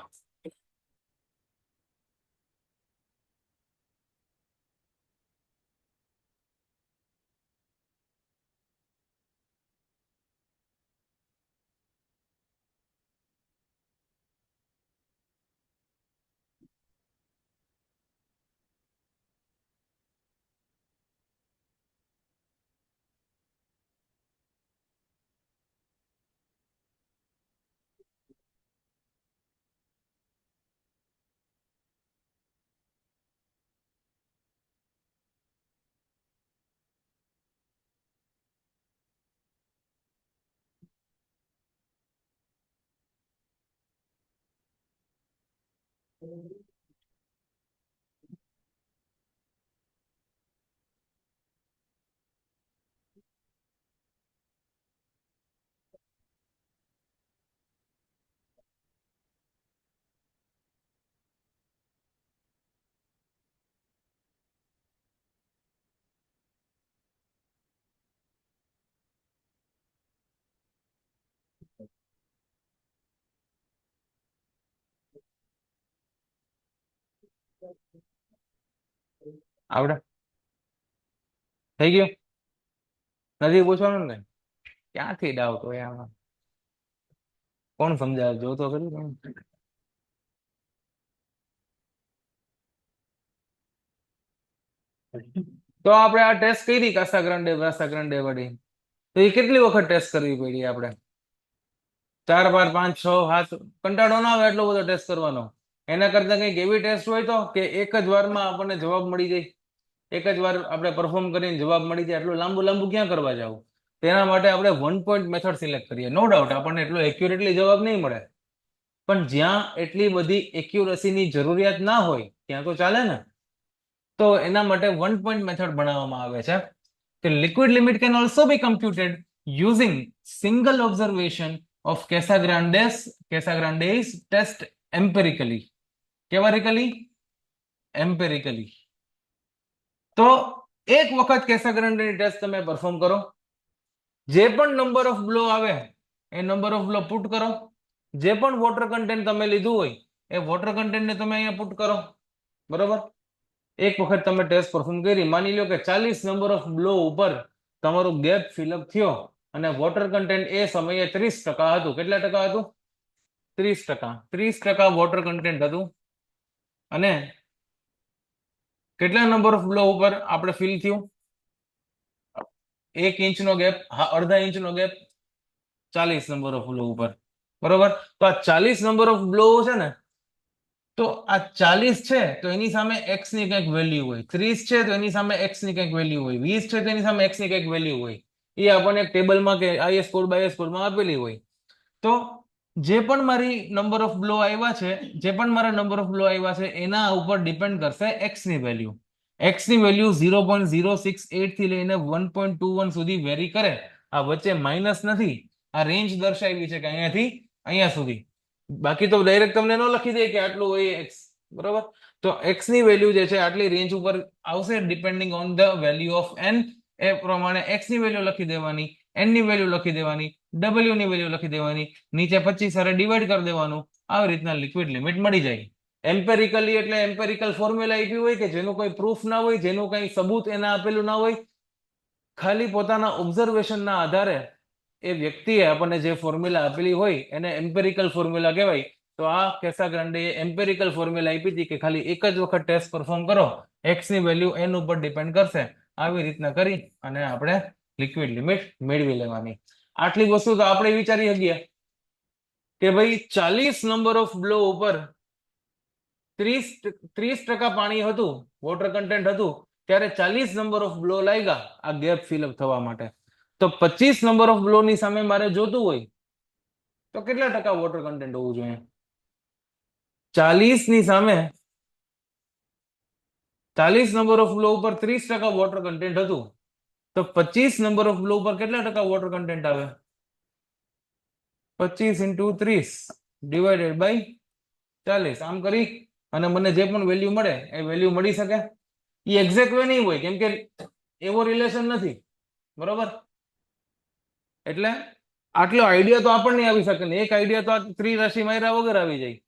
આવડે? થઈ ગયું? નથી પૂછવાનું ને? ક્યાંથી ડાઉટ હોય આમાં? કોણ સમજાવે? જો તો ખરી તમે. તો આપણે આ ટેસ્ટ કરી કાસાગ્રાન્ડે વાસાગ્રાન્ડે વાળી, તો એ કેટલી વખત ટેસ્ટ કરવી પડી આપણે? 4 વાર 5 6 7, કંટાળો ના આવે એટલો બધો ટેસ્ટ કરવાનો. એના કરતા કંઈક એવી ટેસ્ટ હોય તો કે એક જ વારમાં આપણને જવાબ મળી જાય, એક જ વાર આપણે પરફોર્મ કરીને જવાબ મળી જાય. એટલું લાંબુ લાંબુ ક્યાં કરવા જાવ? તેના માટે આપણે 1 પોઈન્ટ મેથડ સિલેક્ટ કરીએ. નો ડાઉટ આપણને એટલો એક્યુરેટલી જવાબ નહીં મળે, પણ જ્યાં એટલી બધી એક્યુરસીની જરૂરિયાત ના હોય ત્યાં તો ચાલે ને. તો એના માટે 1 પોઈન્ટ મેથડ બનાવવામાં આવે છે કે liquid limit can also be computed using single observation of Casagrande's test empirically. કેવારિકલી? એમ્પેરિકલી. તો એક વખત કેસાગ્રાન્ડેની ટેસ્ટ તમે પરફોર્મ કરો, જે પણ નંબર ઓફ બ્લો આવે એ નંબર ઓફ બ્લો પુટ કરો, જે પણ વોટર કન્ટેન્ટ તમે લીધું હોય એ વોટર કન્ટેન્ટને તમે અહીંયા પુટ કરો. બરોબર? એક વખત તમે ટેસ્ટ પરફોર્મ કરી, માની લો કે 40 નંબર ઓફ બ્લો ઉપર તમારો ગેપ ફિલઅપ થયો અને વોટર કન્ટેન્ટ એ સમયે 30% હતું. કેટલા ટકા હતું? 30%. 30% વોટર કન્ટેન્ટ હતું અને કેટલા નંબર ઓફ બ્લો ઉપર આપણે ફિલ થયું? 1 ઇંચનો ગેપ, હા, અડધા ઇંચનો ગેપ, 40 નંબર ઓફ બ્લો ઉપર. બરોબર? તો આ 40 નંબર ઓફ બ્લો છે ને, તો આ 40 છે તો એની સામે x ની કંઈક વેલ્યુ હોય, 30 છે તો એની સામે x ની કંઈક વેલ્યુ હોય, 20 છે તો એની સામે x ની કંઈક વેલ્યુ હોય. એ આપણને એક ટેબલમાં કે IS કોડ બાયસ કોડમાં આપેલી હોય. તો જે પણ મારી નંબર ઓફ બ્લો આવ્યા છે, જે પણ મારા નંબર ઓફ બ્લો આવ્યા છે એના ઉપર ડિપેન્ડ કરશે x ની વેલ્યુ. x ની વેલ્યુ 0.068 થી લઈને 1.21 સુધી વેરી કરે. આ વચ્ચે માઇનસ નથી, આ રેન્જ દર્શાવી છે કે અહીંયાથી અહીંયા સુધી. બાકી તો ડાયરેક્ટ તમને ન લખી દે કે આટલું હોય x. બરોબર? તો x ની વેલ્યુ જે છે આટલી રેન્જ ઉપર આવશે depending on the value of n. એ પ્રમાણે x ની વેલ્યુ લખી દેવાની, n ની વેલ્યુ લખી દેવાની, w ની વેલ્યુ લખી દેવાની, નીચે 25 સાથે ડિવાઈડ કરી દેવાનું. આવી રીતના લિક્વિડ લિમિટ મળી જાય. એમ્પેરિકલી એટલે એમ્પેરિકલ ફોર્મ્યુલા આપ્યું હોય કે જેનું કોઈ પ્રૂફ ના હોય, જેનું કંઈ સબૂત એના આપેલું ના હોય, ખાલી પોતાના ઓબ્ઝર્વેશનના આધારે એ વ્યક્તિએ આપણને જે ફોર્મ્યુલા આપેલી હોય એને એમ્પેરિકલ ફોર્મ્યુલા કહેવાય. તો આ કેસાગ્રાન્ડે એમ્પેરિકલ ફોર્મ્યુલા આપી હતી કે ખાલી એક જ વખત ટેસ્ટ પરફોર્મ કરો, x ની વેલ્યુ n ઉપર ડિપેન્ડ કરશે. આવી રીતના કરી અને આપણે લિક્વિડ લિમિટ મેળવી લેવાની. આટલી વસ્તુ તો આપણે વિચારી શકીએ કે ભાઈ 40 નંબર ઓફ બ્લો ઉપર 30% પાણી હતું, વોટર કન્ટેન્ટ હતું, ત્યારે 40 નંબર ઓફ બ્લો લાગ્યા આ ગેપ ફિલઅપ થવા માટે. તો 25 નંબર ઓફ બ્લો ની સામે મારે જોતું હોય તો કેટલા ટકા વોટર કન્ટેન્ટ હોવું જોઈએ? 40 ની સામે 40 નંબર ઓફ બ્લો ઉપર 30% વોટર કન્ટેન્ટ હતું, તો 25 નંબર ઓફ બ્લો ઉપર કેટલા ટકા વોટર કન્ટેન્ટ આવે? 25 × 30 ડિવાઇડેડ બાય 40. આમ કરી અને મને જે પણ વેલ્યુ મળે એ વેલ્યુ મળી શકે. એ એક્ઝેક્ટ વે નહીં હોય કેમ કે એવો રિલેશન નથી. બરોબર? એટલે આટલો આઈડિયા તો આપણને આવી શકે ને. એક આઈડિયા તો આ ત્રિરાશિ માર્યા વગર આવી જાય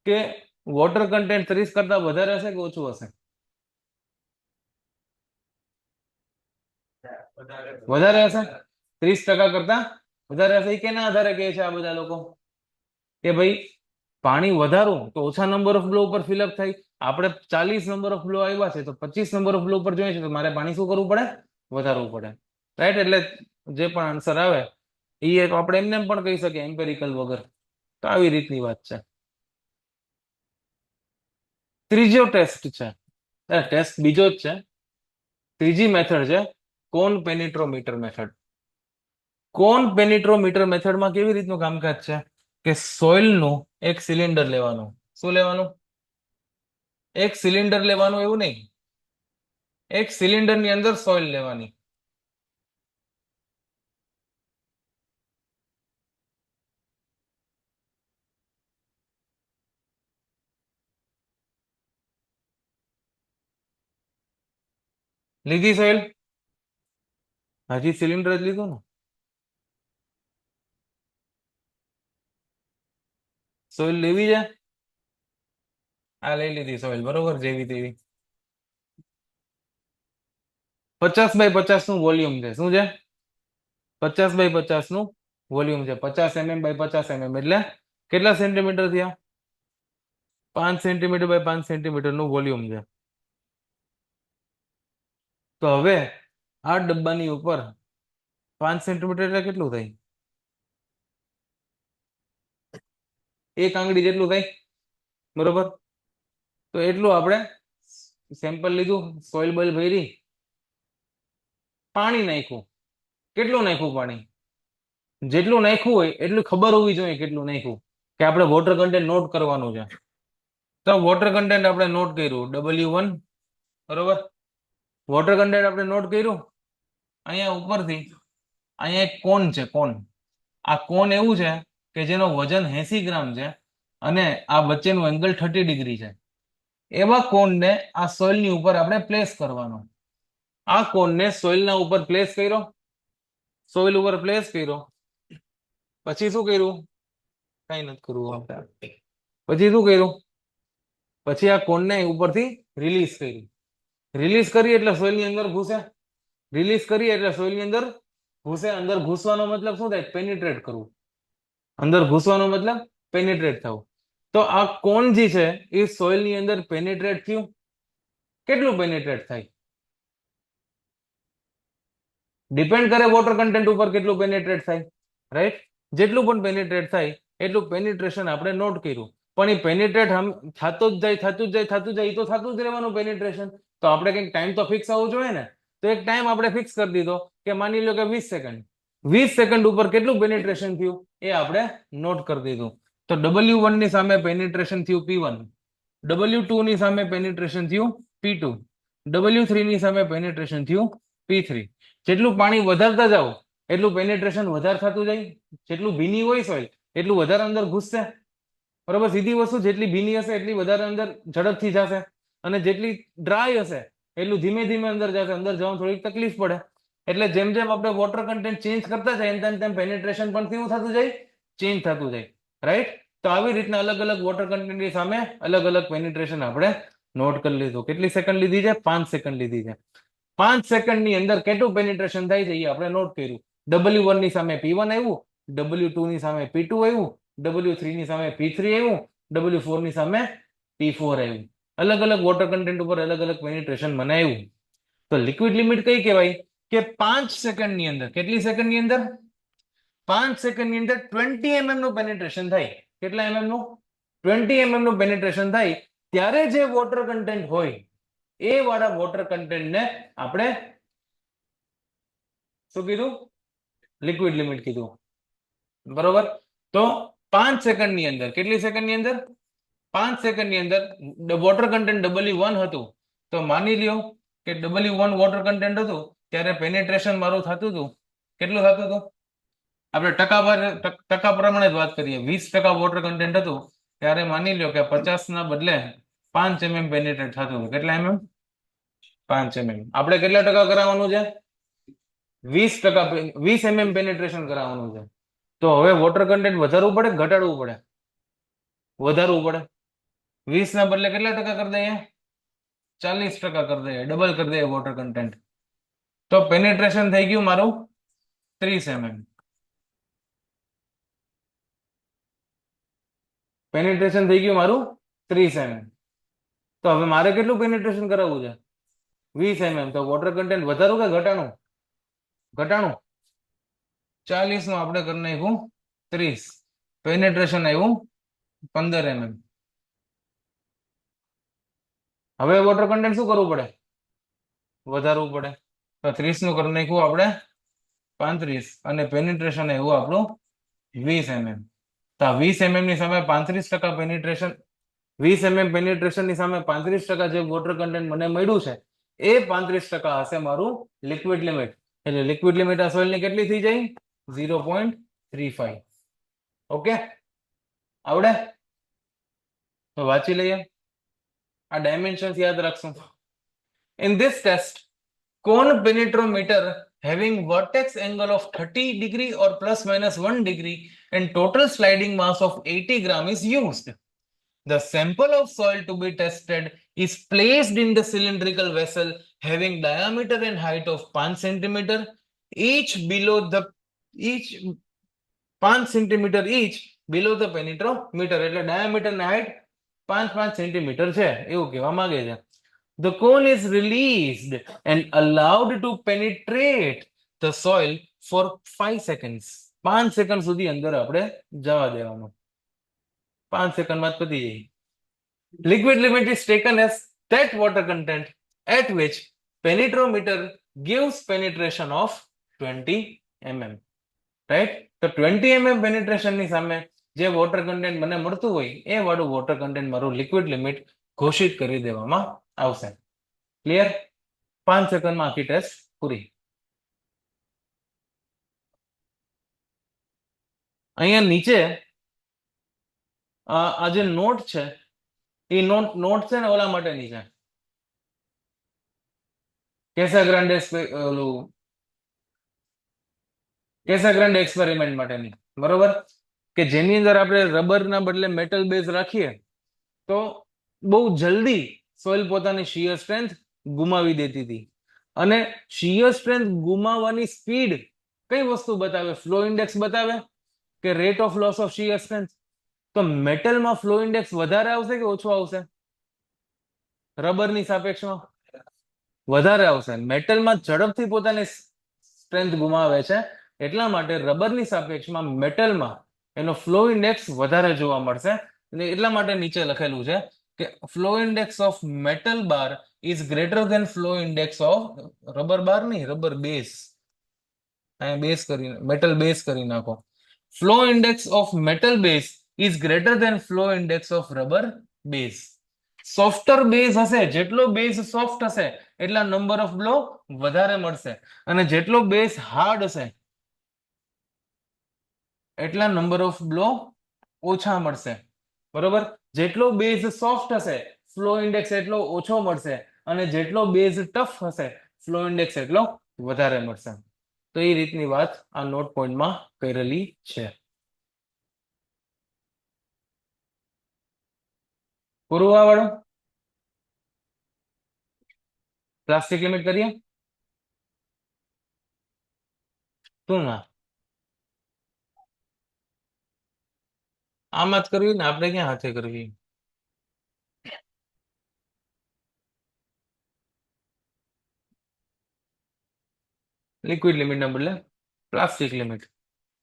કે વોટર કન્ટેન્ટ 30 કરતા વધારે હશે કે ઓછું હશે? વધારે હશે. 30% કરતા વધારે હશે. એ કેના આધારે કહે છે આ બધા લોકો? કે ભાઈ પાણી વધારું તો ઓછા નંબર ઓફ બ્લો ઉપર ફિલઅપ થાય. આપણે 40 નંબર ઓફ બ્લો આવ્યા છે તો 25 નંબર ઓફ બ્લો ઉપર જોઈએ છે તો મારે પાણી શું કરવું પડે? વધારવું પડે. રાઈટ? એટલે જે પણ આન્સર આવે એ આપણે એમને પણ કહી શકીએ એમ્પેરિકલ વગર. તો આવી રીતની વાત છે. ત્રીજો ટેસ્ટ છે, ટેસ્ટ બીજો જ છે, ત્રીજી મેથડ છે કોન પેનિટ્રોમીટર મેથડ. કોન પેનિટ્રોમીટર મેથડમાં કેવી રીતનું કામકાજ છે કે સોઇલનું એક સિલિન્ડર લેવાનું, શું લેવાનું? એક સિલિન્ડર લેવાનું એવું નહીં, એક સિલિન્ડર ની અંદર સોઇલ લેવાની. લીધી સોઇલ? હજી સિલિન્ડર જ લીધું ને. સોઇલ લેવી છે? આ લઈ લીધી સોઇલ, બરોબર, જેવી તેવી. 50 બાય 50 નું વોલ્યુમ છે. શું છે? 50 બાય 50 નું વોલ્યુમ છે. 50 mm બાય 50 mm એટલે કેટલા સેન્ટીમીટર થયા? 5 સેન્ટીમીટર બાય 5 સેન્ટીમીટર નું વોલ્યુમ છે. તો હવે આ ડબ્બાની ઉપર 5 સેન્ટીમીટર એટલે કેટલું થાય? એક આંગળી જેટલું થાય, બરોબર. તો એટલું આપણે સેમ્પલ લીધું, સોઇલ બોઇલ ભરી, પાણી નાખ્યું. કેટલું નાખ્યું પાણી? જેટલું નાખ્યું હોય એટલું ખબર હોવી જોઈએ કેટલું નાખ્યું, કે આપણે વોટર કન્ટેન્ટ નોટ કરવાનું છે. તો વોટર કન્ટેન્ટ આપણે નોટ કર્યું W1, બરોબર. વોટર કન્ટેન્ટ આપણે નોટ કર્યું. અહીંયા ઉપરથી અહીંયા એક કોન છે, કોન. આ કોન એવું છે કે જેનો વજન 80 ગ્રામ છે અને આ વચ્ચેનું એંગલ 30 ડિગ્રી છે. એવા કોનને આ સોઇલની ઉપર આપણે પ્લેસ કરવાનો. આ કોનને સોઇલના ઉપર પ્લેસ કર્યો, સોઇલ ઉપર પ્લેસ કર્યો. પછી શું કર્યું? કઈ નથી કરવું આપણે. પછી શું કર્યું? પછી આ કોનને ઉપરથી રિલીઝ કરી. રિલીઝ કરી એટલે સોઇલની અંદર ઘૂસે. રિલીઝ કરી એટલે સોઇલની અંદર ઘૂસે. અંદર ઘૂસવાનો મતલબ શું થાય? પેનિટ્રેટ કરવું. અંદર ઘૂસવાનો મતલબ પેનિટ્રેટ થવું. તો આ કોન જે છે એ સોઇલની અંદર પેનિટ્રેટ થયું. કેટલું પેનિટ્રેટ થાય? ડિપેન્ડ કરે વોટર કન્ટેન્ટ ઉપર કેટલું પેનિટ્રેટ થાય, રાઈટ. જેટલું પણ પેનિટ્રેટ થાય એટલું પેનિટ્રેશન આપણે નોટ કર્યું. પણ એ પેનિટ્રેટ થતું જ જાય, થતું જ જાય, થતું જાય, તો થતું જ રહેવાનું પેનિટ્રેશન. તો આપણે કંઈક ટાઈમ તો ફિક્સ આવવો જોઈએ ને. તો એક ટાઈમ આપણે ફિક્સ કરી દીધો કે માની લો કે 20 સેકન્ડ. 20 સેકન્ડ ઉપર કેટલું પેનિટ્રેશન થયું એ આપણે નોટ કરી દીધું. તો W1 ની સામે પેનિટ્રેશન થયું P1, W2 ની સામે પેનિટ્રેશન થયું P2, W3 ની સામે પેનિટ્રેશન થયું P3. જેટલું પાણી વધારતા જાઓ એટલું પેનિટ્રેશન વધારે થતું જાય. જેટલું ભીની હોય સોઇલ એટલું વધારે અંદર ઘૂસશે, બરોબર. સીધી વસ્તુ, જેટલી ભીની હશે એટલી વધારે અંદર ઝડપથી જશે, અને જેટલી ડ્રાય હશે એટલું ધીમે ધીમે અંદર જશે. અંદર જવામાં થોડીક તકલીફ પડે. એટલે જેમ જેમ આપણે વોટર કન્ટેન્ટ ચેન્જ કરતા જાય તેમ તેમ પેનિટ્રેશન પણ કેવું થતું જાય? ચેન્જ થતું જાય, રાઈટ. તો આવી રીતના અલગ અલગ વોટર કન્ટેન્ટની સામે અલગ અલગ પેનિટ્રેશન આપણે નોટ કરી લીધું. કેટલી સેકન્ડ લીધી છે? 5 સેકન્ડ લીધી છે. 5 સેકન્ડની અંદર કેટલું પેનિટ્રેશન થાય છે એ આપણે નોટ કર્યું. W1 ની સામે P1 આવ્યું, W2 ની સામે P2 આવ્યું, W3 ની સામે P3 આવ્યું, W4 ની સામે P4 આવ્યું. અલગ અલગ વોટર કન્ટેન્ટ ઉપર અલગ અલગ પેનિટ્રેશન મને આવ્યું. તો લિક્વિડ લિમિટ કઈ કહેવાય? કે 5 સેકન્ડની અંદર, કેટલી સેકન્ડની અંદર? 5 સેકન્ડની અંદર 20 mm નું પેનિટ્રેશન થાય. કેટલા mm નું? 20 mm નું પેનિટ્રેશન થાય. ત્યારે જે વોટર કન્ટેન્ટ હોય એ વાળા વોટર કન્ટેન્ટને આપણે શું કીધું? લિક્વિડ લિમિટ કીધું, બરોબર. તો 5 સેકન્ડની અંદર, કેટલી સેકન્ડની અંદર? 5 સેકન્ડની અંદર વોટર કન્ટેન્ટ W1 હતું. તો માની લ્યો કે W1 વોટર કન્ટેન્ટ હતું ત્યારે પેનિટ્રેશન મારું થતું હતું. કેટલું થતું હતું? આપણે ટકા પ્રમાણે જ વાત કરીએ. 20% વોટર કન્ટેન્ટ હતું ત્યારે માની લ્યો કે 50 ના બદલે 5 mm પેનિટ્રેટ થતું હતું. કેટલા mm? 5 mm. આપણે કેટલા ટકા કરાવવાનું છે? 20%, 20 mm પેનિટ્રેશન કરાવવાનું છે. તો હવે વોટર કન્ટેન્ટ વધારવું પડે કે ઘટાડવું પડે? વધારવું પડે. 20 ના બદલે કેટલા ટકા કરી દઈએ? 40% કરી દઈએ, ડબલ કરી દઈએ વોટર કન્ટેન્ટ. તો પેનિટ્રેશન થઈ ગયું મારું 30 mm. પેનિટ્રેશન થઈ ગયું મારું 30 mm. તો હવે મારે કેટલું પેનિટ્રેશન કરાવવું છે? 20 mm. તો વોટર કન્ટેન્ટ વધારવું કે ઘટાડવું? ઘટાડવું. 40 નું આપણે કરી નાખ્યું 30. પેનિટ્રેશન આવ્યું 15 mm. હવે વોટર કન્ટેન્ટ શું કરવું પડે? વધારવું પડે. તો 30 નું કરી નાખ્યું આપણે 35 અને પેનિટ્રેશન આવ્યું આપણું 20 mm. તો 20 mm ની સામે 35% પેનિટ્રેશન 20 mm પેનિટ્રેશન ની સામે 35% જે વોટર કન્ટેન્ટ મને મળ્યું છે એ 35% હશે મારું લિક્વિડ લિમિટ. એટલે લિક્વિડ લિમિટ આ સોઇલ ની કેટલી થઈ જાય? 0.35. ઓકે, આવડે? તો વાંચી લઈએ. આ ડાયમેન્શન્સ યાદ રાખશું. In this test, cone penetrometer having vertex angle of 30 degree or plus minus 1 degree and total sliding mass of 80 gram is used. The sample of soil to be tested is placed in the cylindrical vessel having diameter and height of 5 centimeter each each 5 centimeter each below the penetrometer. એટલે diameter અને height 5 centimetre છે એવું કહેવા માંગે છે. The cone is released and allowed to penetrate the soil for 5 seconds. 5 second સુધી અંદર આપણે જવા દેવાનું. 5 સેકન્ડમાં જ પતી જાય. Liquid limit is taken as that water content at which penetrometer gives penetration of 20 mm. Right? તો 20 mm પેનિટ્રેશન ની સામે જે વોટર કન્ટેન્ટ મને મળતું હોય એ વાળું વોટર કન્ટેન્ટ મારું લિક્વિડ લિમિટ ઘોષિત કરી દેવામાં આવશે. ક્લિયર? 5 સેકન્ડમાં આખી ટેસ્ટ પૂરી. અહીંયા નીચે આ જે નોટ છે એ નોટ છે ને ઓલા માટેની છે, કેસાગ્રાન્ડે એક્સપેરિમેન્ટ માટેની, બરોબર? કે જેની અંદર આપણે રબરના બદલે મેટલ બેઝ રાખીએ તો બહુ જલ્દી સોઇલ પોતાની શિયર સ્ટ્રેન્થ ગુમાવી દેતી હતી. અને શિયર સ્ટ્રેન્થ ગુમાવવાની સ્પીડ કઈ વસ્તુ બતાવે? ફ્લો ઇન્ડેક્સ બતાવે કે rate of loss of shear strength. તો મેટલમાં ફ્લો ઇન્ડેક્સ વધારે આવશે કે ઓછો આવશે? રબરની સાપેક્ષમાં વધારે આવશે. મેટલમાં ઝડપથી પોતાની સ્ટ્રેન્થ ગુમાવે છે એટલા માટે રબરની સાપેક્ષમાં મેટલમાં એનો ફ્લો ઇન્ડેક્સ વધારે જોવા મળશે. એટલા માટે નીચે લખેલું છે કે flow index of metal bar is greater than flow index of rubber bar, નહીં રબર બેઝ. અહીંયા બેઝ કરી મેટલ બેઝ કરી નાખો. Flow index of metal base is greater than flow index of rubber base. Softer base હશે, જેટલો base soft હશે એટલા number of blow વધારે મળશે, અને જેટલો બેઝ હાર્ડ હશે એટલા નંબર ઓફ બ્લો ઓછા મળશે. બરોબર? જેટલો બેઝ સોફ્ટ હશે ફ્લો ઇન્ડેક્સ એટલો ઓછો મળશે, અને જેટલો બેઝ ટફ હશે ફ્લો ઇન્ડેક્સ એટલો વધારે મળશે. તો એ રીતની વાત આ નોટ પોઈન્ટમાં કરેલી છે. પૂરું આ વાળું? પ્લાસ્ટિક લિમિટ કરીએ? શું ના આમાં જ કરવી ને, આપણે ક્યાં હાથે કરવી? લિક્વિડ લિમિટ ના બદલે પ્લાસ્ટિક લિમિટ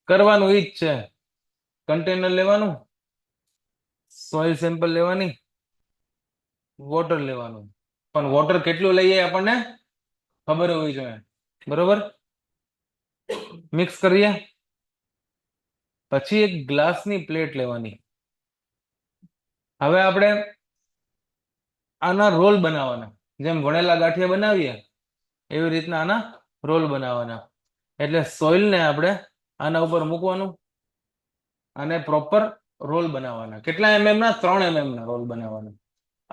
કરવાનું ઈ જ છે. કન્ટેનર લેવાનું, સોઇલ સેમ્પલ લેવાની, વોટર લેવાનું. પણ વોટર કેટલું લઈએ આપણને ખબર હોવી જોઈએ. બરોબર? મિક્સ કરીએ. પછી એક ગ્લાસની પ્લેટ લેવાની. હવે આપણે આના રોલ બનાવવાના. જેમ વણેલા ગાંઠિયા બનાવીએ એવી રીતના આના રોલ બનાવવાના. એટલે સોઇલને આપણે આના ઉપર મૂકવાનું અને પ્રોપર રોલ બનાવવાના. કેટલા mm ના? 3 mm ના રોલ બનાવવાના.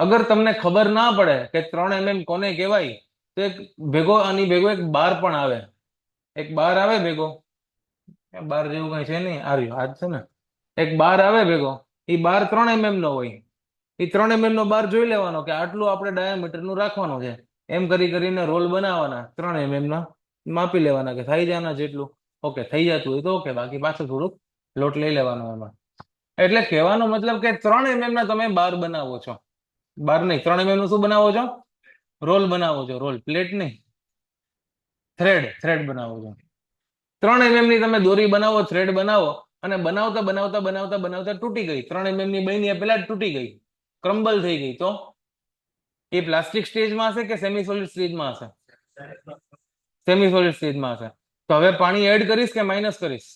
અગર તમને ખબર ના પડે કે 3 mm કોને કહેવાય તો એક ભેગો આની ભેગો એક બાર પણ આવે. એક બાર આવે ભેગો, બાર જેવું કઈ છે નહીં, આવ્યું હાથ છે ને, એક બાર આવે ભેગો. એ બાર 3 mm નો હોય. એ 3 mm નો બાર જોઈ લેવાનો કે આટલું આપણે ડાયામીટર નું રાખવાનું છે. એમ કરીને રોલ બનાવવાના. 3 mm ના માપી લેવાના કે થઈ જાય જેટલું. ઓકે, થઈ જતું હોય તો ઓકે, બાકી પાછું થોડુંક લોટ લઈ લેવાનો એમાં. એટલે કહેવાનો મતલબ કે 3 mm ના તમે બાર બનાવો છો. બાર નહીં, 3 mm નું શું બનાવો છો? રોલ બનાવો છો. રોલ, પ્લેટ નહીં, થ્રેડ બનાવો છો. 3 mm ની તમે દોરી બનાવો, થ્રેડ બનાવો, અને બનાવતા બનાવતા બનાવતા બનાવતા તૂટી ગઈ. 3 mm ની બની પેલા જ તૂટી ગઈ, ક્રમ્બલ થઈ ગઈ, તો એ પ્લાસ્ટિક સ્ટેજમાં હશે કે સેમી સોલિડ સ્ટેજમાં હશે? સેમી સોલિડ સ્ટેજમાં હશે. તો હવે પાણી એડ કરીશ કે માઇનસ કરીશ?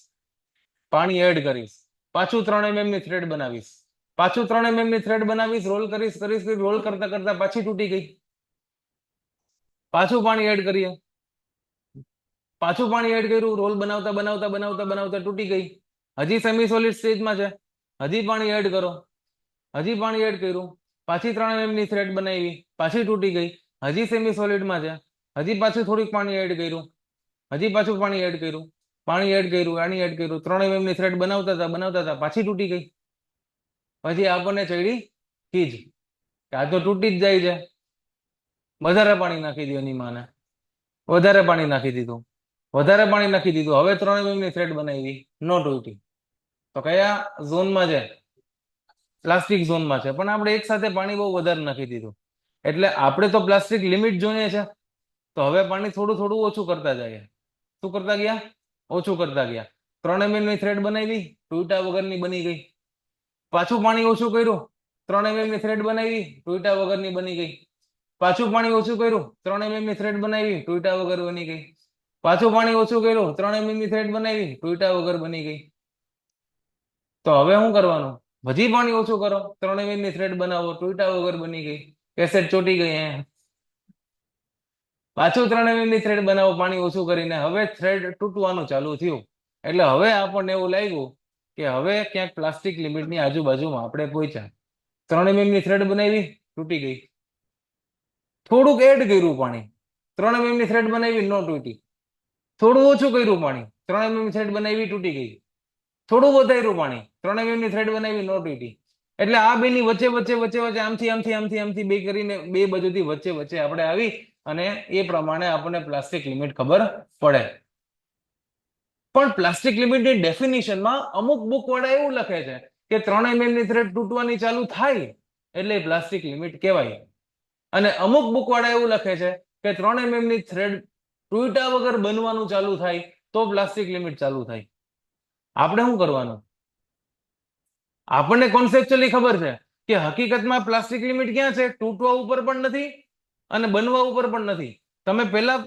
પાણી એડ કરીશ. પાછું 3 mm ની થ્રેડ બનાવીશ. પાછું 3 mm ની થ્રેડ બનાવીશ, રોલ કરીશ, રોલ કરતા કરતા પાછી તૂટી ગઈ. પાછું પાણી એડ કરીએ, પાછું પાણી એડ કર્યું, રોલ બનાવતા બનાવતા બનાવતા બનાવતા તૂટી ગઈ. હજી સેમી સોલિડ સ્ટેજમાં છે, હજી પાણી એડ કરો, હજી પાણી એડ કર્યું, પાછી 3 mm ની થ્રેડ બનાવી, પાછી તૂટી ગઈ. હજી સેમી સોલિડમાં છે, હજી પાછું થોડીક પાણી એડ કર્યું, હજી પાછું પાણી એડ કર્યું, પાણી એડ કર્યું, પાણી એડ કર્યું, 3 mm ની થ્રેડ બનાવતા હતા પાછી તૂટી ગઈ. પછી આપણને ચડી ખીજ કે આ તો તૂટી જ જાય છે, વધારે પાણી નાખી દો એની માને, વધારે પાણી નાખી દીધું, વધારે પાણી નાખી દીધું. હવે 3 mm ની થ્રેડ બનાવી, નો તૂટી. તો કયા ઝોનમાં છે? પ્લાસ્ટિક ઝોનમાં છે. પણ આપણે એક સાથે પાણી બહુ વધારે નાખી દીધું, એટલે આપણે તો પ્લાસ્ટિક લિમિટ જોઈએ છે. તો હવે પાણી થોડું થોડું ઓછું કરતા જાય. શું કરતા ગયા? ઓછું કરતા ગયા. 3 mm ની થ્રેડ બનાવી, તૂટ્યા વગરની બની ગઈ. પાછું પાણી ઓછું કર્યું, 3 mm ની થ્રેડ બનાવી, તૂટ્યા વગરની બની ગઈ. પાછું પાણી ઓછું કર્યું, 3 mm ની થ્રેડ બનાવી, તૂટ્યા વગર બની ગઈ. પાછું પાણી ઓછું કર્યું, 3 mm ની થ્રેડ બનાવી, તૂટ્યા વગર બની ગઈ. તો હવે શું કરવાનું? હજી પાણી ઓછું કરો, 3 mm ની થ્રેડ બનાવો, તૂટ્યા વગર બની ગઈ. કેસેટ ચોટી ગઈ. પાછું 3 mm ની થ્રેડ બનાવો, પાણી ઓછું કરીને. હવે થ્રેડ તૂટવાનું ચાલુ થયું. એટલે હવે આપણને એવું લાગ્યું કે હવે ક્યાંક પ્લાસ્ટિક લિમિટની આજુબાજુમાં આપણે પહોંચ્યા. 3 mm ની થ્રેડ બનાવી, તૂટી ગઈ. થોડુંક એડ કર્યું પાણી, 3 mm ની થ્રેડ બનાવી, નો તૂટી. થોડું ઓછું કર્યું પાણી, 3 mm ની થ્રેડ બનાવી, તૂટી ગઈ. થોડું વધાર્યું પાણી, 3 mm ની થ્રેડ બનાવી, નો તૂટી. એટલે આ બેની વચ્ચે વચ્ચે વચ્ચે વચ્ચે આમથી આમથી આમથી આમથી બે કરીને બે બાજુથી વચ્ચે વચ્ચે આપણે આવી અને એ પ્રમાણે આપણને પ્લાસ્ટિક લિમિટ ખબર પડે. પણ પ્લાસ્ટિક લિમિટની ડેફિનિશનમાં અમુક બુક વાળા એવું લખે છે કે 3 mm ની થ્રેડ તૂટવાની ચાલુ થાય એટલે પ્લાસ્ટિક લિમિટ કહેવાય. અને અમુક બુક વાળા એવું લખે છે કે 3 mm ની થ્રેડ તૂટ્યા વગર બનવાનું ચાલુ થાય તો પ્લાસ્ટિક લિમિટ ચાલુ થાય. આપણે શું કરવાનું? આપણને કોન્સેપ્ચ્યુઅલી ખબર છે કે હકીકતમાં પ્લાસ્ટિક લિમિટ ક્યાં છે? તૂટવા ઉપર પણ નથી અને બનવા ઉપર પણ નથી. તમે પહેલા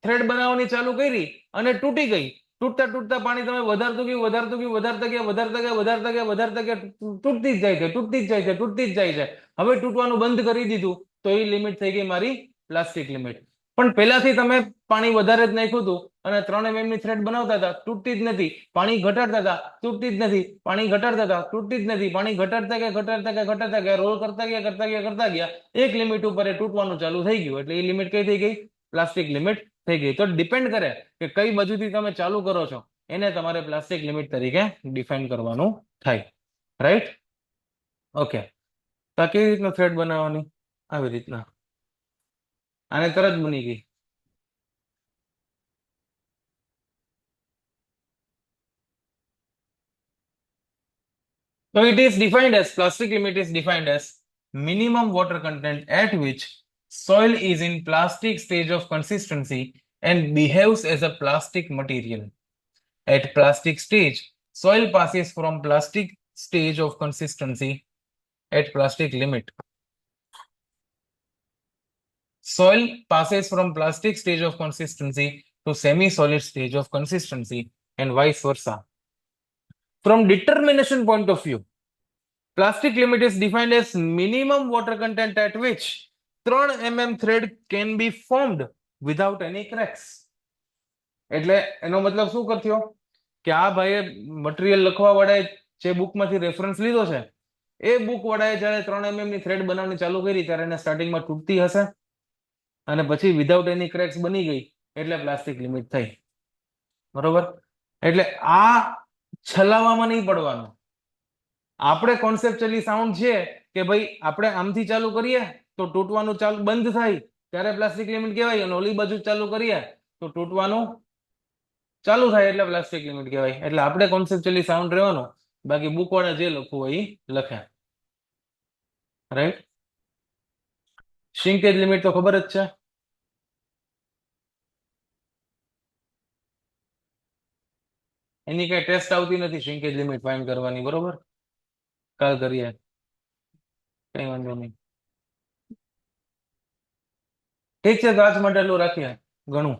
થ્રેડ બનાવવાની ચાલુ કરી અને તૂટી ગઈ. તૂટતા તૂટતા પાણી તમે વધારતું ગયું, વધારતું ગયું, વધારતા ગયા, વધારતા ગયા, વધારતા ગયા, વધારતા ગયા, તૂટતી જ જાય છે, તૂટતી જ જાય છે, તૂટતી જ જાય છે. હવે તૂટવાનું બંધ કરી દીધું તો એ લિમિટ થઈ ગઈ મારી પ્લાસ્ટિક લિમિટ. પણ પહેલાથી તમે પાણી વધારે જ નાખ્યું હતું અને 3 mm ની થ્રેડ બનાવતા હતા, તૂટતી જ નથી. પાણી ઘટાડતા હતા, તૂટતી જ નથી. પાણી ઘટાડતા હતા, તૂટતી જ નથી. પાણી ઘટાડતા ગયા, ઘટાડતા ગયા, ઘટાડતા ગયા, રોલ કરતા ગયા, કરતા ગયા, કરતા ગયા, એક લિમિટ ઉપર એ તૂટવાનું ચાલુ થઈ ગયું. એટલે એ લિમિટ કઈ થઈ ગઈ? પ્લાસ્ટિક લિમિટ થઈ ગઈ. તો ડિપેન્ડ કરે કે કઈ બાજુથી તમે ચાલુ કરો છો એને તમારે પ્લાસ્ટિક લિમિટ તરીકે ડિફાઇન કરવાનું થાય. રાઈટ? ઓકે. તો આ કેવી રીતના થ્રેડ બનાવવાની? આવી રીતના. આને તરત બની ગઈ. So it is defined as, plastic limit is defined as minimum water content at which soil is in plastic stage of consistency and behaves as a plastic material. At plastic stage, soil passes from plastic stage of consistency at plastic limit. Soil passes from plastic stage of consistency to semi-solid stage of consistency and vice versa. From determination point of view, plastic limit is defined as minimum water content at which 3 mm thread can be formed without any cracks. એટલે એનો મતલબ શું કરથ્યો કે આ ભાઈએ material લખવા વાળાએ જે બુકમાંથી રેફરન્સ લીધો છે એ બુક વાળાએ જ્યારે 3 mm ની થ્રેડ બનાવવાની ચાલુ કરી ત્યારે એને સ્ટાર્ટિંગમાં તૂટતી હશે અને પછી વિધાઉટ એની ક્રેક્સ બની ગઈ એટલે પ્લાસ્ટિક લિમિટ થઈ. બરોબર? એટલે આ છલાવવામાં નહીં પડવાનું. આપણે કોન્સેપ્ચ્યુઅલી સાઉન્ડ છે કે ભાઈ આપણે આમથી ચાલુ કરીએ તો તૂટવાનું ચાલુ બંધ થાય ત્યારે પ્લાસ્ટિક લિમિટ કહેવાય અને ઓલી બાજુ ચાલુ કરીએ તો તૂટવાનું ચાલુ થાય એટલે પ્લાસ્ટિક લિમિટ કહેવાય. એટલે આપણે કોન્સેપ્ચ્યુઅલી સાઉન્ડ રહેવાનો, બાકી બુક વાળા જે લખવું હોય એ લખે. રાઈટ? શ્રિંકેજ લિમિટ તો ખબર જ છે. એની કઈ ટેસ્ટ આવતી નથી શ્રિંકેજ લિમિટ ફાઇન્ડ કરવાની. બરોબર? કાલ કરીએ, કઈ વાંધો નહીં. ઠીક છે, તો આજ માટે એટલું રાખીએ. ઘણું